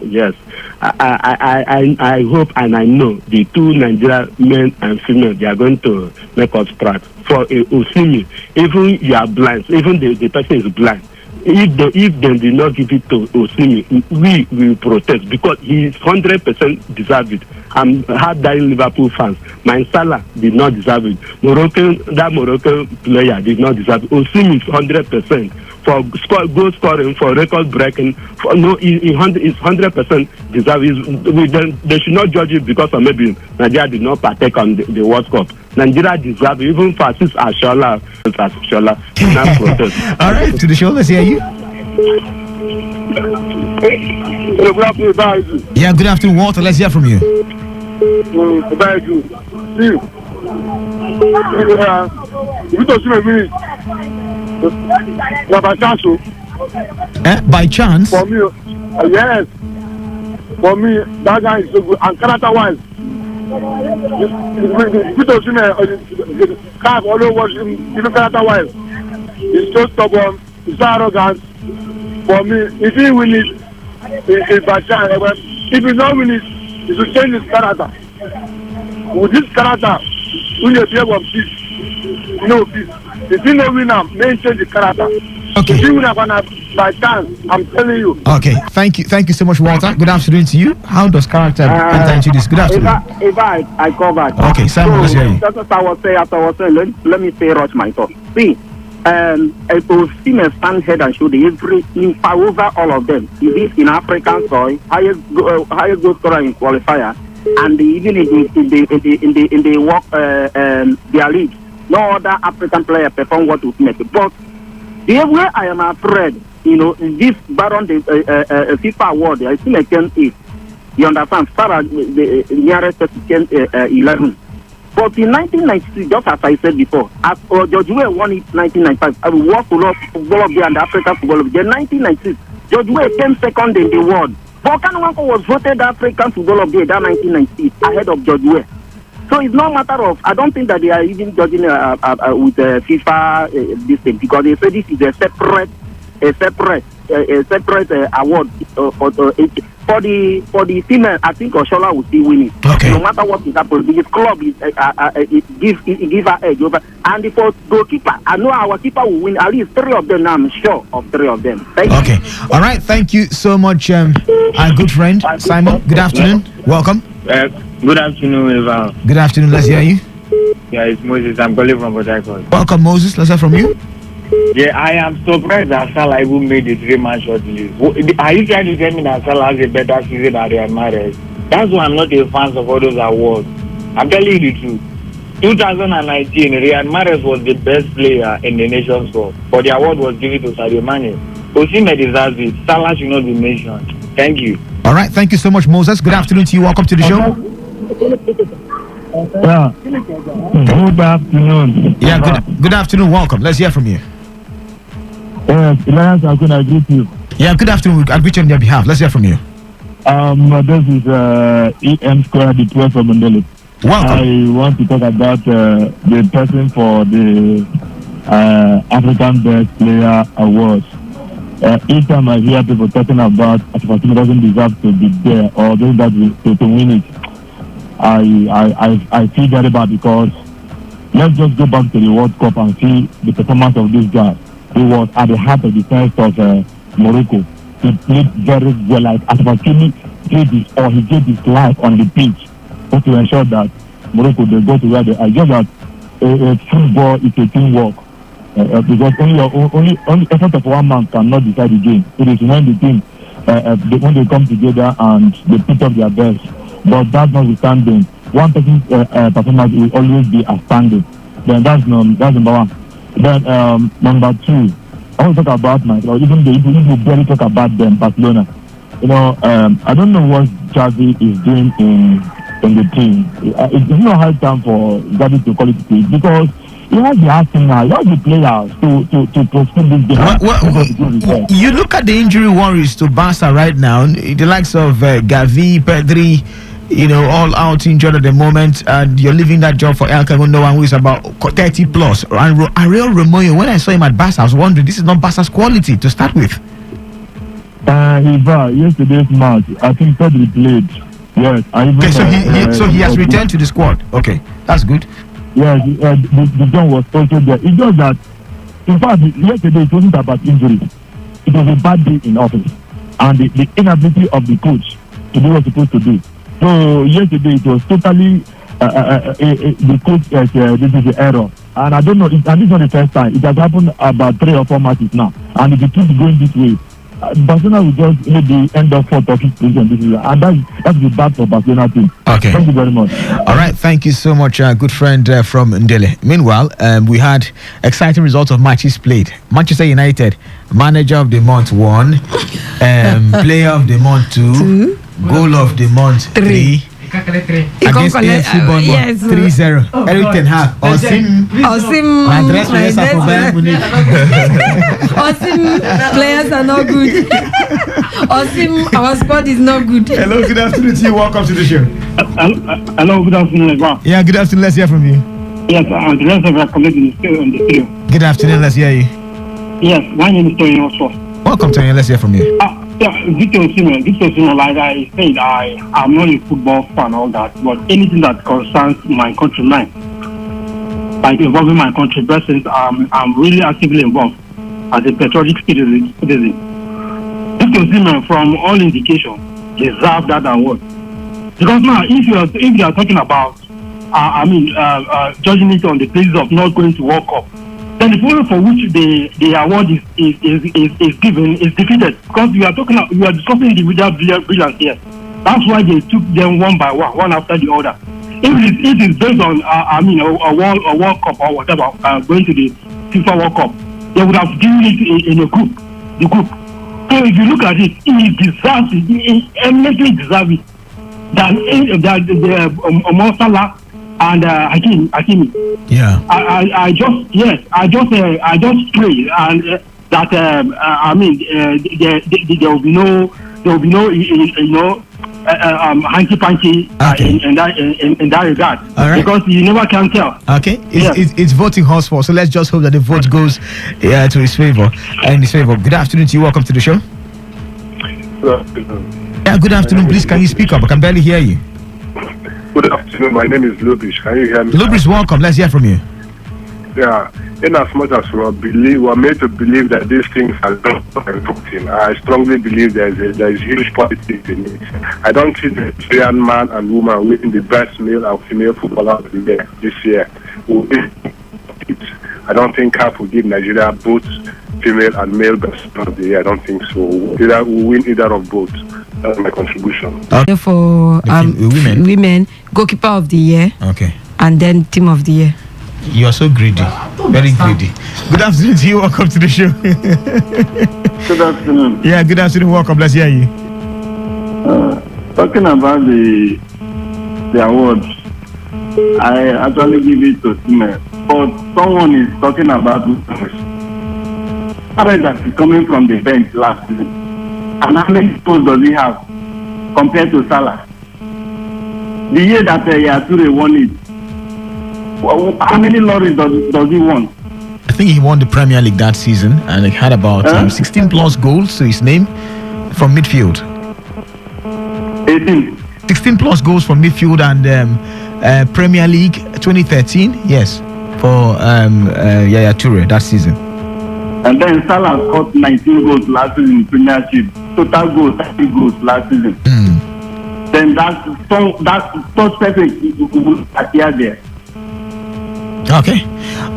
yes. I hope and I know the two Nigerian men and female, they are going to make us proud. For Osimi, even you are blind, even the person is blind. If they did not give it to Osimi, we will protest because he is 100% deserve it. I'm hard-dying Liverpool fans. My Salah did not deserve it. That Moroccan player did not deserve it. Osimi is 100% for goal scoring, for record breaking. He's 100% deserve it. They should not judge it because of maybe Nigeria did not partake on the World Cup. Nigeria deserve it, even for Assis Ashola. All right, to the show. Let's hear you. Good afternoon, guys. Yeah, good afternoon, Walter. Let's hear from you. Thank you. See, if you don't see me, by chance. By chance? For me, yes. For me, that guy is so good. And character-wise, if you don't see me, I've always watched him, even character-wise. He's so stubborn, he's so arrogant. For me, if he win it, it's by chance. If he don't win it, he should change his character. With this character, when you play of peace, no peace. If you don't win him, may change the character. Okay. If you win by chance, I'm telling you. Okay, thank you so much, Walter. Good afternoon to you. How does character enter into this? Good afternoon. If I call back. Okay, Simon, let's hear you. That's what I was saying. Let me say, rush my thought. See, a female stand head and shoulder over all of them. He is in African soil, highest goal scorer in qualifier, and even in the work their league. No other African player perform what would make it. But the way I am afraid, this Baron the FIFA award, I still can it. You understand? Far as the nearest can 11. But in 1992, just as I said before, as George Weah won it 1995, I will work for football of the and the African football of the 1996. George Weah came second in the world. Volkan Wanko was voted African football of the year that 1996 ahead of George Weah. So it's not a matter of, I don't think that they are even judging with FIFA this thing, because they say this is a separate award for the female. I think Oshola will still win it. Okay. No matter what is happening, his club is give her edge over. And for goalkeeper, I know our keeper will win at least 3 of them. Now I'm sure of 3 of them. Thank you. All right. Thank you so much, our good friend Simon. Good afternoon. Welcome. Good afternoon, Eva. Good afternoon. Let's hear you. Yeah, it's Moses. I'm calling from Port Harcourt. Welcome, Moses. Let's hear from you. Yeah, I am surprised that Salah even made the 3-man short list. Are you trying to tell me that Salah has a better season than Real Madrid? That's why I'm not a fan of all those awards. I'm telling you the truth. 2019, Real Madrid was the best player in the Nations Cup, but the award was given to Sadio Mane. Osimhen deserves it. Salah should not be mentioned. Thank you. All right. Thank you so much, Moses. Good afternoon to you. Welcome to the show. Yeah. Good afternoon. Yeah. Good afternoon. Welcome. Let's hear from you. Elias, I can agree with you. Yeah. Good afternoon. I'll greet you on their behalf. Let's hear from you. This is EM Square, the 12 from Mandela. Welcome. I want to talk about the person for the African Best Player Awards. Each time I hear people talking about Asifasima doesn't deserve to be there or doesn't deserve to win it, I feel very bad, because let's just go back to the World Cup and see the performance of this guy. He he was at the heart of the defense of Morocco. He played very well, like Asfakini played his, or he gave his life on the pitch to ensure that Morocco they go to where they are. Just that football is a teamwork. Because only effort of one man cannot decide the game. It is when the team when they come together and they put up their best. But that's notwithstanding, one person's performance will always be outstanding. Then that's number one. Then number two, I want to talk about myself. Even though people barely talk about them, Barcelona. You know, I don't know what Xavi is doing in the team. It's not high time for Xavi to call it a because he has the Arsenal, he has the players to proceed this game. You look at the injury worries to Barca right now, the likes of Gavi, Pedri, you know, all out injured at the moment, and you're leaving that job for El Camundo, who is about 30 plus. And Ariel Romoyo, when I saw him at Barca, I was wondering, this is not Barca's quality to start with. Yesterday's match, I think Pedri played. Yes, okay, so he has returned to the squad. Okay, that's good. Yes, the John was also there. It's just that, in fact, yesterday it wasn't about injury. It was a bad day in office, and the inability of the coach to do what he's supposed to do. So yesterday it was totally the coach said this is an error, and I don't know. And this is not the first time. It has happened about 3 or 4 matches now, and if it keeps going this way, Barcelona will just maybe end up 4th or 5th position this year, and that's the bad for Barcelona team. Okay. Thank you very much. All right, thank you so much, good friend from Ndele. Meanwhile, we had exciting results of matches played. Manchester United, manager of the month 1, player of the month 2, goal of the month 3. Against AFC Bournemouth, yes. 3-0. Eric Ten Hag. Osim. My dress rehearsal for Bayern Munich. Osim players are not good. Osim, our squad is not good. Hello, good afternoon to you. Welcome to the show. Hello, good afternoon, everyone. Yeah, good afternoon. Let's hear from you. Yes, I'm the rest of our colleagues on the studio. Good afternoon. Let's hear you. Yes, my name is Tony also. Welcome, Tony. Let's hear from you. Victor Osimhen, like I said, I'm not a football fan, all that, but anything that concerns my countrymen, like involving my country, since I'm really actively involved as a patriotic citizen. Victor Osimhen, from all indications, deserves that award. Because now, if you are talking about, judging it on the basis of not going to World Cup, then the problem for which the award is given is defeated, because we are discussing individual brilliance here. That's why they took them one by one after the other. If it is based on a World Cup or whatever, going to the FIFA World Cup, they would have given it in a group, the group. So if you look at it, he deserves it. He eminently deserves it. Than Mo Salah and Hakimi. Yeah. I just pray and that there will be no hanky panky in that regard. All right. Because you never can tell. Okay. It's voting horse for, so let's just hope that the vote goes to his favor. Good afternoon to you. Welcome to the show. Good afternoon. Yeah, good afternoon. Please, can you speak up? I can barely hear you. Good afternoon. My name is Lubish. Can you hear me? Lubish, welcome. Let's hear from you. Yeah. In as much as we're made to believe that these things are not important, I strongly believe there is huge politics in it. I don't see the Nigerian man and woman winning the best male and female footballer of the year this year. I don't think CAF will give Nigeria both female and male best of the year. I don't think so. We'll win either of both. That's my contribution. Okay. For women, goalkeeper of the year. Okay. And then team of the year. You are so greedy. Very greedy. Good afternoon to you. Welcome to the show. Good afternoon. Yeah, good afternoon. Welcome. Let's hear you. Talking about the awards, I actually give it to Timmer. But someone is talking about that is coming from the bench last season. And how many posts does he have compared to Salah? The year that Yature won it, how many lorries does he want? I think he won the Premier League that season, and he had about 16 plus goals to his name from midfield. 18. 16 plus goals from midfield and Premier League 2013, yes, for Yaya Toure that season. And then Salah scored 19 goals last season in Premiership. Total goals, 30 goals last season. Then that such person will appear there. Okay.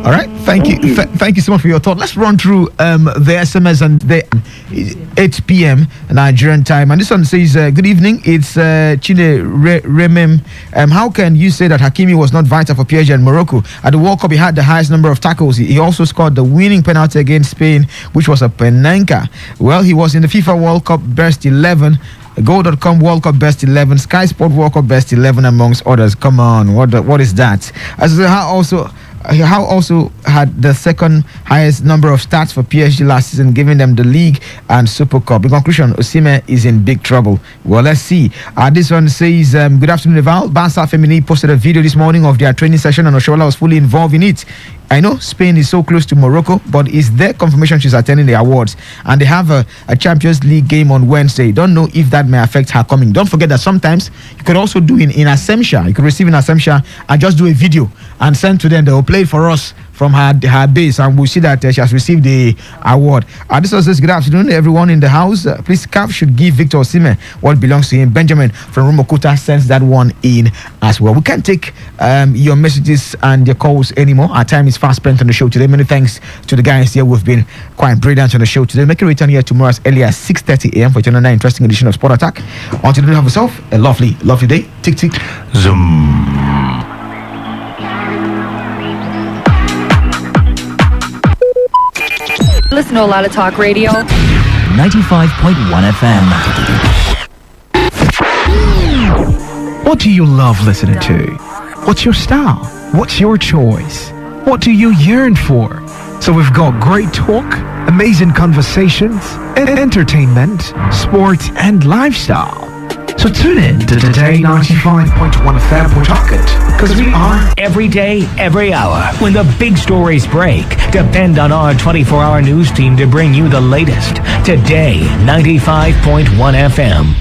All right. Thank you. Thank you so much for your thought. Let's run through the SMS and the 8 p.m. Nigerian time. And this one says, good evening. It's Chine Remem. How can you say that Hakimi was not vital for PSG and Morocco? At the World Cup, he had the highest number of tackles. He also scored the winning penalty against Spain, which was a penanka. Well, he was in the FIFA World Cup best 11. Go.com World Cup Best 11, Sky Sport World Cup Best 11, amongst others. Come on, what is that? As how also had the second highest number of starts for PSG last season, giving them the league and Super Cup. In conclusion, Osimhen is in big trouble. Well, let's see. This one says, good afternoon, Eval. Barca Femini posted a video this morning of their training session, and Oshola was fully involved in it. I know Spain is so close to Morocco, but is there confirmation she's attending the awards? And they have a Champions League game on Wednesday. Don't know if that may affect her coming. Don't forget that sometimes you could also do in Assemsha. You could receive in Assemsha and just do a video and send to them. They will play it for us from her base, and we'll see that she has received the award. This was this. Good afternoon, everyone in the house. Please, CAF should give Victor Osimhen what belongs to him. Benjamin from Rumokuta sends that one in as well. We can't take your messages and your calls anymore. Our time is fast spent on the show today. Many thanks to the guys here. We've been quite brilliant on the show today. Make a return here tomorrow as early as 6:30 a.m. for another interesting edition of Sport Attack. Until then, have yourself a lovely day. Tick tick zoom. Listen to a lot of talk radio. 95.1 FM. What do you love listening to? What's your style? What's your choice? What do you yearn for? So we've got great talk, amazing conversations, entertainment, sports, and lifestyle. So tune in to Today 95.1 FM Pawtucket, because we are every day, every hour. When the big stories break, depend on our 24-hour news team to bring you the latest. Today 95.1 FM.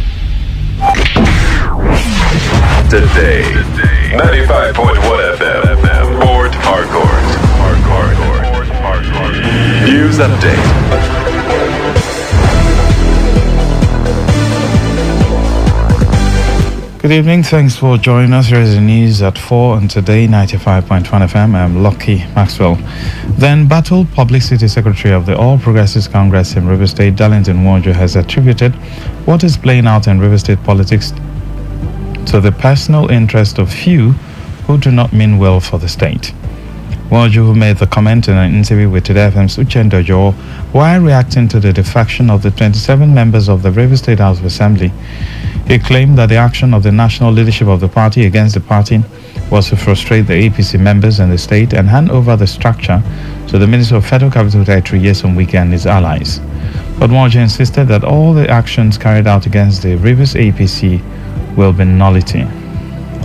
Today 95.1 FM. Sport Hardcore. News update. Good evening. Thanks for joining us. Here is the news at 4 on Today 95.1 FM. I'm Lucky Maxwell. Then Battle Publicity Secretary of the All Progressives Congress in River State, Darlington Warjo, has attributed what is playing out in River State politics to the personal interest of few who do not mean well for the state. Warjo, who made the comment in an interview with Today FM's Uchendo Joe while reacting to the defection of the 27 members of the River State House of Assembly, he claimed that the action of the national leadership of the party against the party was to frustrate the APC members in the state and hand over the structure to the Minister of Federal Capital Territory Nyesom Wike and his allies. But Warjo insisted that all the actions carried out against the Rivers APC will be nullity.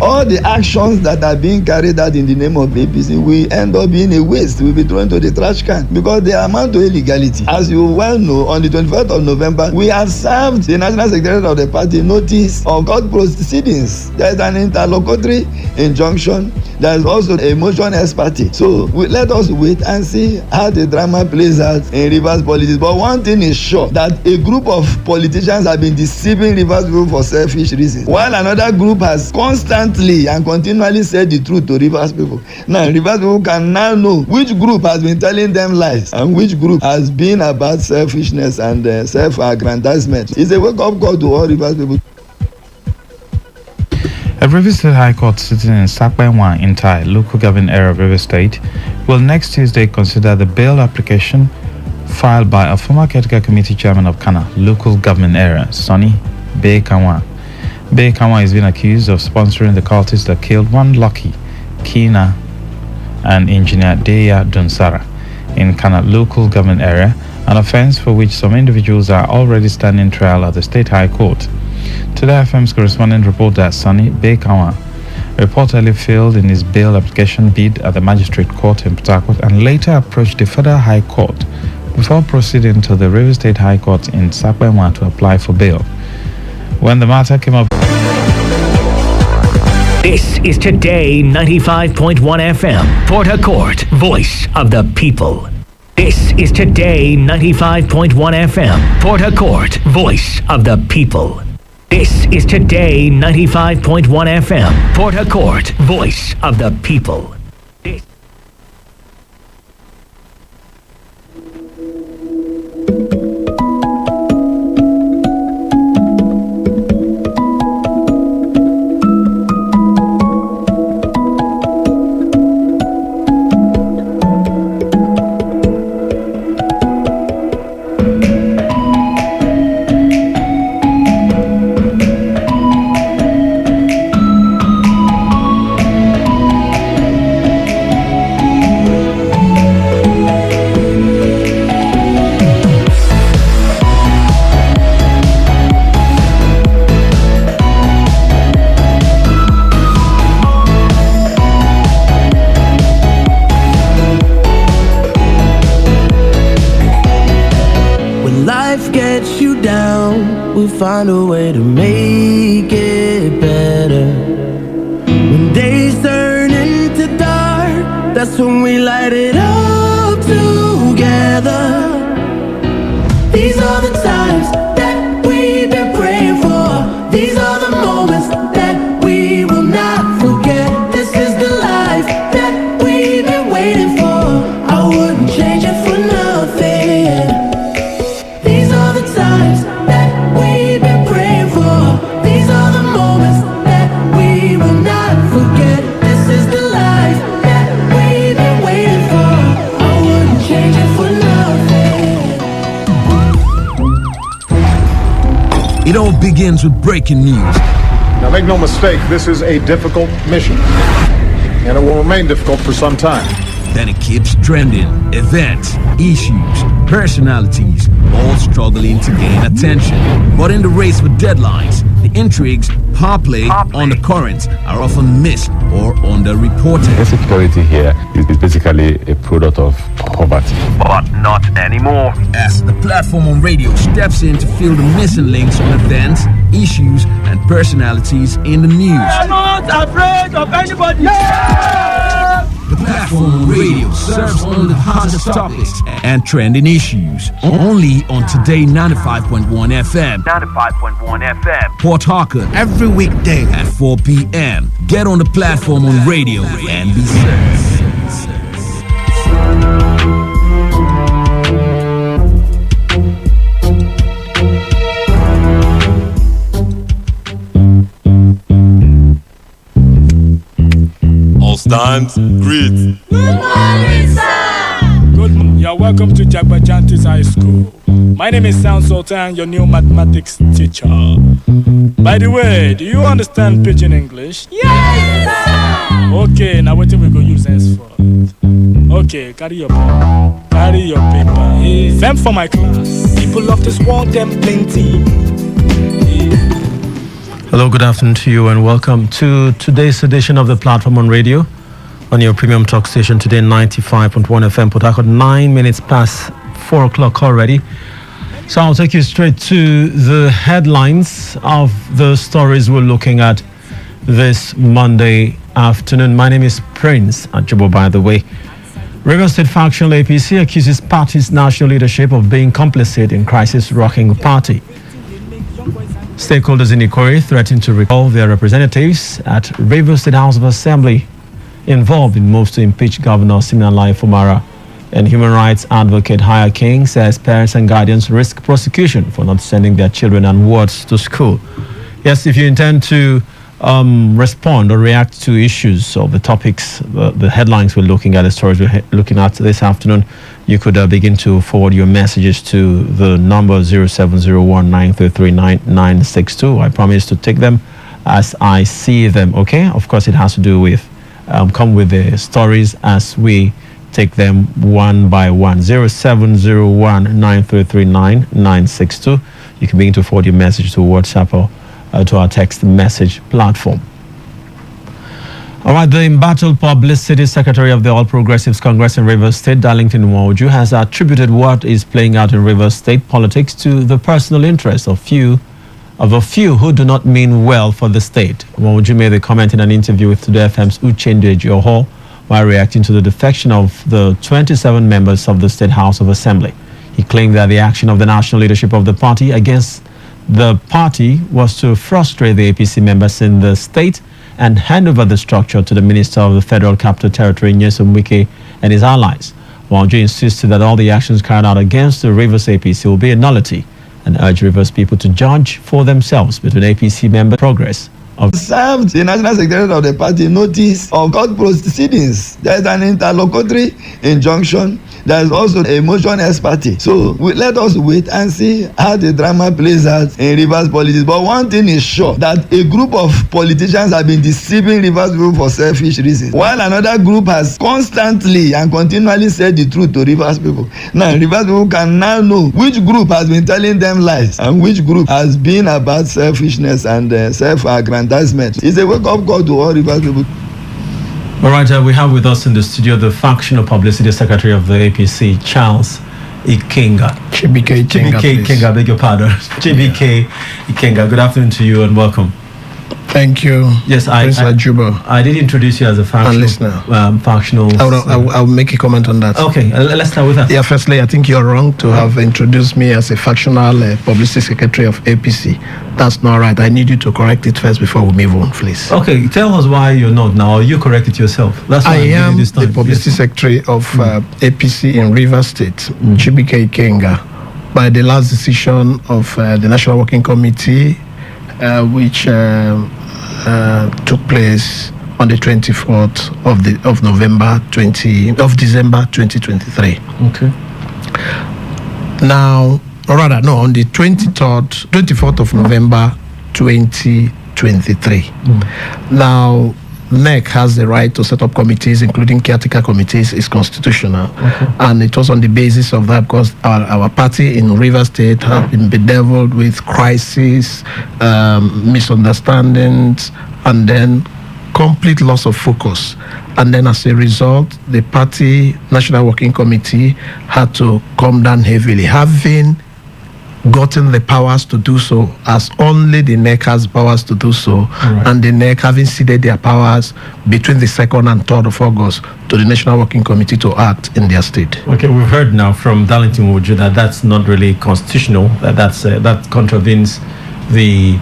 All the actions that are being carried out in the name of APC will end up being a waste, will be thrown to the trash can because they amount to illegality. As you well know, on the 21st of November, we have served the National Secretariat of the party notice of court proceedings. There is an interlocutory injunction. There is also a motion ex parte. So let us wait and see how the drama plays out in Rivers politics. But one thing is sure, that a group of politicians have been deceiving Rivers people for selfish reasons, while another group has constantly and continually said the truth to Rivers people. Now Rivers people can now know which group has been telling them lies and which group has been about selfishness and self-aggrandizement. It's a wake-up call to all Rivers people. A River State High Court sitting in Sakbenwa in Tai, local government area of River State, will next Tuesday consider the bail application filed by a former caretaker committee chairman of Kana, local government area, Sonny Bay Kanwa. Bay Kanwa is being accused of sponsoring the cultists that killed one Lucky, Kina, and engineer Deya Dunsara in Kana local government area, an offense for which some individuals are already standing trial at the State High Court. Today FM's correspondent reported that Sonny Bay Kanwa reportedly failed in his bail application bid at the Magistrate Court in Port Harcourt and later approached the Federal High Court before proceeding to the River State High Court in Sakbenwa to apply for bail. When the matter came up, This is Today 95.1 FM, Port Harcourt, voice of the people. This is Today 95.1 FM, Port Harcourt, voice of the people. This is Today 95.1 FM, Port Harcourt, voice of the people. Find a way to make it better. When days turn into dark, that's when we light it up together. These are the times that we've been praying for. These are the moments that we will not forget. This is the life that we've been waiting for. I wouldn't change it for nothing. These are the times that we've been praying for. These are the moments that we will not forget. This is the life that we've been waiting for. I wouldn't change it for nothing. It all begins with breaking news. Now make no mistake, this is a difficult mission, and it will remain difficult for some time. Then it keeps trending. Events, issues, personalities, all struggling to gain attention. But in the race for deadlines, the intrigues, power play, undercurrents are often missed or underreported. Insecurity here is basically a product of poverty. But not anymore. As the platform on radio steps in to fill the missing links on events, issues, and personalities in the news. I'm not afraid of anybody. The platform on radio serves on the hottest topics and trending issues. Only on Today 95.1 FM. 95.1 FM. Port Harcourt. Every weekday at 4 p.m. Get on the platform on radio and be served. Stand, greet. Good morning, sir. Good morning. You're welcome to Jagbajantis High School. My name is Sound Sultan, your new mathematics teacher. By the way, do you understand pidgin English? Yes, sir. Okay, now what we go use henceforth? Okay, carry your pen. Carry your paper. Them for my class. People of this world, them plenty. Hello, good afternoon to you and welcome to today's edition of the Platform on Radio on your premium talk station Today 95.1 FM Port Harcourt, 9 minutes past 4 o'clock already. So I'll take you straight to the headlines of the stories we're looking at this Monday afternoon. My name is Prince Ajobo, by the way. Rivers State factional APC accuses party's national leadership of being complicit in crisis rocking the party. Stakeholders in Ikore threatened to recall their representatives at Rivers State House of Assembly involved in moves to impeach Governor Siminalayi Fumara. And human rights advocate Haya King says parents and guardians risk prosecution for not sending their children and wards to school. Yes, if you intend to respond or react to issues or the topics, the headlines we're looking at, the stories we're looking at this afternoon, you could begin to forward your messages to the number 0701-933-9962. I promise to take them as I see them, okay? Of course, it has to do with, come with the stories as we take them one by one. 0701-933-9962. You can begin to forward your message to WhatsApp or to our text message platform. All right, the embattled publicity secretary of the All Progressives Congress in Rivers State, Darlington Nwoju, has attributed what is playing out in Rivers State politics to the personal interests of a few who do not mean well for the state. Nwoju made the comment in an interview with Today FM's Uchendu Ejioho while reacting to the defection of the 27 members of the State House of Assembly. He claimed that the action of the national leadership of the party against the party was to frustrate the APC members in the state and hand over the structure to the Minister of the Federal Capital Territory, Nyesom Wike, and his allies. Wanjo insisted that all the actions carried out against the Rivers APC will be a nullity and urged Rivers people to judge for themselves between APC member progress. Served the National Secretary of the party notice of court proceedings. There is an interlocutory injunction. There is also a motion ex parte. So let us wait and see how the drama plays out in Rivers politics. But one thing is sure, that a group of politicians have been deceiving Rivers people for selfish reasons, while another group has constantly and continually said the truth to Rivers people. Now Rivers people can now know which group has been telling them lies and which group has been about selfishness and self-aggrandizement. It's a wake-up call to all Rivers people. All right, we have with us in the studio the Factional Publicity Secretary of the APC, Charles Ikenga. Chibike Ikenga, beg your pardon. Chibike Ikenga, good afternoon to you and welcome. Thank you. Yes, I did introduce you as a factional. I'll make a comment on that. Okay, let's start with that. Yeah, firstly, I think you're wrong to have introduced me as a factional publicity secretary of APC. That's not right. I need you to correct it first before we move on, please. Okay, tell us why you're not now. You correct it yourself. That's why I am the publicity secretary of APC in Rivers State, Chibike Ikenga, by the last decision of the National Working Committee, which took place on the 24th of December 2023. Okay. Now, on the 24th of November 2023. Now, NEC has the right to set up committees, including caretaker committees. Is constitutional. And it was on the basis of that because our party in Rivers State have been bedeviled with crisis, misunderstandings, and then complete loss of focus. And then as a result, the party National Working Committee had to come down heavily, having gotten the powers to do so, as only the NEC has powers to do so, and the NEC having ceded their powers between the 2nd and 3rd of August to the National Working Committee to act in their state. Okay, we've heard now from Darlington Woju that that's not really constitutional, that contravenes the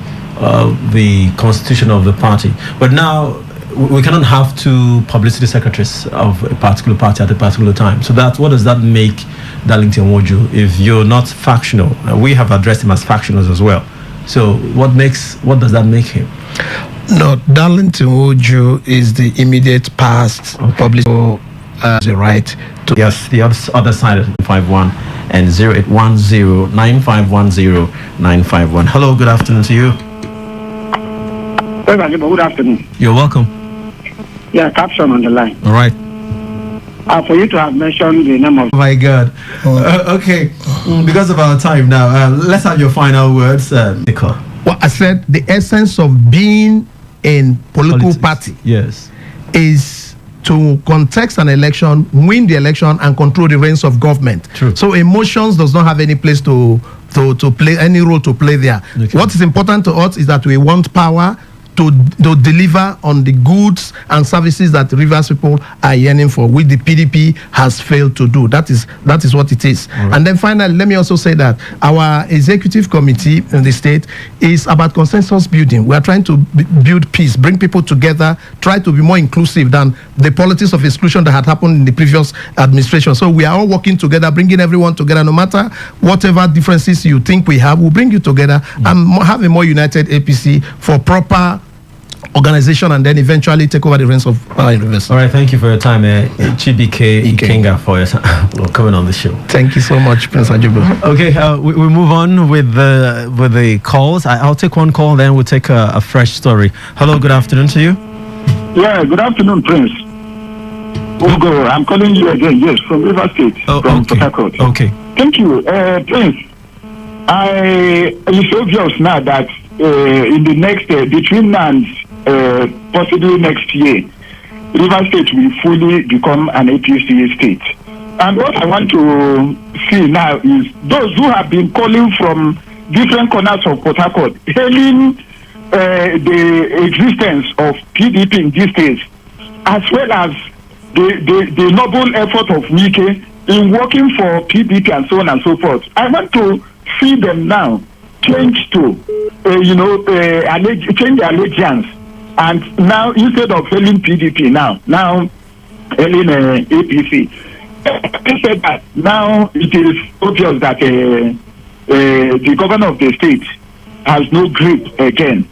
constitution of the party. But now we cannot have two publicity secretaries of a particular party at a particular time. So what does that make Darlington Woju if you're not factional? We have addressed him as factionals as well. So what does that make him? No, Darlington Woju is the immediate past publicity the right to. Yes, the other side of 51 and 0810 9510 951. Hello, good afternoon to you. Good afternoon. You're welcome. Yeah, caption on the line. All right. For you to have mentioned the name of. Oh my God. Okay. Because of our time now, let's have your final words, Nico. Well, I said the essence of being in political party is to contest an election, win the election, and control the reins of government. True. So emotions does not have any place to play any role to play there. Okay. What is important to us is that we want power to deliver on the goods and services that Rivers people are yearning for, which the PDP has failed to do. That is what it is. Right. And then finally, let me also say that our executive committee in the state is about consensus building. We are trying to build peace, bring people together, try to be more inclusive than the politics of exclusion that had happened in the previous administration. So we are all working together, bringing everyone together, no matter whatever differences you think we have, we'll bring you together and have a more united APC for proper organization, and then eventually take over the reins of power in Rivers. All right, thank you for your time, Chibike Ikenga, for coming on the show. Thank you so much, Prince Ajubo. Okay, we move on with the calls. I'll take one call, then we'll take a fresh story. Hello, good afternoon to you. Yeah, good afternoon, Prince. Ugo, I'm calling you again, yes, from River State, from Port Harcourt. Okay. Thank you, Prince. It's obvious now that in the next, between now and possibly next year, River State will fully become an APC state. And what I want to see now is those who have been calling from different corners of Port Harcourt, hailing the existence of PDP in these states, as well as the noble effort of Wike in working for PDP and so on and so forth. I want to see them now change to, change their allegiance. And now, instead of failing PDP now failing APC. He said that now it is obvious that the governor of the state has no grip again.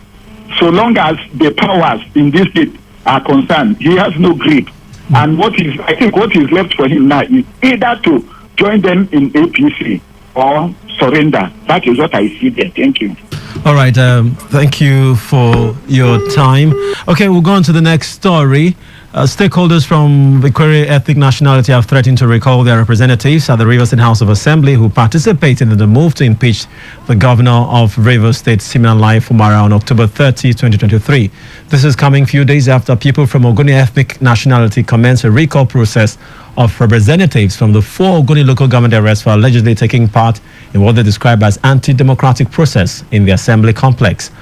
So long as the powers in this state are concerned, he has no grip. And I think what is left for him now is either to join them in APC or surrender. That is what I see there. Thank you. All right. Thank you for your time. Okay, we'll go on to the next story. Stakeholders from the Ikwere ethnic nationality have threatened to recall their representatives at the Rivers State House of Assembly who participated in the move to impeach the governor of Rivers State, Simeon Fumara, on October 30, 2023. This is coming few days after people from Ogoni ethnic nationality commenced a recall process of representatives from the 4 Ogoni local government areas for allegedly taking part in what they describe as anti-democratic process in the assembly complex.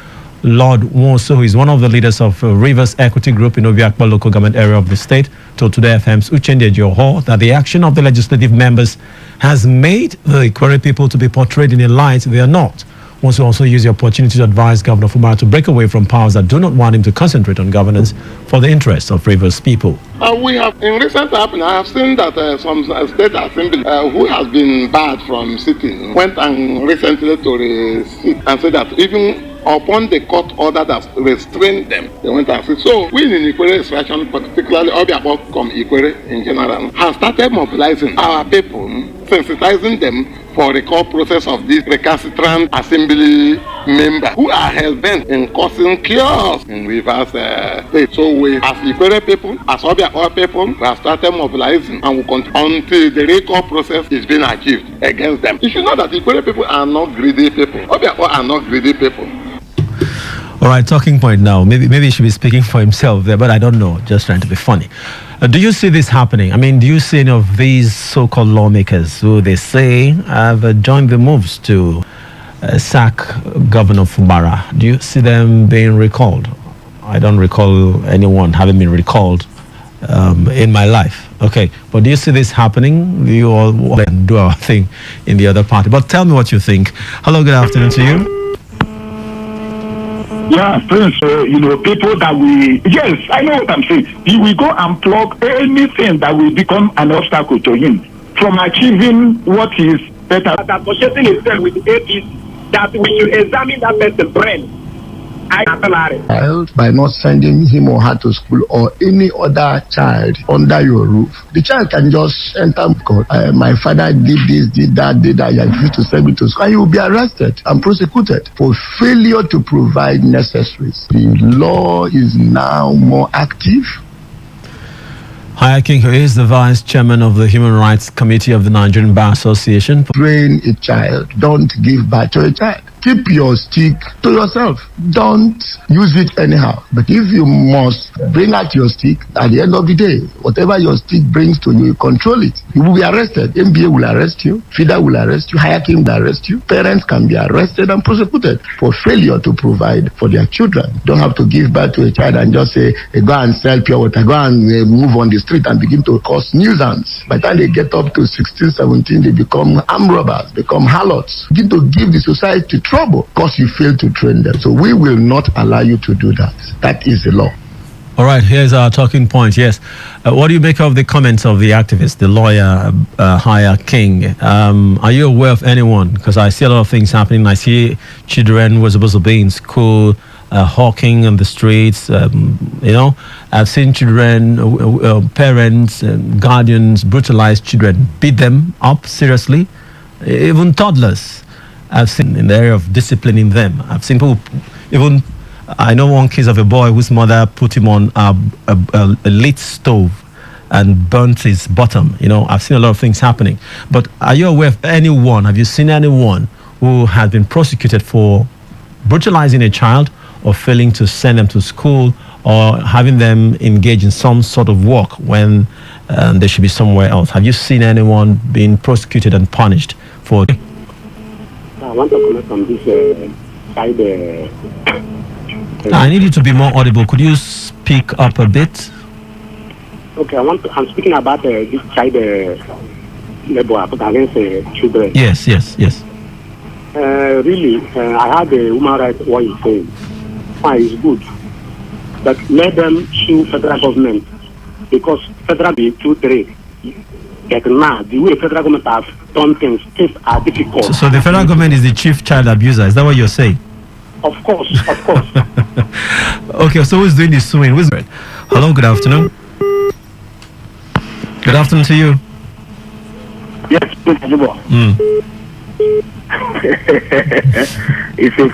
Lord Wonso, who is one of the leaders of Rivers Equity Group in Obiakpa local government area of the state, told Today FM's Uchende Joho that the action of the legislative members has made the Ikwere people to be portrayed in a light they are not. Wonso also used the opportunity to advise Governor Fumara to break away from powers that do not want him to concentrate on governance for the interests of Rivers people. We have, in recent happening, I have seen that some state assembly who has been barred from sitting went and recently to the seat and said that even upon the court order that restrained them, they went and said, so we in Ikwere extraction, particularly Obiakpa Ikwere in general, have started mobilizing our people, sensitizing them for the core process of this recalcitrant assembly member who are hell-bent in causing chaos in Rivers State. So we, as Ikwere people, as Obiakpa people, we have started mobilizing and we continue until the recall process is being achieved against them. You should know that Ikwere people are not greedy people. Obiakpa are not greedy people. All right, talking point now. Maybe he should be speaking for himself there, but I don't know. Just trying to be funny. Do you see this happening? I mean, do you see any of these so-called lawmakers who they say have joined the moves to sack Governor Fumara? Do you see them being recalled? I don't recall anyone having been recalled in my life. Okay, but do you see this happening? Do you all do our thing in the other party? But tell me what you think. Hello, good afternoon to you. Yeah, friends, people that yes, I know what I'm saying. He will go and plug anything that will become an obstacle to him from achieving what is better. That associating himself with the APC, that we should examine that person's brain. Child, by not sending him or her to school or any other child under your roof, the child can just enter court. My father did this, did that, I refused to send me to school, and you will be arrested and prosecuted for failure to provide necessaries. The law is now more active. Hi, King, who is the Vice Chairman of the Human Rights Committee of the Nigerian Bar Association. Train a child. Don't give birth to a child. Keep your stick to yourself. Don't use it anyhow. But if you must bring out your stick, at the end of the day, whatever your stick brings to you, you control it. You will be arrested. MBA will arrest you. FIDA will arrest you. Higher King will arrest you. Parents can be arrested and prosecuted for failure to provide for their children. You don't have to give birth to a child and just say, go and sell pure water. Go and move on the street and begin to cause nuisance. By the time they get up to 16, 17, they become armed robbers, become harlots. Begin to give the society trouble because you fail to train them. So we will not allow you to do that. That is the law. All right, here's our talking point. Yes. What do you make of the comments of the activist, the lawyer, Higher King? Are you aware of anyone? Because I see a lot of things happening. I see children who are supposed to be in school, hawking on the streets. I've seen children, parents, guardians brutalize children, beat them up seriously, even toddlers. I've seen in the area of disciplining them. I've seen people, even I know one case of a boy whose mother put him on a lit stove and burnt his bottom. I've seen a lot of things happening. But are you aware of anyone? Have you seen anyone who has been prosecuted for brutalizing a child or failing to send them to school or having them engage in some sort of work when they should be somewhere else? Have you seen anyone being prosecuted and punished for? I want to comment on this side. I need you to be more audible. Could you speak up a bit? Okay, I'm speaking about this child labor against children. Yes. Really, I had a human rights what you saying. Fine, it's good. But let them sue federal government because federal be too trade. Like now, the way federal government have done things are difficult. So the federal government is the chief child abuser. Is that what you're saying? Of course. Okay, so who's doing the suing? Hello, good afternoon. Good afternoon to you. Yes, Mr. It's a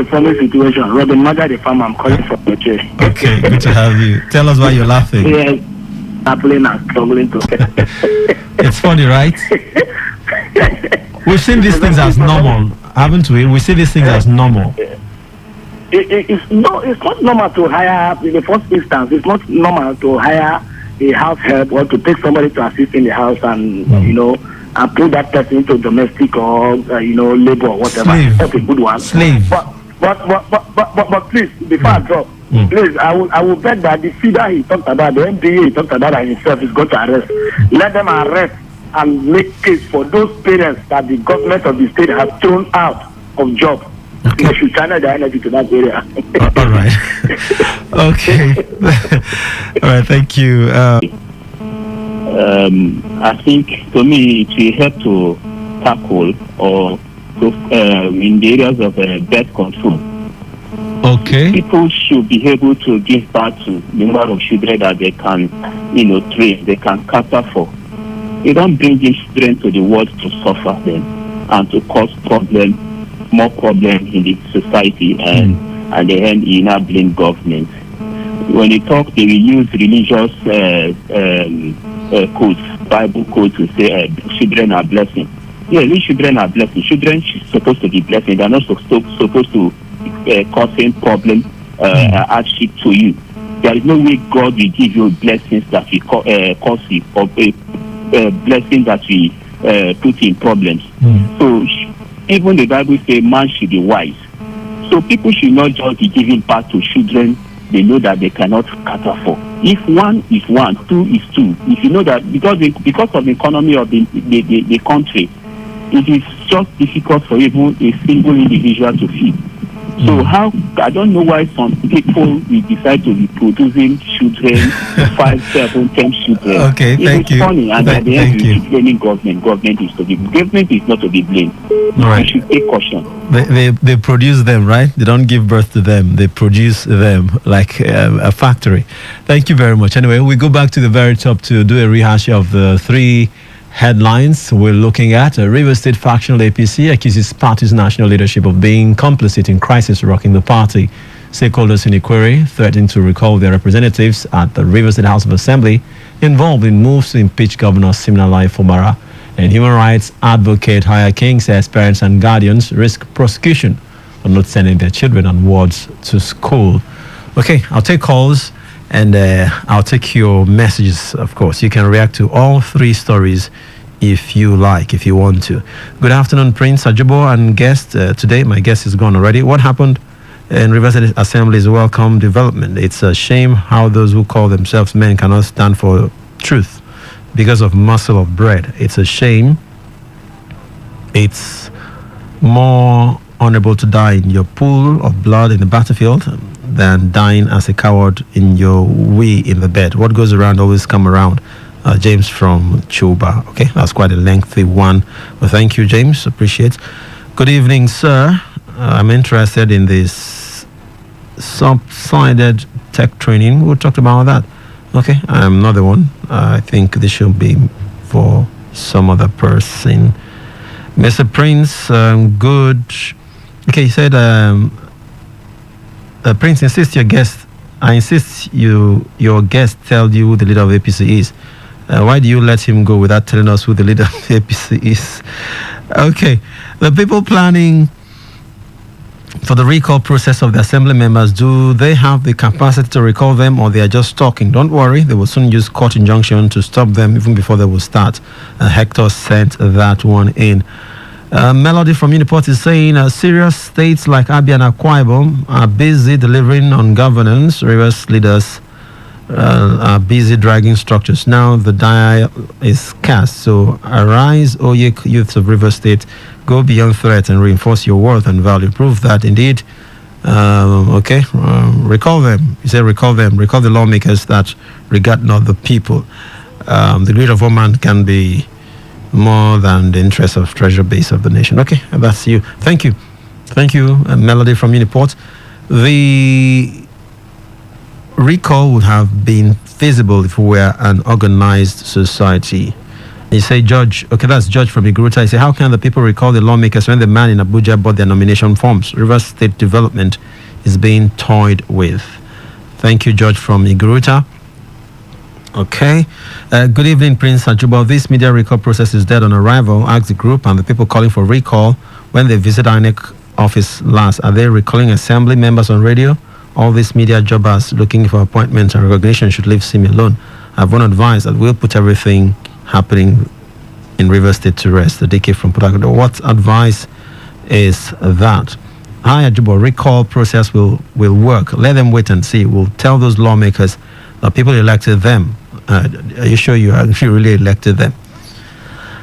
funny situation. Robin Mother, the farmer, I'm calling from the church. Okay, good to have you. Tell us why you're laughing. Yes, I'm struggling to. It's funny, right? We've seen these things as normal, haven't we? We see these things as normal. It's not normal to hire, in the first instance, it's not normal to hire a house help or to take somebody to assist in the house and, and put that person into domestic or, labor or whatever. Slave. That's a good one. Slave. But please, before I drop, please, I will beg that the feeder he talked about, the MDA he talked about himself is going to arrest. Let them arrest and make case for those parents that the government of the state has thrown out of job. Okay. They should channel their energy to that area. All right. Okay. All right. Thank you. I think to me it will help to tackle or in the areas of birth control. Okay. People should be able to give birth to the number of children that they can, train, they can cater for. You don't bring these children to the world to suffer them and to cause more problems in the society, and at the end you now blame government. When they talk, they will use religious quotes, Bible quotes to say children are blessings. Yeah, these children are blessings. Children are supposed to be blessings. They're not supposed to causing problem, hardship to you. There is no way God will give you blessings that will cause you, or blessings that will put in problems. So even the Bible says man should be wise. So people should not just be giving birth to children they know that they cannot cater for. If one is one, two is two. If you know that because of the economy of the country, it is just difficult for even a single individual to feed. So I don't know why some people will decide to be producing children, 5, 7, 10 children. Okay, thank you. It's funny, and at the end you keep blaming government. Government is not to be blamed. All right. You should take caution. They produce them, right? They don't give birth to them. They produce them like a factory. Thank you very much. Anyway, we go back to the very top to do a rehash of the 3 headlines we're looking at. Rivers State factional APC accuses party's national leadership of being complicit in crisis rocking the party. Stakeholders in Ikwere threatening to recall their representatives at the Rivers State House of Assembly involved in moves to impeach Governor Siminalayi Fubara. And human rights advocate Haya King says parents and guardians risk prosecution for not sending their children on wards to school. Okay, I'll take calls. And I'll take your messages, of course. You can react to all 3 stories if you like, if you want to. Good afternoon, Prince Ajobo and guest. Today, my guest is gone already. What happened in Rivers Assembly is welcome development. It's a shame how those who call themselves men cannot stand for truth because of muscle of bread. It's a shame. It's more honorable to die in your pool of blood in the battlefield than dying as a coward in your wee in the bed. What goes around always come around. James from Chuba. Okay, that's quite a lengthy one. Well, thank you, James. Appreciate. Good evening, sir. I'm interested in this subsided tech training. We talked about that. Okay, I'm not the one. I think this should be for some other person. Mr. Prince, good. Okay, he said, Prince, I insist your guest tell you who the leader of APC is. Why do you let him go without telling us who the leader of APC is? Okay, the people planning for the recall process of the assembly members, do they have the capacity to recall them, or they are just talking? Don't worry, they will soon use court injunction to stop them even before they will start. Hector sent that one in. Melody from Uniport is saying serious states like Abia and Akwa Ibom are busy delivering on governance. Rivers leaders are busy dragging structures. Now the die is cast. So arise, O ye youths of River State, go beyond threat and reinforce your worth and value. Prove that indeed. Recall them. You say recall them. Recall the lawmakers that regard not the people. The greed of one man can be more than the interest of treasure base of the nation. Okay, that's you. Thank you. Melody from Uniport. The recall would have been feasible if we were an organized society. You say, Judge, okay, that's Judge from Igruta. You say, how can the people recall the lawmakers when the man in Abuja bought their nomination forms? Rivers State development is being toyed with. Thank you, Judge from Igruta. Okay. Good evening, Prince Ajuba. This media recall process is dead on arrival. Ask the group and the people calling for recall when they visit INEC office last. Are they recalling assembly members on radio? All these media jobbers looking for appointments and recognition should leave Simi alone. I've one advice that we'll put everything happening in River State to rest. The DK from Port Harcourt. What advice is that? Hi, Ajubo, recall process will work. Let them wait and see. We'll tell those lawmakers that people elected them. Are you sure you actually really elected them?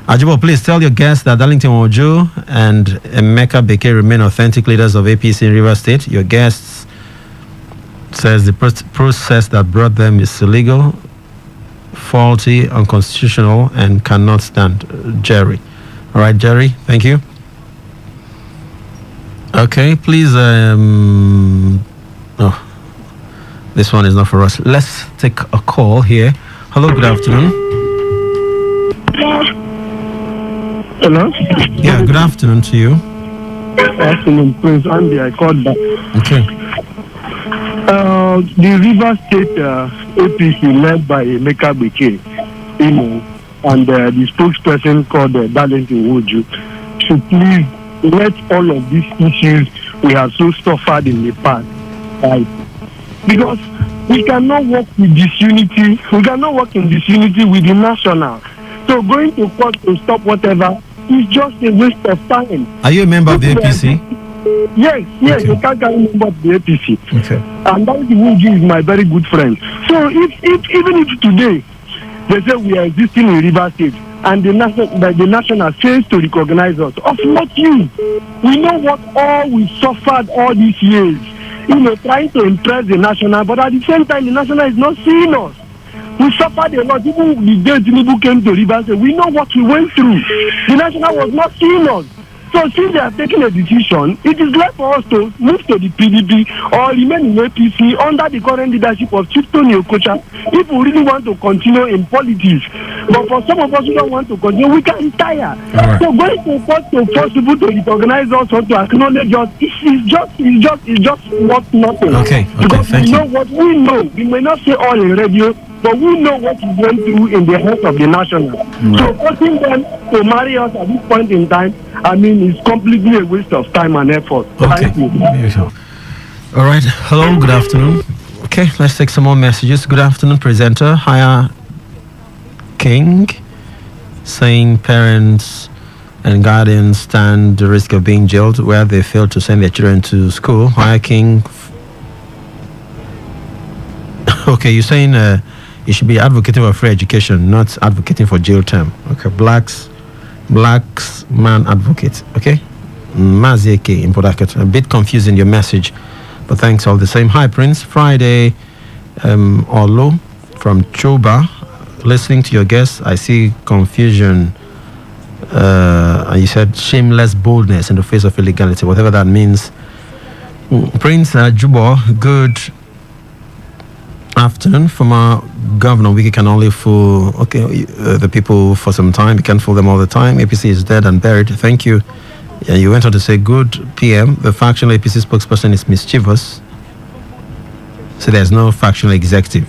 Ajubo, please tell your guests that Darlington Ojo and Emeka Beke remain authentic leaders of APC in River State. Your guests says the process that brought them is illegal, faulty, unconstitutional, and cannot stand. Jerry. All right, Jerry, thank you. Okay, please. This one is not for us. Let's take a call here. Hello, good afternoon. Hello? Yeah, good afternoon to you. Good afternoon, Prince Andy. I called back. Okay. The River State APC led by Emeka Beke, and the spokesperson called Darlington Woju should please let all of these issues we have so suffered in the past, right? Because we cannot work with disunity. We cannot work in disunity with the national. So going to court to stop whatever is just a waste of time. Are you a member of the APC? Yes, okay. You can't member of the APC. Okay. And that is my very good friend. So even if today they say we are existing in River State and the national fails to recognize us, of what use? We know what all we suffered all these years. Trying to impress the national, but at the same time the national is not seeing us. We suffered a lot. Even the day Tinubu came to River State, we know what we went through. The national was not seeing us. So since they have taken a decision, it is left for us to move to the PDP or remain in APC under the current leadership of Chief Tony Okocha if we really want to continue in politics. But for some of us who don't want to continue, we can retire. Right. So going to court to force people to recognize us or to acknowledge us, it's just not nothing. Okay, because thank we you. know what we know. We may not say all in radio, but we know what is going through in the health of the national. Right. So forcing them to marry us at this point in time, it's completely a waste of time and effort. Okay. Thank you. All right. Hello, good afternoon. Okay, let's take some more messages. Good afternoon, presenter. Hiya King, saying parents and guardians stand the risk of being jailed where they fail to send their children to school. Hiya King. Okay, you're saying you should be advocating for free education, not advocating for jail term. Okay, blacks man advocate. Okay, Mazieke in Port Harcourt. A bit confusing your message, but thanks all the same. Hi Prince. Friday, Olo from Choba. Listening to your guests, I see confusion. And you said shameless boldness in the face of illegality, whatever that means. Prince Jubo, good afternoon. Former Governor Wiki can only fool the people for some time. You can't fool them all the time. APC is dead and buried. Thank you. Yeah, you went on to say, good PM. The factional APC spokesperson is mischievous. So there's no factional executive.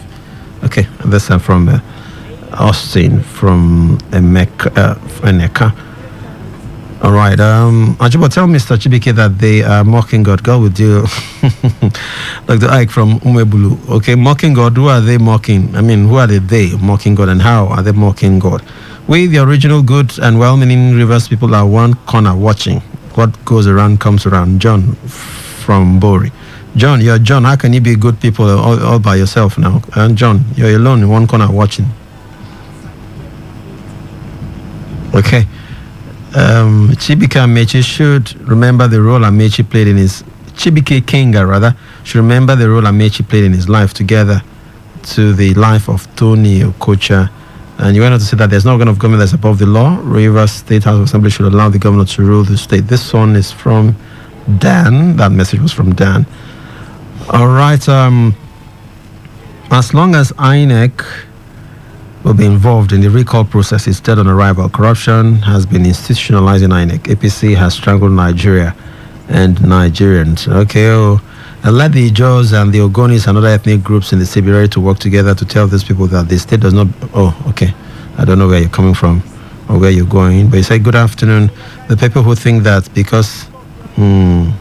Okay, this is from Austin, from Eneka. All right. Ajubo, tell Mr. Chibike that they are mocking God. God will deal. Dr. Ike from Umebulu. Okay, mocking God. Who are they mocking? Who are they mocking God, and how are they mocking God? We, the original good and well-meaning Rivers people, are one corner watching. What goes around comes around. John from Bori. John, you're John. How can you be good people all by yourself now? And John, you're alone in one corner watching. Okay. Chibika Amechi should remember the role Amechi played in his Chibike Kenga rather should remember the role Amechi played in his life together to the life of Tony Okocha. And you went on to say that there's no organ of government that's above the law. Rivers State House of Assembly should allow the governor to rule the state. This one is from Dan. That message was from Dan. All right. As long as INEC will be involved in the recall process instead on arrival, corruption has been institutionalized in INEC. APC has strangled Nigeria and Nigerians. Okay. And let the Ijos and the Ogonis and other ethnic groups in the city be ready to work together to tell these people that the state does not... Oh, okay. I don't know where you're coming from or where you're going. But you say, good afternoon. The people who think that because... I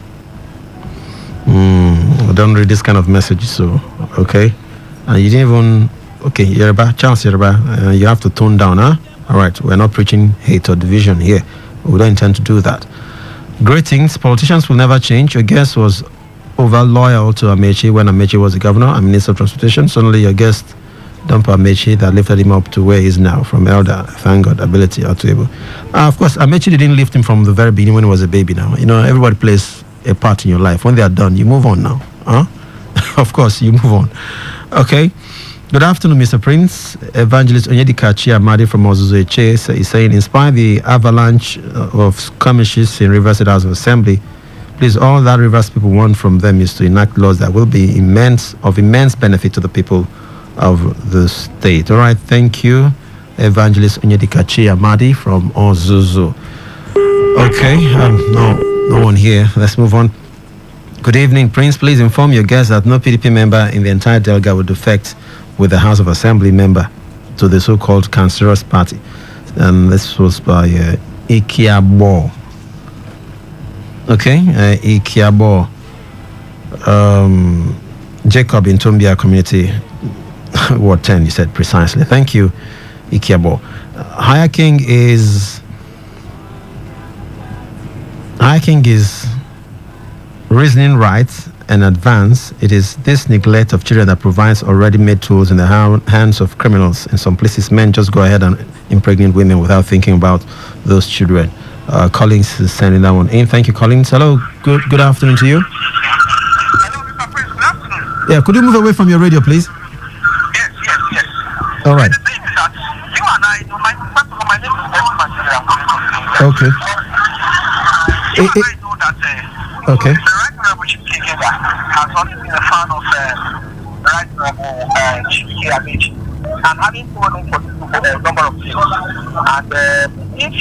don't read this kind of message, so... Okay. And you didn't even... Okay, Yoruba, Charles Yoruba, you have to tone down, huh? All right, we're not preaching hate or division here. We don't intend to do that. Greetings. Politicians will never change. Your guest was over loyal to Amechi when Amechi was the governor and Minister of Transportation. Suddenly your guest dumped Amechi that lifted him up to where he is now, from elder, thank God, ability, or to able. Of course, Amechi didn't lift him from the very beginning when he was a baby now. You know, everybody plays a part in your life. When they are done, you move on now. Huh? Of course, you move on. Okay. Good afternoon, Mr. Prince. Evangelist Onyedika Chiamadi from Ozuzu Eche is saying, inspire the avalanche of skirmishes in Rivers State House of Assembly. Please, all that Rivers people want from them is to enact laws that will be immense benefit to the people of the state. All right, thank you, Evangelist Onyedika Chiamadi from Ozuzu. Okay, no one here. Let's move on. Good evening, Prince. Please inform your guests that no PDP member in the entire Delga will defect with the House of Assembly member to the so-called cancerous party. And this was by Ikiabo. Okay, Ikiabo. Jacob in Tombia community, Ward 10, you said precisely. Thank you, Ikiabo. Higher King is reasoning right and advance. It is this neglect of children that provides already made tools in the hands of criminals. In some places, men just go ahead and impregnate women without thinking about those children. Collins is sending that one in. Thank you, Collins. Hello, good afternoon to you. Hello, Mr. Prince. Good afternoon. Yeah, could you move away from your radio, please? Yes. All right. The thing is that you and I, my name is Desmond. Okay. You and I know that okay. The Right Honorable Chike Kenga has always been a fan of Right Honorable Chike Amechi, and having told him for a number of years. And if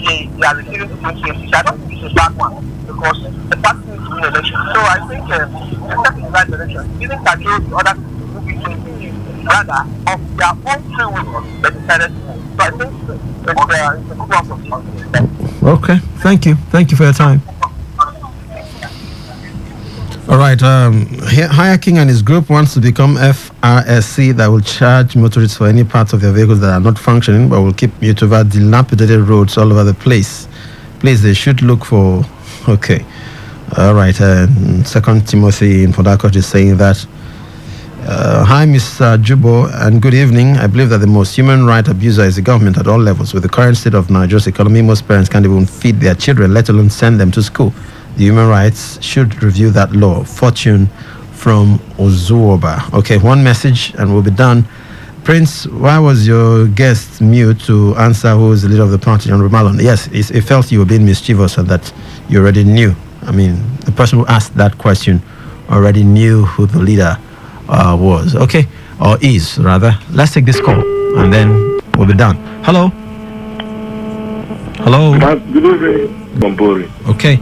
they are receiving the same thing, I don't think it's a bad one, because the party needs to win election. So I think it's in the right direction. Even control the other will be thinking rather of their own free will they decided to move. So I think it's a good one for me. Okay, thank you for your time. All right, Higher King and his group wants to become FRSC that will charge motorists for any parts of their vehicles that are not functioning, but will keep mute over dilapidated roads all over the place. Please, they should look for... Okay. All right, 2 Timothy in Port Harcourt is saying that, hi, Mr. Jubo, and good evening. I believe that the most human right abuser is the government at all levels. With the current state of Nigeria's economy, most parents can't even feed their children, let alone send them to school. The human rights should review that law. Fortune from Ozuoba. Okay, one message and we'll be done. Prince, why was your guest mute to answer who is the leader of the party, Honorable Malon? Yes, it felt you were being mischievous and that you already knew. I mean, the person who asked that question already knew who the leader was. Okay, or is, rather. Let's take this call and then we'll be done. Hello? Hello? Good evening, Bombori. Okay.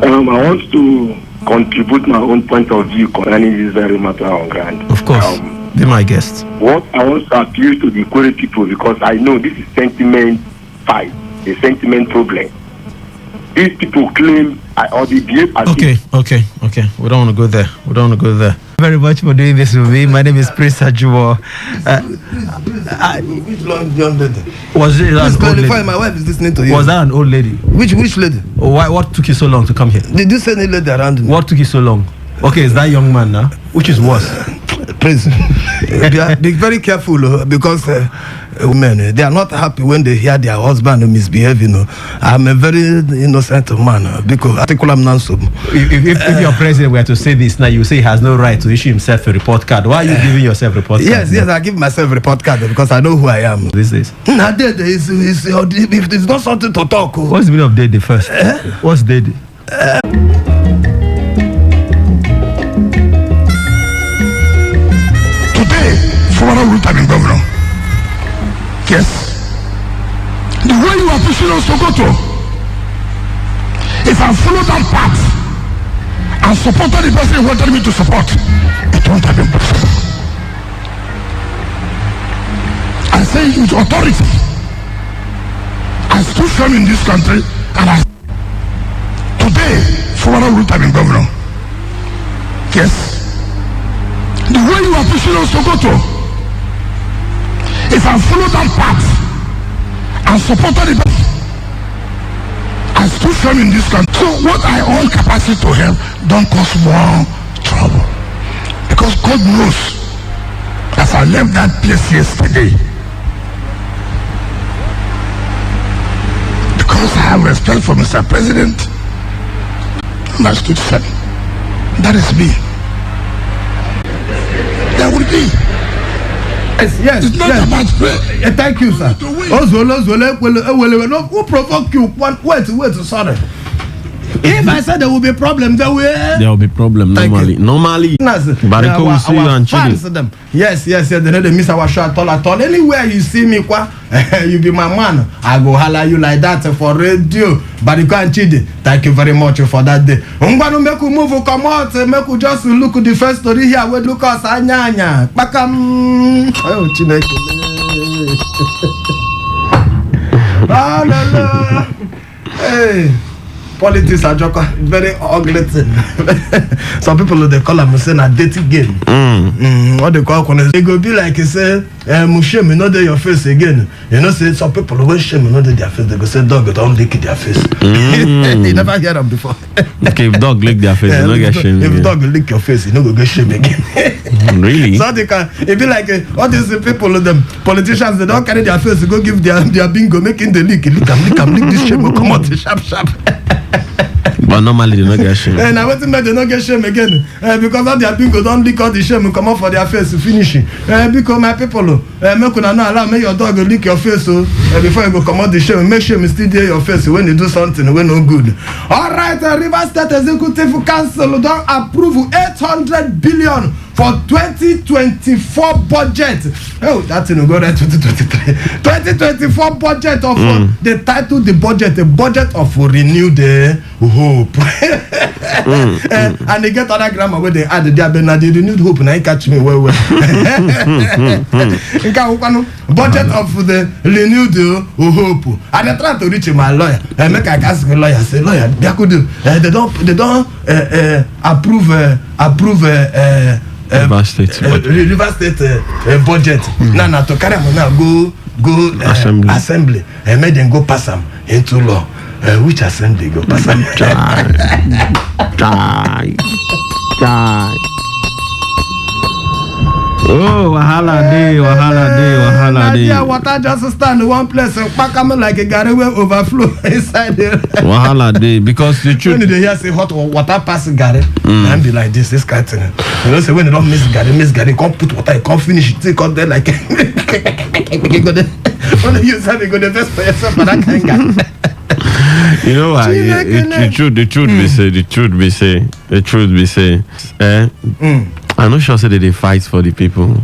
I want to contribute my own point of view concerning this very matter on ground. Of course, be my guest. What I want to appeal to the Query people, because I know this is sentiment fight, a sentiment problem. These people claim or they behave as Okay. We don't want to go there. Very much for doing this with me. My name is Prince Ajuwo. Which young lady? Was it an old lady? My wife is listening to you. Was that an old lady? Which lady? What took you so long to come here? Did you send a lady around me? What took you so long? Okay, is that young man now? Which is worse? Please, be very careful because women, they are not happy when they hear their husband misbehave. I'm a very innocent man because if your president were to say this now, you say he has no right to issue himself a report card. Why are you giving yourself a report card? Yes, I give myself a report card because I know who I am. This is. It's not something to talk. What's the meaning of Dede first? What's Dede? Former Rotary governor. Yes. The way you are pushing us to go to, if I follow that path and supported the person who wanted me to support, it won't have been possible. I say it with authority. I stood firm in this country and today, former Rotary governor. Yes. The way you are pushing us to go to, if I follow that path and supported it, I stood firm in this country. So what I own capacity to help don't cause more trouble. Because God knows, as I left that place yesterday, because I have respect for Mr. President, and I stood firm. That is me. That would be. Yes, it's not about prayer. Thank you, sir. Who provoke you? Wait, sorry. If I said there will be a problem, there will be problem normally. Bariko will see you and Chidi. Yes. They don't miss our show at all. Anywhere you see me, you be my man. I go holler you like that for radio. Bariko and Chidi, thank you very much for that day. Ungwanu make you move, come out, make you just look at the first story here. We look at Anyanya. Bakam. Oh, Chineke. Oh, no. Hey. Politics are very ugly thing. Some people they call them saying a dating game. What they call it go be like you say, shame not your face again. You know, say some people when shame not their face, they go say dog don't lick their face. You never hear them before. Okay, if dog lick their face, you don't get shame. If dog lick your face, you don't go get shame again. Really? So they can it be like all these people, them politicians, they don't carry their face, go give their bingo, making the lick this shame will come out sharp. But normally they don't get shame. And I want to make they don't get shame again. Because all their bingo don't lick all the shame and come out for their face to finish it. Because my people, make una not allow me your dog to lick your face before you go come out the shame. Make sure you still there your face when you do something when no good. Alright, River State Executive Council don't approve 800 billion for 2024 budget. Oh, that's in go right 2023. 2024 budget of the title, the budget of renewed hope. And they get other grammar where they add the renewed hope. And I catch me well. Budget of the renewed hope. And they try to reach my lawyer. And make I ask the lawyer, say, lawyer, they don't approve River State budget. Now to carry them now go assembly and make them go pass them into law. Which assembly go pass them? Oh, wahala day. Yeah, water just stand in one place and pack them like a garden will overflow inside there. Wahala day because the truth. When they hear say hot water pass garden, and be like this kind of thing. You know, say when they don't miss garden, can't put water, you can't finish it, take out there like. When you use that, you go the best for yourself, but that kind of garden. You know why? The truth be say. I'm not sure say that they fight for the people.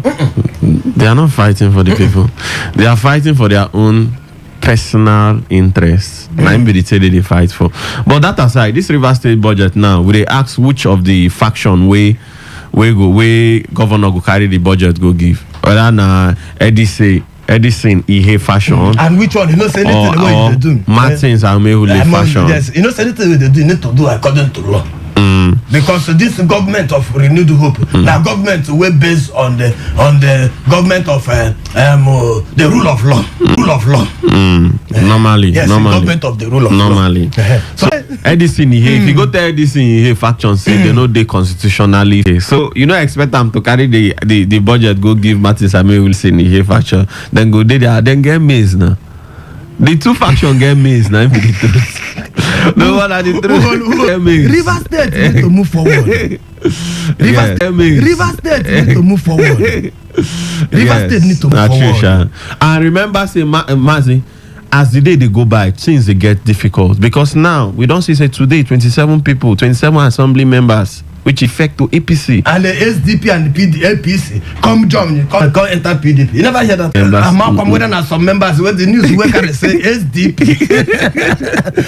They are not fighting for the people. They are fighting for their own personal interests. Maybe the say that they fight for. But that aside, this River State budget now, will they ask which of the faction way governor go carry the budget go give? Or then Edison Ihe fashion. And which one? You know, say anything the way they do. Martins and Mehule fashion. Yes, you know, say anything they do, you need to do according to law. Because this government of renewed hope, now government we based on the government of the rule of law. Normally, yes, normally, government of the rule of normally. law. So Edison here, if you go to Edison here, faction say they know they constitutionally. So you don't expect them to carry the budget go give Martin Samuel Wilson here faction, then go there, then get maize now. The two factions get maize now. The truth. No one are the truth. River State need to move forward. River State need to move forward. River State need to move forward. And remember, say Mazi, as the day they go by, things they get difficult because now we don't say today 27 people, 27 assembly members, which effect to APC and the SDP and the APC come enter PDP. You never hear that? I'm waiting on some members where the news we can say SDP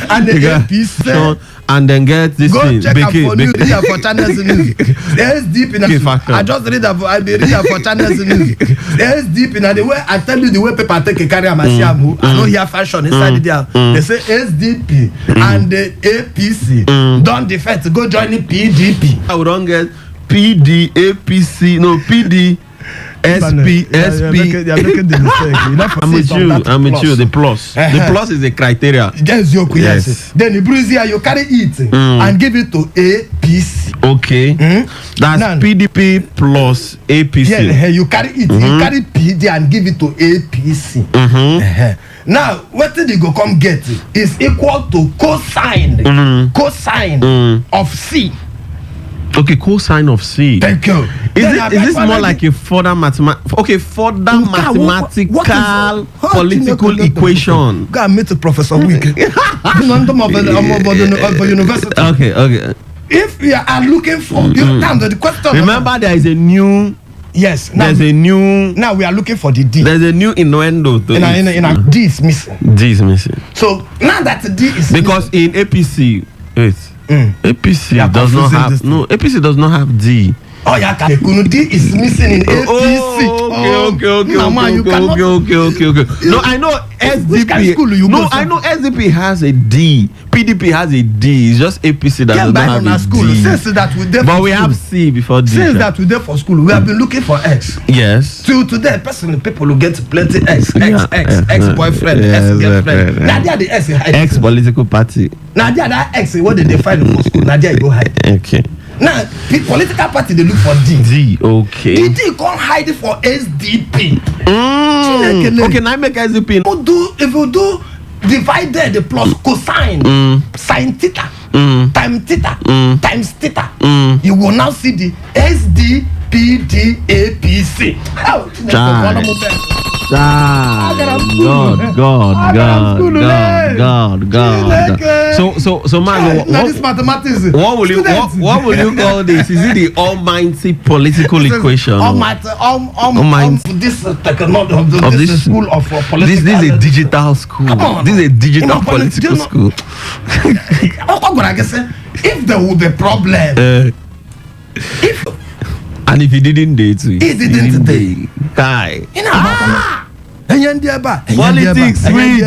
and the APC. And then get this go thing. Check out for news for channels news. SDP. I just read that. I be reading for channels news. SDP. Now the way I tell you the way people take a carry a masiamu. I don't hear fashion inside there. They say SDP and the APC don't defect. Go join the PDP. I don't get PD, APC, no PD, SP. You're making the mistake. I'm with you. The plus. The plus is a criteria. Yes. Then the Brazil, you carry it and give it to APC. Okay. That's PDP plus APC. Yeah, you carry it. You carry PD and give it to APC. Now, what did you go come get is equal to cosine of C. Okay, cosine of C. Thank you. Is this more like a further mathematical? Okay, further mathematical political equation. Go and meet Professor Wike. of university. Okay. If you are looking for the question. Remember, there is a new. Yes. There's a new. Now we are looking for the D. There's a new innuendo. D is missing. D is missing. So now that D is because missing, in APC, wait. APC does not have APC does not have D. Oh yeah, D is missing in APC. Okay. No, I know SDP. I know SDP has a D. PDP has a D. It's just APC that does not have a D. Since that but we have C before D. Since that we there for school, we have been looking for X. Yes. Till today, personally, people will get plenty X boyfriend, X girlfriend. Now they are the X political party. Now they are that X. What did they find for school? Now they go hide. Okay. Now, the political party they look for D. Okay. The D can't hide it for SDP. Okay, now I make SDP. If you do divided the plus cosine, sine theta, time theta, times theta, you will now see the SDPDAPC. God. So man, what will you call this? Is it the almighty political equation? Almighty. This technology of this school of political. This is a digital school. This is a digital political school. If there would be problem, and if he didn't date you, he didn't date. Guy. Politics sweet.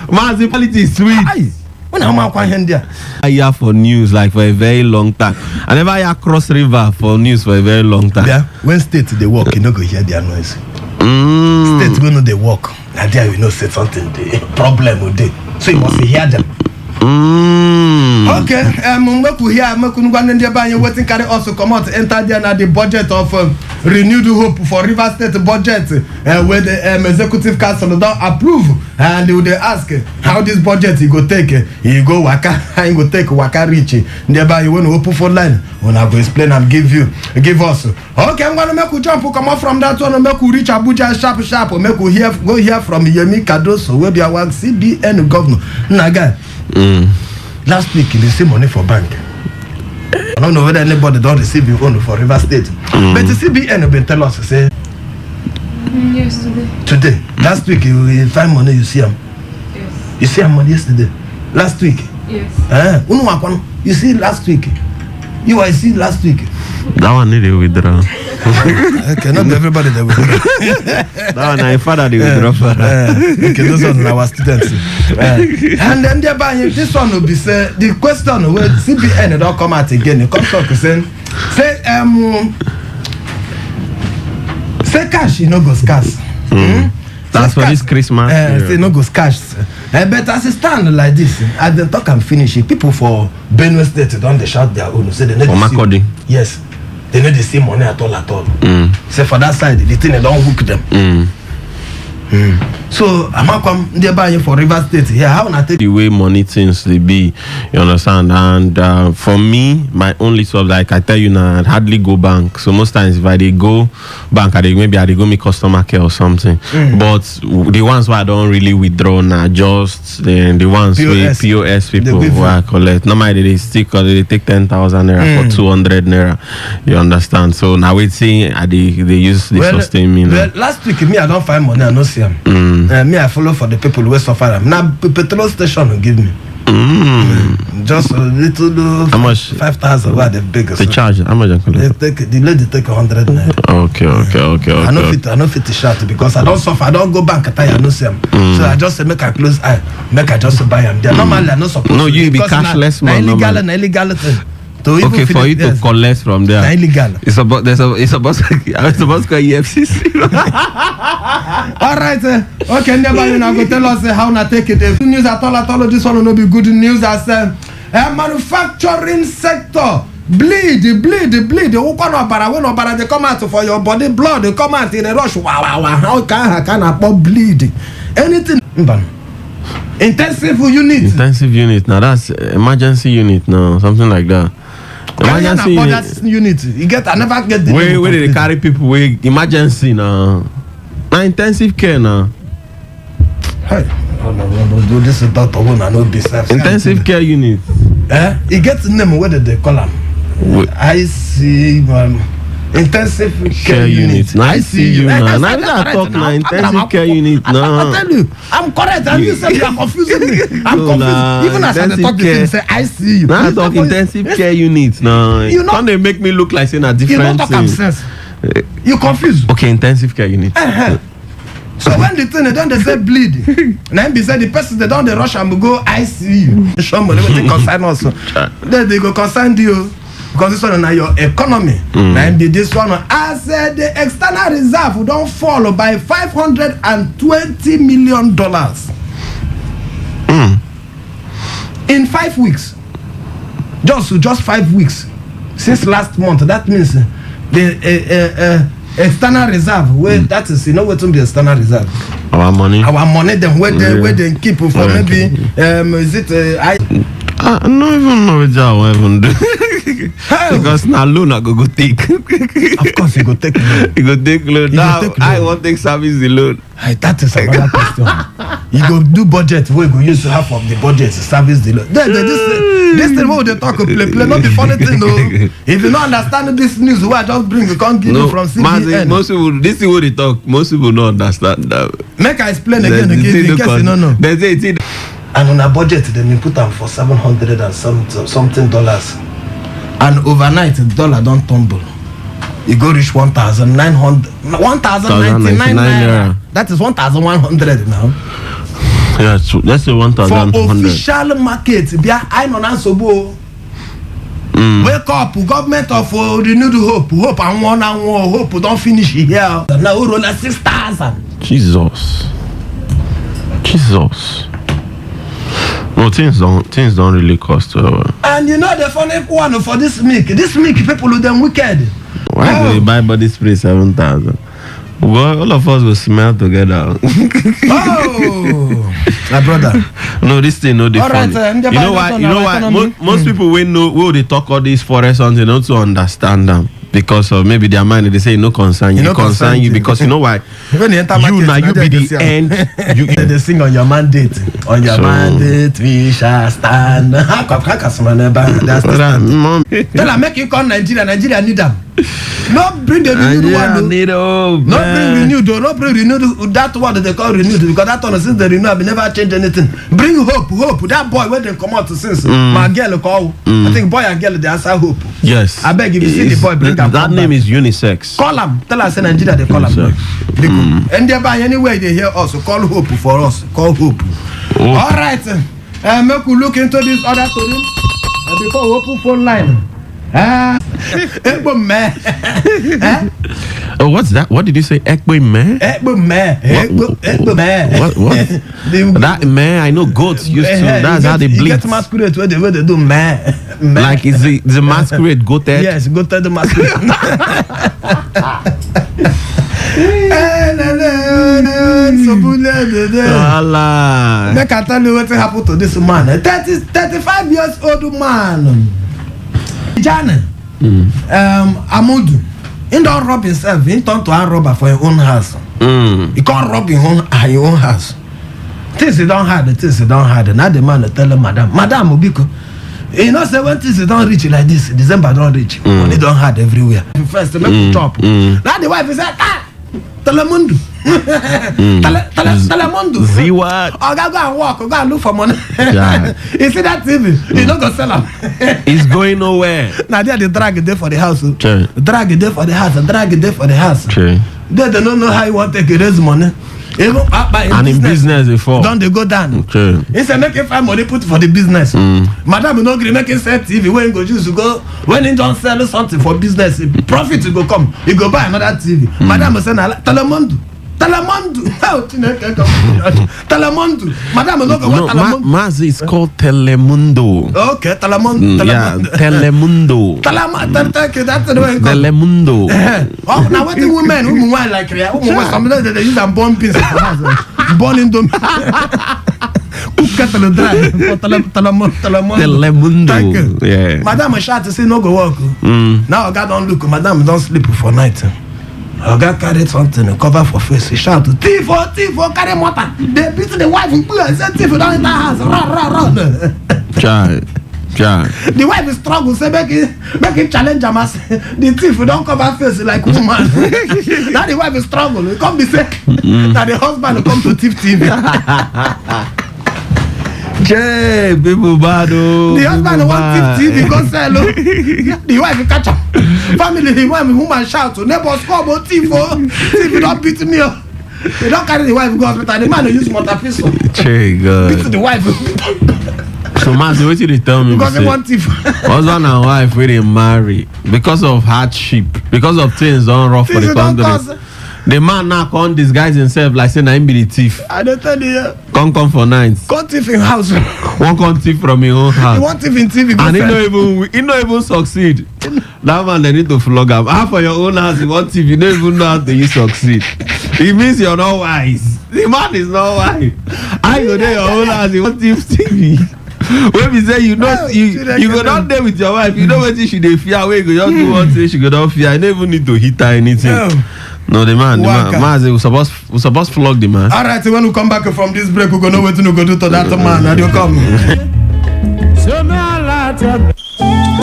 Mazi politics sweet. When I'm I hear for news like for a very long time. I never hear Cross River for news for a very long time. Yeah, when states they work, you know go hear their noise. States when they work, now there you know say something the problem with it. So you must hear them. Okay, make we hear make we waiting carry also come out enter there na the budget of renewed hope for River State budget where the executive council don't approve and they will ask how this budget you go take you go waka how you go take waka reach thereby you want to open for line when I go explain and give us. Okay, I'm gonna make we jump come out from that one make we reach Abuja sharp make we go hear from Yemi Kadoso wey be our CBN governor. Naga. Last week they see money for bank. I don't know whether anybody don't receive your own for River State. But the CBN been tell us say yesterday. Today. Last week you find money you see them. Yes. You see them money yesterday. Last week. Yes. You see last week. You I see last week. That one need to withdraw. Okay, not everybody that will. No, my father they will drop. Okay, those are our students. And then this one will be say the question where CBN don't come out again. You come talk say cash, you know, go scarce. That's for this Christmas. Say no go scarce. But as it stand like this, as they talk and finish it, people for Benue State don't they shout their own. Say they need to see. Yes, they need to see money at all. Say for that side, the thing they don't hook them. So I'm come they buy for River State. Yeah, how na take the way money things they be, you understand? And for me, my only sort of like I tell you now, I hardly go bank. So most times if I dey go bank, maybe I dey go me customer care or something. But the ones where I don't really withdraw now, just the ones with POS people who I collect. Normally they stick or they take 10,000 naira for 200 naira. You understand? So now we see they use the sustain me. Well, last week me I don't find money. I no see them. Me I follow for the people who suffer them. Now petrol station will give me. Just a little. How much? 5,000. What the biggest? The charge. How much? The lady take 100 naira. Okay. I know fit to shout because I don't suffer. I don't go bank at I no see them. So I just say make I close eye. Make I just buy them. Normally I no supposed. No, you be cashless man. Illegal thing. Okay, for you to collect from there. Illegal. It's supposed to go EFCC. All right. Okay, never now go tell us how na take it. Good news at all. This one will not be good news as manufacturing sector. Bleed. Who can bara they come out for your body, blood they come out in a rush. Wow. How can I pop bleed? Anything. Intensive unit. Now that's emergency unit. No, something like that. Emergency unit. You get. I never get the. Where did they carry people? Where emergency now? Now intensive care now. Hey, no. This is Dr. Wona, no business. Intensive care unit. He gets the name. Where did they call him? I see. Intensive care unit. I see you now. Now I talk now. Intensive care unit. No. I tell you, I'm correct. And you say you are confusing me. I'm confused. Even as I talk to you, say I see you. Now I talk intensive care unit. No. You can't they make me look like saying a different thing? You don't talk sense. You confused. Okay, intensive care unit. So when the thing they say bleed, now be say the person they don't rush and go ICU. Somebody will take concern also. Then they go concern you. Because this one is your economy. And this one, I said the external reserve don't fall by $520 million in 5 weeks. Just 5 weeks since last month. That means the external reserve. Where that is, you know what to be external reserve. Our money. Then where they keep for maybe is it I don't even know what I even do. Because now loan I go take. Of course you go take loan. You go take loan. Now I want to take service the loan. That is another question. You go do budget. We go use half of the budget to service the loan. This thing what they talk play. Not the funny thing though. If you don't understand this news, what I just bring you can't give you from CBN. Most people, this is what they talk. Most people don't understand that. Make I explain again in case you don't know. And on a budget, then we put them for $700 and something dollars. And overnight, the dollar don't tumble. You go reach 1,999 naira. That is 1,100 now. Yeah, that's the 1,100. For official market, I don't answer. Wake up, government of renewed hope. Hope and one hope don't finish here. Now we roll at 6,000. Jesus. No, things don't really cost. And you know the funny one for this milk people with them wicked. Why do they buy body spray 7,000? Well, all of us will smell together. My brother. No, this thing no different. Right, you know why? Most people will they talk all these forest songs, they don't understand them. Because of maybe their mind, they say no concern you. Concern you because you know why? When you enter market, you be the end. They sing on your mandate. On your mandate, we shall stand. Tell her, make you come Nigeria. Nigeria need them. Not bring the renewed one. Not bring renewed. Not bring renewed. That one that they call renewed because that one since the renewed have never changed anything. Bring hope. That boy when they come out to since my girl call. I think boy and girl they answer hope. Yes. I beg if you see the boy bring that name is unisex. Call him. Tell us in Nigeria they call him. And thereby anywhere they hear us, call hope for us. Call hope. All right. Make we look into this other story before we open phone line. Oh, what's that? What did you say? Ekbo man? Ekbo man. What? That man, I know goats used to. That's how they bleed. Get masquerade where they do man. Like is the masquerade goated? Yes, goated the masquerade. Make I tell you what happened to this man. 35 years old man. Jana. Amudu. He don't rob himself. He turned to a robber for his own house. He can't rob his own house. Things he don't have, Now the man tell him, Madam Obiko. You know, say when things don't reach like this, December don't reach. Money don't have everywhere. First, make you chop. Now the wife is like, Telemundo. Telemundo. See what? I gotta go and walk. Go and look for money. Yeah. You see that TV? You don't go sell them. It's going nowhere. Now they drag it there for the house. Okay. Drag it there for the house. Drag it there for the house. Okay. They don't know how you want to raise money. Even and in business before. Don't they go down? Okay. Instead make him find money put for the business. Madam you no agree make him sell TV when he go choose to go when he don't sell something for business profit will go come. He go buy another TV. Madam say na Telemundo. Telemundo. Madam no go want Telemundo. Mazi is called Telemundo. Okay, Telemundo. Yeah, Telemundo. Telemundo. Oh, now what the women want like somebody they use and born pins born in them. Telemundo. Yeah. Madam shot to say no go work. Now God don't look. Madam don't sleep for night. I got carried something cover for face. He shout thief, carry water. They beat the wife and said thief down in the house. Run. The wife is struggle. Say make him challenge him. The thief don't cover face like woman. Now the wife is struggle. He come be say that the husband will come to thief TV. Jay, people bad. The husband want TV because sell. The wife catch up. Family, the wife woman shout. Neighbors come about thief. Thief don't beat me. They don't carry the wife to go hospital. The man use motor pistol. Jay, God. Beat the wife. So, Mazi, what did they tell me? Because they want thief. Husband and wife when they marry because of hardship, because of things done rough for the country. The man now can't disguise himself like saying I'm be the thief. I don't tell you. Come for nights. Come thief in house. One come thief from your own house. You want thief in TV. And he not even succeed. That man they need to flog him. Half for your own house, you want thief, you don't even know how to you succeed. It means you're not wise. The man is not wise. I go there your own house, you want thief TV. When we say you know you go down there with your wife, you know what she dey fear. Where you go just do one thing, she go down fear. I don't even need to hit her anything. No, the man, we supposed to flog the man. All right, when we come back from this break, we gonna know what to go do to that man. And you come.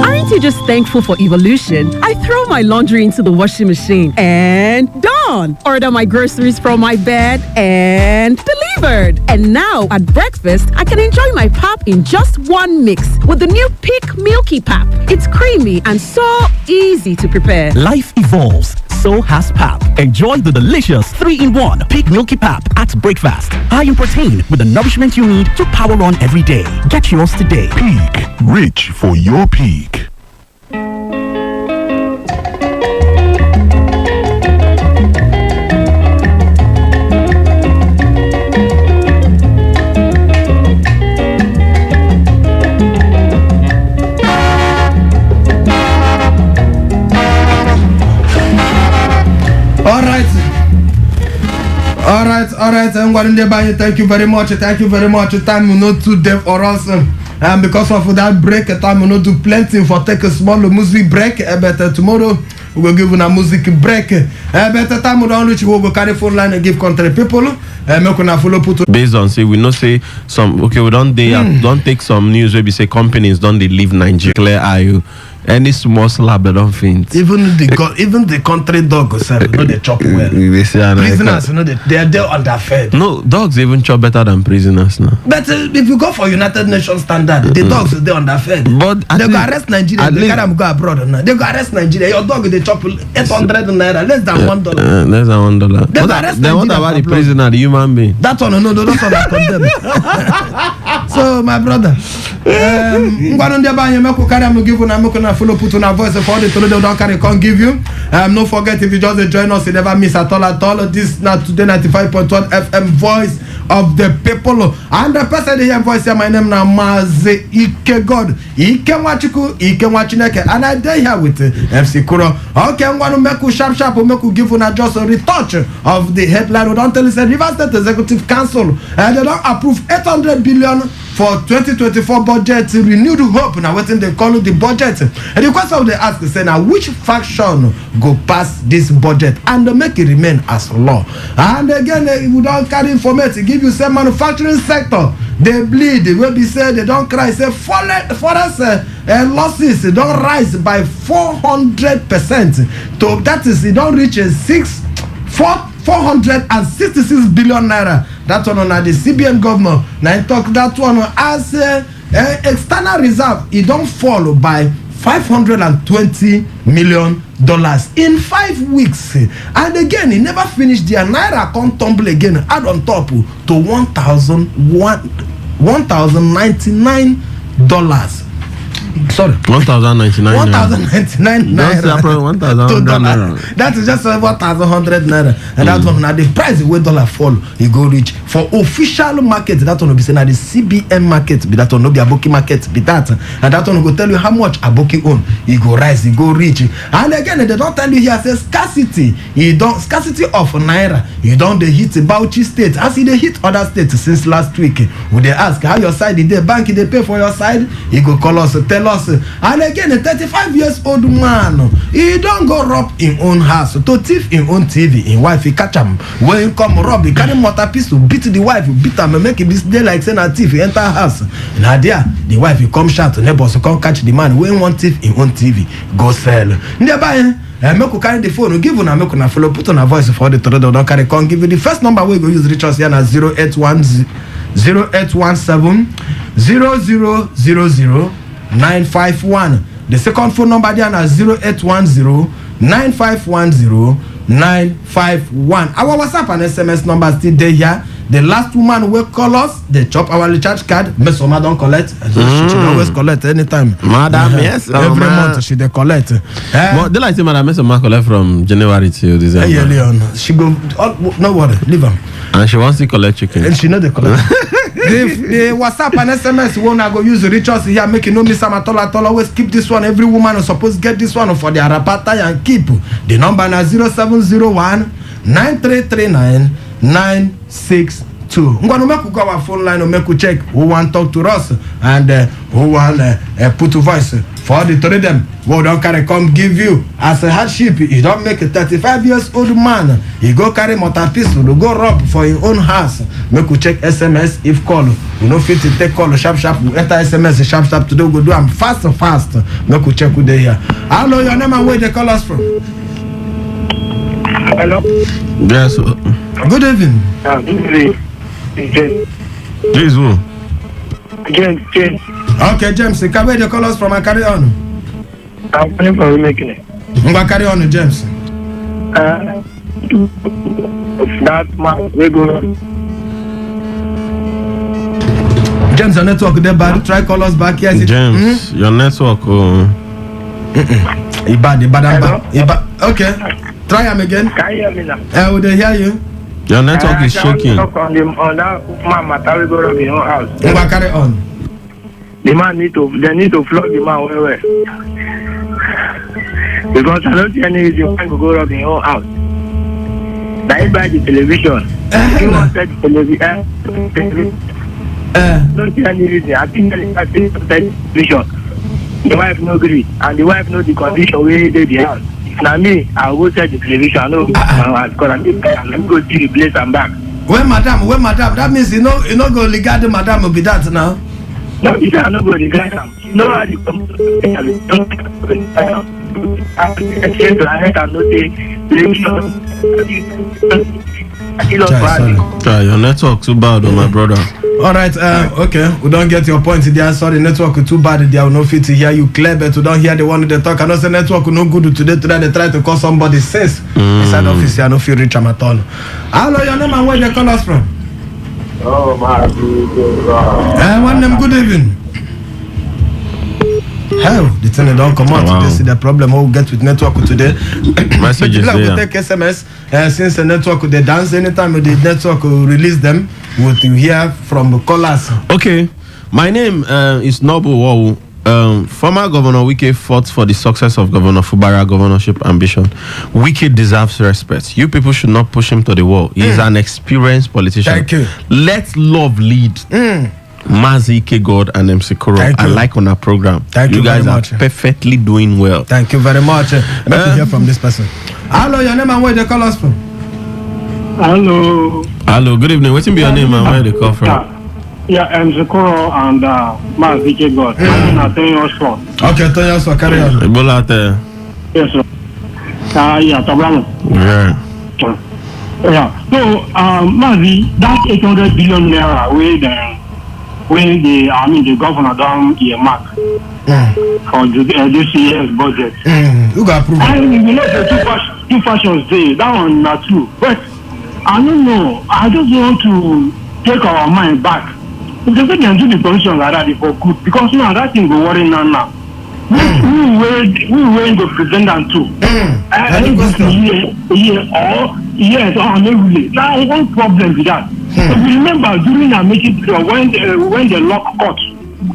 Aren't you just thankful for evolution? I throw my laundry into the washing machine and done. Order my groceries from my bed and delivered. And now at breakfast, I can enjoy my pap in just one mix with the new Peak Milky Pap. It's creamy and so easy to prepare. Life evolves. So has pap. Enjoy the delicious 3-in-1 Peak Milky Pap at breakfast. High in protein with the nourishment you need to power on every day. Get yours today. Peak. Reach for your peak. All right, thank you very much. Time will not too deaf or us. And because of that break, time will not do plenty for take a small music break. But tomorrow we will give you a music break. But time will not reach. We will go carry phone line and give country people. Based on say we know say some we don't take some news where we say companies don't they leave Nigeria. Clear are any small slap they don't faint. Even the country dog sef, you know they chop well. Prisoners, you know they are there underfed. No, dogs even chop better than prisoners now. But if you go for United Nations standard, the dogs they underfed. But they go arrest Nigeria. They carry them go abroad now. They go arrest Nigeria. Your dog they chop 800 naira, less than $1. Less than $1. They go arrest then Nigeria. what about the prisoner, the human being? That one, no, that's what I condemn. So my brother, follow put on a voice for the Toledo don't carry can't give you. Don't forget if you just join us, you never miss at all. This is not Today 95.1 FM voice of the people. And the person here voice here, my name now Maze Ike God. Ike Wachiku, Ike Wachineke. And I day here with MC Kuro. Okay, I'm going to make you sharp, make you give you just a retouch of the headline. We don't tell you, Rivers State Executive Council. And they don't approve 800 billion for 2024 budget, renewed hope. Now what they call it the budget. And the question they ask is now which faction go pass this budget and make it remain as law. And again, we don't carry information, give you some manufacturing sector. They bleed, will be said they don't cry. Say forest losses don't rise by 400%. So that is it don't reach 466 billion naira. That one on the CBN government. Now talk that one as external reserve. It don't fall by $520 million in 5 weeks. And again, it never finished there. Naira come tumble again. Add on top to $1,099. Sorry, 1,099 naira. That is just 1,100 naira. And that one now the price where dollar fall, you go reach for official market. That one will be saying that the CBN market, be that one no be Aboki market, be that, and that one will tell you how much Aboki own. You go rise, you go reach. And again, they don't tell you here say scarcity. Scarcity of naira. You don't they hit Bauchi state as they hit other states since last week. Would they ask how your side did they bank? They pay for your side? You go call us. Tell us. And again, a 35 years old man, he don't go rob in own house to thief in own TV. In wife, he catch him. When he come rob, he carry mortar pistol, beat the wife, beat him, and make him display like saying a thief. He enter house. Now there, the wife, he come shout to neighbors to come catch the man. When one thief in own TV, go sell. Nearby, make you carry the phone, give you make you follow, put on a voice for the Toledo don't carry. Come give you the first number we go use reach us here na 0817 951. The second phone number there na 0810 9510 951. Our WhatsApp and SMS number still there here. The last woman will call us, they chop our recharge card. Miss Oma don't collect. She always collect anytime. Madam, yes. Every month she they collect. But they like say Madam Miss Oma collect from January to December. Yeah, Leon. She go. No worry, leave her. And she wants to collect chicken. And she know they collect. the WhatsApp and SMS one I go use reach us here, make you no miss them at all. Always keep this one. Every woman is supposed to get this one for their rapata and keep the number na 0701 9339 962. I'm going to make our phone line and make you check who want to talk to us and who want put a voice for the three them. Who don't carry come give you as a hardship. You don't make a 35 years old man. You go carry motor pistol to go rob for your own house. Make you check SMS if call. You know fit to take call sharp. We enter SMS sharp today. Go do them fast. Make you check who they here. Hello, your name and where they call us from. Hello. Yes. Good evening. Good evening. James. James who? James. Okay, James. Can where they call us from? I carry on. I'm calling from making it. Carry on, James. That man, we go. James, your network there bad. Try call us back. Yes, James, your network. Ibad. Okay. Try him again. Can you hear me now? Would they hear you? Your network is shaking. On that man, Matari go to your house. Carry on. The man they need to flog the man well. Because I don't see any reason why go rob in your house. Now you buy the television. You want the television. Don't see any reason. I think that the television. The wife no agree, and the wife know the condition where they the house. Now me, I'll go check the television. I know let me go see the place and back. When madam, that means you know go regard the madam will be that now. No, if I not going to guide them, no, I come to your network too bad, my brother. All right, okay, we don't get your point there. Sorry, network too bad. They will not fit to hear you clear, but we don't hear the one they talk. I know the network no good today. They try to call somebody says inside office. I know if you reach them at all. Hello, your name and where they call us from? Oh my God. One name. Good evening. Hell, the thing don't come out. Wow. This is the problem we'll get with network today. Messages there. We take SMS since the network they dance anytime the network will release them. What you hear from the callers. Okay, my name is Nobu Wawu. Former Governor Wike fought for the success of Governor Fubara governorship ambition. Wike deserves respect. You people should not push him to the wall. He is an experienced politician. Thank you. Let love lead. Mazi Ike God and MC Koro. I like on our program. Thank you guys very are much. perfectly doing well. Thank you very much. Let me hear from this person. Hello, your name and where they call us from? Hello. Hello, good evening. What's your name and where they call from? Yeah, MC Koro and Mazi Ike God. Okay, tell us what carry on. Ebola there. Yes, sir. Yeah, Tabram. Yeah. Yeah. So, Mazi, that 800 billion naira the governor done earmark for this year's budget. Who got approved? I mean, you know the two fashions there. That one not true. But I don't know. I just want to take our mind back. If they can do the position like that for good, because now that thing go worry now. We were the president too. I think this year or maybe now one problem with that. So remember during our meeting when the lock cut,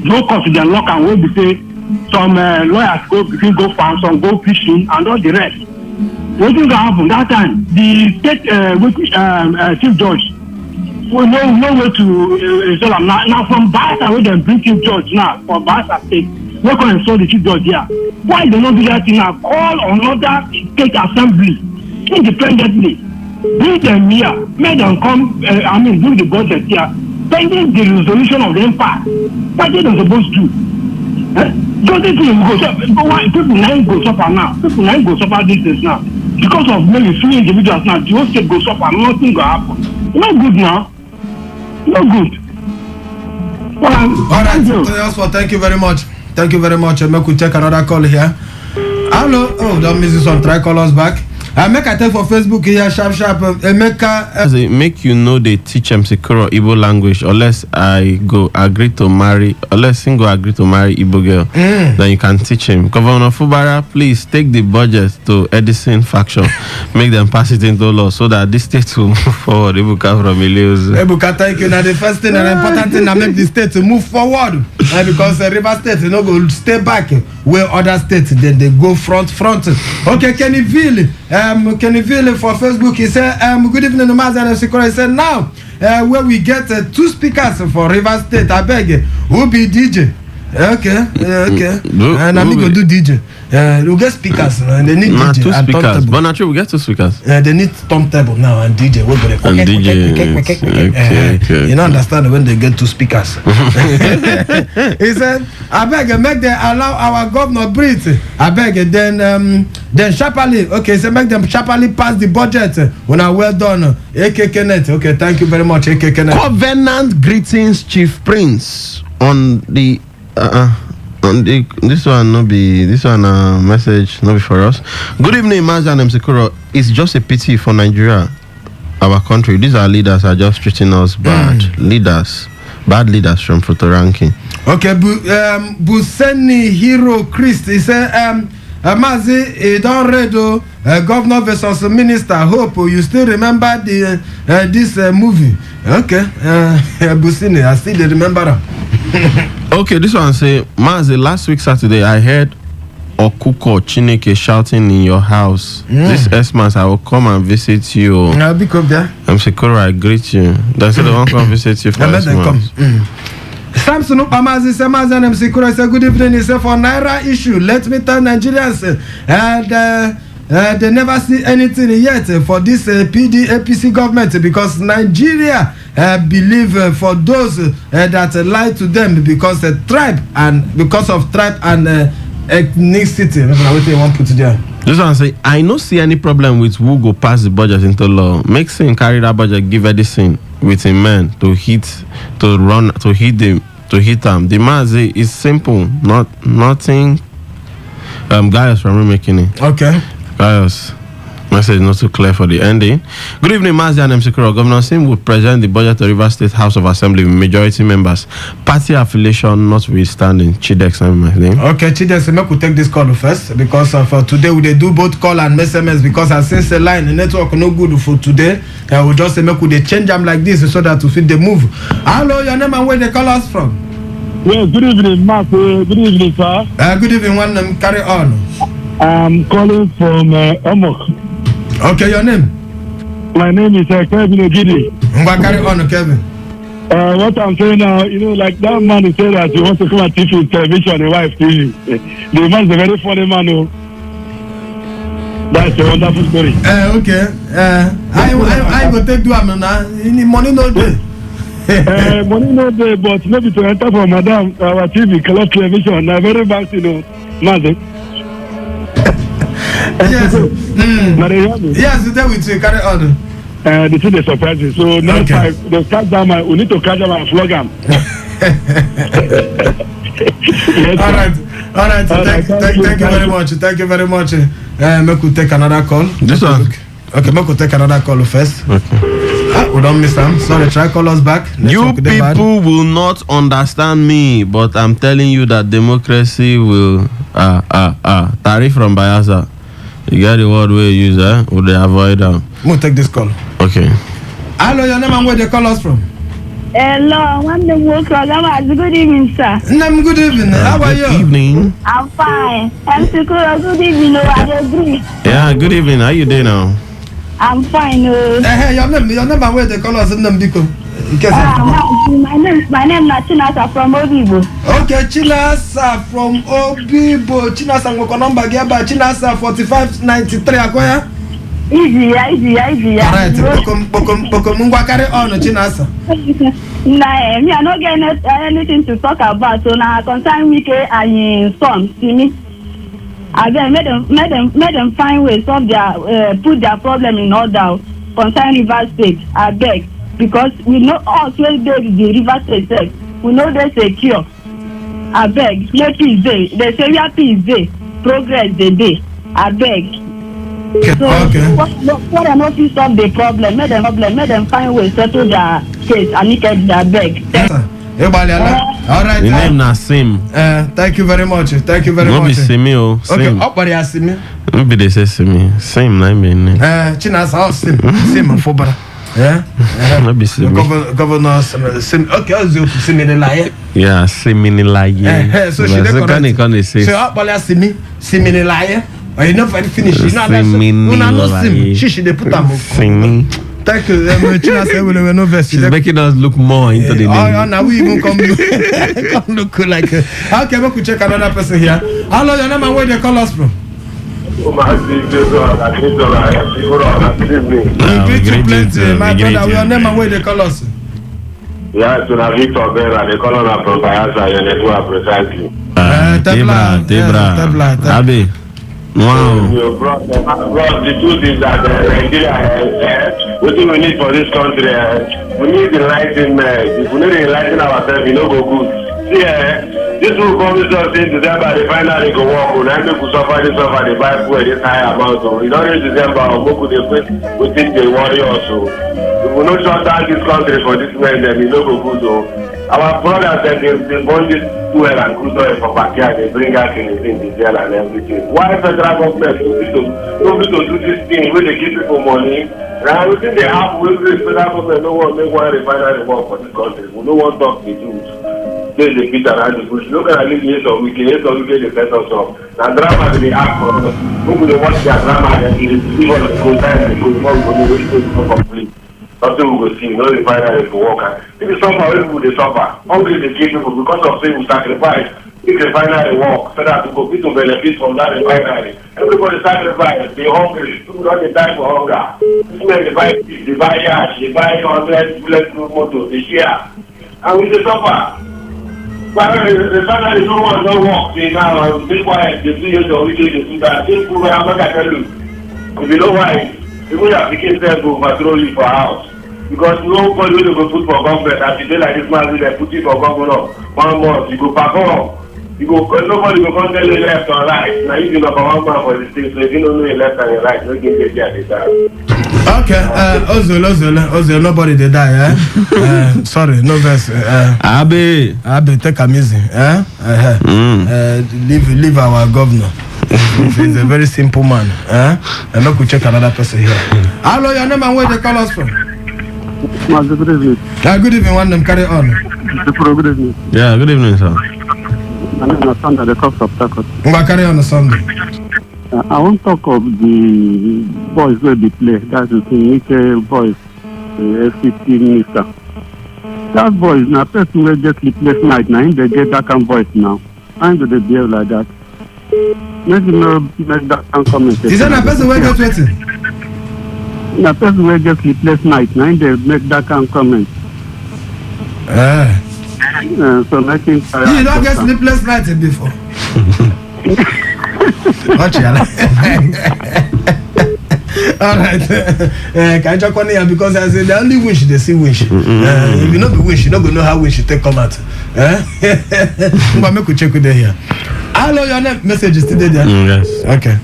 no cut the lock and when we say some lawyers go farm, some go fishing and all the rest. What thing that happened that time? The state chief judge we no way to now from Basa where they bring chief judge now for Basa state. We can install the chief judge here. Why they not do that thing now? Call another state assembly independently. Bring them here, make them come, do the budget here, pending the resolution of the empire. What they are supposed to do? Don't they think go suffer? But why people now go suffer now? People now go suffer this things now. Because of maybe few individuals now, the whole state go suffer, nothing go happen. No good now. No good. Alright, thank you very much. Thank you very much. Make we take another call here. Hello. Oh, don't miss this one. Try call us back. Make I tell for Facebook here, sharp. Make you know they teach MC Koro Igbo language unless I go agree to marry, unless him go agree to marry Igbo girl. Then you can teach him. Governor Fubara, please take the budget to Edison faction. Make them pass it into law so that this state will move forward. Ebuka from Ilios. Ebuka, thank you. Now the first thing and important thing that make the state to move forward. Because River State you know go stay back where other states then they go front. Okay, Kennyville. Kennyville for Facebook, he said, good evening, Mazan and Sikora. He said, now, where we get 2 speakers for River State, I beg, who be DJ? Okay. And I'm going to do DJ. We'll get speakers, and they need DJ. 2 speakers. But naturally, we get 2 speakers. They need turntable now and DJ. We're going to You don't understand when they get 2 speakers. He said, I beg, make them allow our governor breathe. I beg, then sharply, okay, so make them sharply pass the budget. When I well done, AK Kenneth. Okay, thank you very much, AK Kenneth. Covenant greetings, Chief Prince. On the this one message no be for us. Good evening, Mazda and MC Koro. It's just a pity for Nigeria, our country. These are leaders are just treating us bad. Bad leaders from photo ranking. Okay, Buseni Hero Christ. He said, Mazi, don't read Governor versus Minister. Hope you still remember this movie. Okay, Buseni, I still remember them. Okay, this one say, Mazi, last week Saturday I heard Okuko Chineke shouting in your house. This Xmas I will come and visit you. I'll be up there. MC Koro, I greet you. They say they won't come visit you for Xmas. Samson Upamazi Samazi and MC Koro say good evening. He said for Naira issue, let me tell Nigerians they never see anything yet for this APC government because Nigeria believe for those that lie to them because of tribe and ethnicity. What they want put there. This one say, I no see any problem with who go pass the budget into law. Make sin carry that budget, give Edison with a man to hit them. The man say it's simple, nothing. Gaius from making it. Okay. Gaius. Message not too clear for the ending. Good evening, Mazda and MC Kuro. Governor Sim will present the budget to Rivers State House of Assembly with majority members. Party affiliation notwithstanding. Chidex, my name. Okay, Chidex, I could take this call first because of today we do both call and SMS because since the line the network no good for today. We just make we change them like this so that we fit the move. Hello, your name and where they call us from? Yes, good evening, Mark. Good evening, sir. Good evening, one carry on. I'm calling from Omok. Okay, your name? My name is Kevin Ogidi. Carry on, Kevin. What I'm saying now, like that man who said that he wants to come and teach his television, the wife TV. The man is a very funny man, oh. That's a wonderful story. Okay. I go take do am now. Money no day. Money no day, but maybe to enter for Madam our TV, color television. Now very bad, man. Yes. Yes, today we take carry on. This is the surprise. So next time they catch them, we need to catch them and flog them. Yes, all right. Thank you very much. Thank you very much. Make we take another call. This one. Okay, make we take another call first. Okay. We don't miss them. Sorry, try call us back. You people will not understand me, but I'm telling you that democracy will tariff from Bayelsa. You get the word we use, would they avoid them? We'll take this call. Okay. Hello, your name and where they call us from? Hello, good evening, sir. Good evening. How are you? Good evening. I'm fine. MC Kuro, good evening. I agree. Yeah, good evening. How you doing now? I'm fine. Your name and where they call us in Nambiko? My name is Chinasa from Obibo. Okay, Chinasa from Obibo. Chinasa ngoko number giaba Chinasa 4593 akoya. Easy. Alright, Pokomungwa carry on Chinasa. Nah, me I not getting anything to talk about. So now concern Wike and son, see me. Again, make them find ways solve their put their problem in order. Concern Rivers State, I beg. Because we know us when they the River State, we know they secure. I beg, let peace day. They say we are peace day. Progress the day. I beg. So what are not to solve the problem? Make them find ways to settle their case and make it their beg. All right. The name na Sim. Thank you very much. Thank you very much. No be Simi o. Okay, up by Simi. Maybe they say Simi. Same name in. Chinasa Sim. Sim for brother. Yeah. No be Simi. Governor Sim. Okay, I'll do Simi the liar. Yeah, Simi the liar. So she correct. So up by Simi the liar. You know very finish. You know that's no Sim. She they put am. Simi. Thank you. She's making us look more into the name. Now we even come look like. Okay, we could check another person here. Hello, your name and where they call us from? Great you plenty, my brother. Your name and where they call us? Yeah, to Victor Bella, they call on from Bayelsa, your network precisely. Tebra. Abi. Wow. Bro, the truth is that Nigeria, what do we need for this country? We need enlightenment. If we need to enlighten ourselves, we no go good. See, this will promise us in December, the finally go work. When I make you suffer, they buy food this high amount. So, in order December, we think they worry also. If we not shut down this country for this man, then we no go good. So, our brothers said they burn this fuel and crude oil for backyard, they bring out in the jail and everything. Why federal government don't to do this thing where they give people money? Now, we think they have with the federal government, no one make one refinery work for this country. We don't want to talk to the Jews. They beat around the bush. Look at the years of week, they set us up. Now, drama they ask for us. Who will watch their drama and it is even a good time because more we go complete. Nothing we go see, no refinery for work. If you suffer, people they suffer. Hungry they kill people because of saying we sacrifice. if the refinery work, so that people benefit from that refinery. Everybody sacrifice, they hungry, people don't die for hunger. They buy yash, they buy 100 bulletproof motor, they share. And we say suffer. But the refinery no one don't work. They now be quiet, they do your original, they do that. They prove I'm not gonna tell you. If you know why, people have became them to patrol you for house. Because nobody will go put for government. As you say like this man, they put it for governor. 1 month, you go perform. You go, nobody will come tell you left or right. Now you be number 1 man for the state, so if you don't know your left and your right, no get there at the time. Okay, Ozil, nobody they die, eh? Sorry, no verse. Abe, take a easy, eh? Leave our governor. He's a very simple man, eh? And look, we check another person here. Hello, your name and where they call us from? Good evening. Good evening, one them carry on. Good evening. Yeah, good evening, sir. My name is Sunday, the cost of Takot. Carry on Sunday. I want to talk of the boys where they play. That is the Nickel boys, the FCT minister. That boy is now person where just sleepless night. Now they get that kind of voice now. Why do they behave like that? Maybe no make that kind of comment. Is that a person where just waiting? Na person where just sleepless night. Now they make that kind of comment. So making you don't get sleepless nights before. Watch all right. Can I talk on here because I said the only wish they see wish. If you know the wish, you don't know how wish you take come out. But make we check with them here. Hello, your name message is still there. Yes. Okay.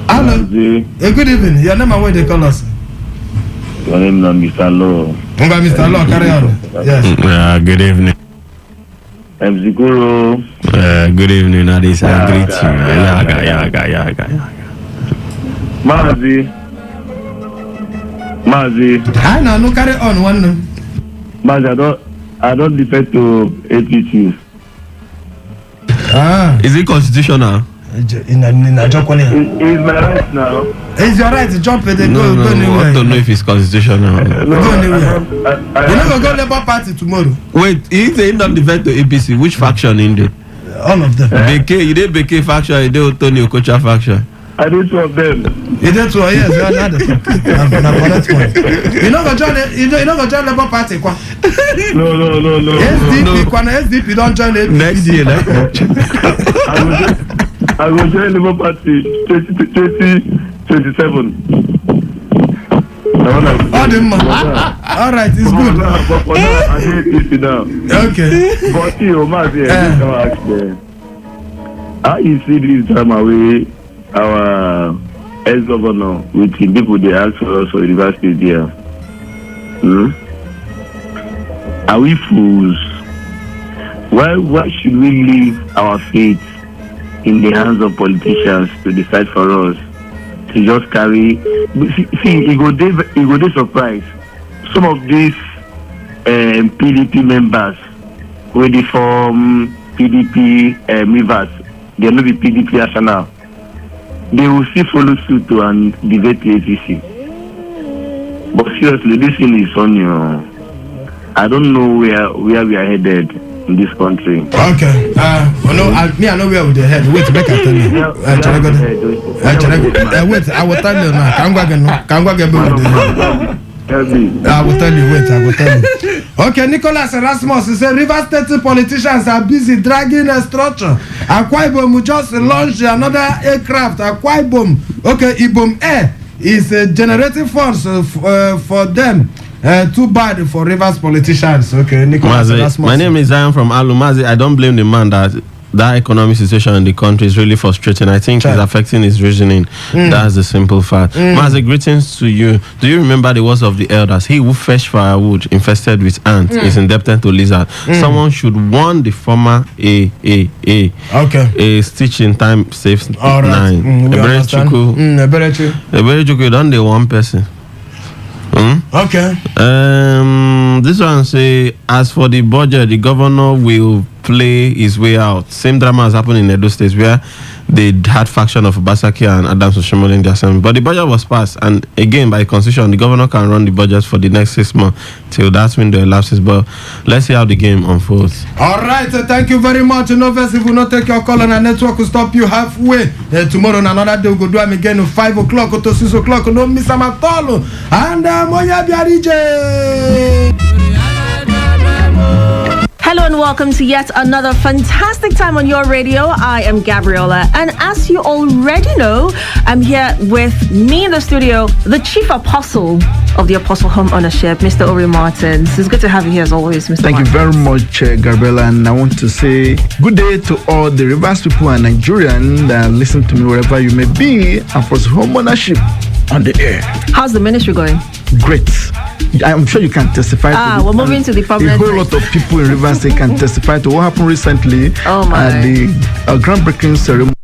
Hello. Good evening. Your name and where they call us? Your name is Mr. Law. Mr. Law, carry on. Yes. Good evening. MC Guru. Good evening, Adis. I greet you. Yaga. Mazi. I know, no carry on one. Mazi, I don't defect to APC. Is it constitutional? It's my right now. It's your right to jump it and go anywhere. I don't know if it's constitutional. Go anywhere. You're not going to go Labour Party tomorrow. Wait, if they don't defect to APC, which faction in there? All of them. Beke, you did Beke faction, you did Tony Okocha faction. I did two of them. You did two, yes, you are not You're not going to join Labour Party. No. SDP don't join it. Next year, I will join Labour Party 2027. All right, it's good. But I need it now. Okay. But you, Mazi, how you see this time away our ex-governor with the people they ask for us for university there? Are we fools? Why should we leave our faith in the hands of politicians to decide for us? To just carry, see, you go dey surprise. Some of these PDP members, where they form PDP members, they will not be PDP national. They will still follow suit and debate the APC. But seriously, this thing is on you. I don't know where we are headed in this country. Okay. I know where we are headed. Wait, make I tell you. Wait, I will tell you now. I will tell you. Okay, Nicholas Erasmus said River State politicians are busy dragging a structure. Akwa Ibom just launched another aircraft. Akwa Ibom. Okay, Ibom Air is generating funds for them. Too bad for Rivers politicians. Okay, Nicholas Erasmus. My name is Zion from Alumazi. I don't blame the man that economic situation in the country is really frustrating. I think it's affecting his reasoning. That's the simple fact. Mazi, greetings to you. Do you remember the words of the elders? He who fetch firewood infested with ants is indebted to lizard. Someone should warn the farmer a stitch in time saves 9. Eberechuku done the one person. Okay. This one say, as for the budget, the governor will play his way out. Same drama has happened in Edo State where they had faction of Obasaki and Adams Oshomole in the assembly. But the budget was passed, and again, by constitution, the governor can run the budget for the next 6 months till that window elapses. But let's see how the game unfolds. All right, thank you very much. No verse if we not take your call on our network, will stop you halfway. Tomorrow on another day, we'll go do them again at 5 o'clock to 6 o'clock. No miss them at all. And Moya Biarije. Hello and welcome to yet another fantastic time on your radio. I am Gabriella, and as you already know, I'm here with me in the studio, the chief apostle of the Apostle Home Ownership, Mr. Ori Martins. It's good to have you here as always, Mr. Thank you very much, Gabriella, and I want to say good day to all the Rivers people and Nigerians that listen to me wherever you may be. Apostle Home Ownership on the air. How's the ministry going? Great. I'm sure you can testify. We're moving to the problem. A whole lot of people in Rivers State can testify to what happened recently at the groundbreaking ceremony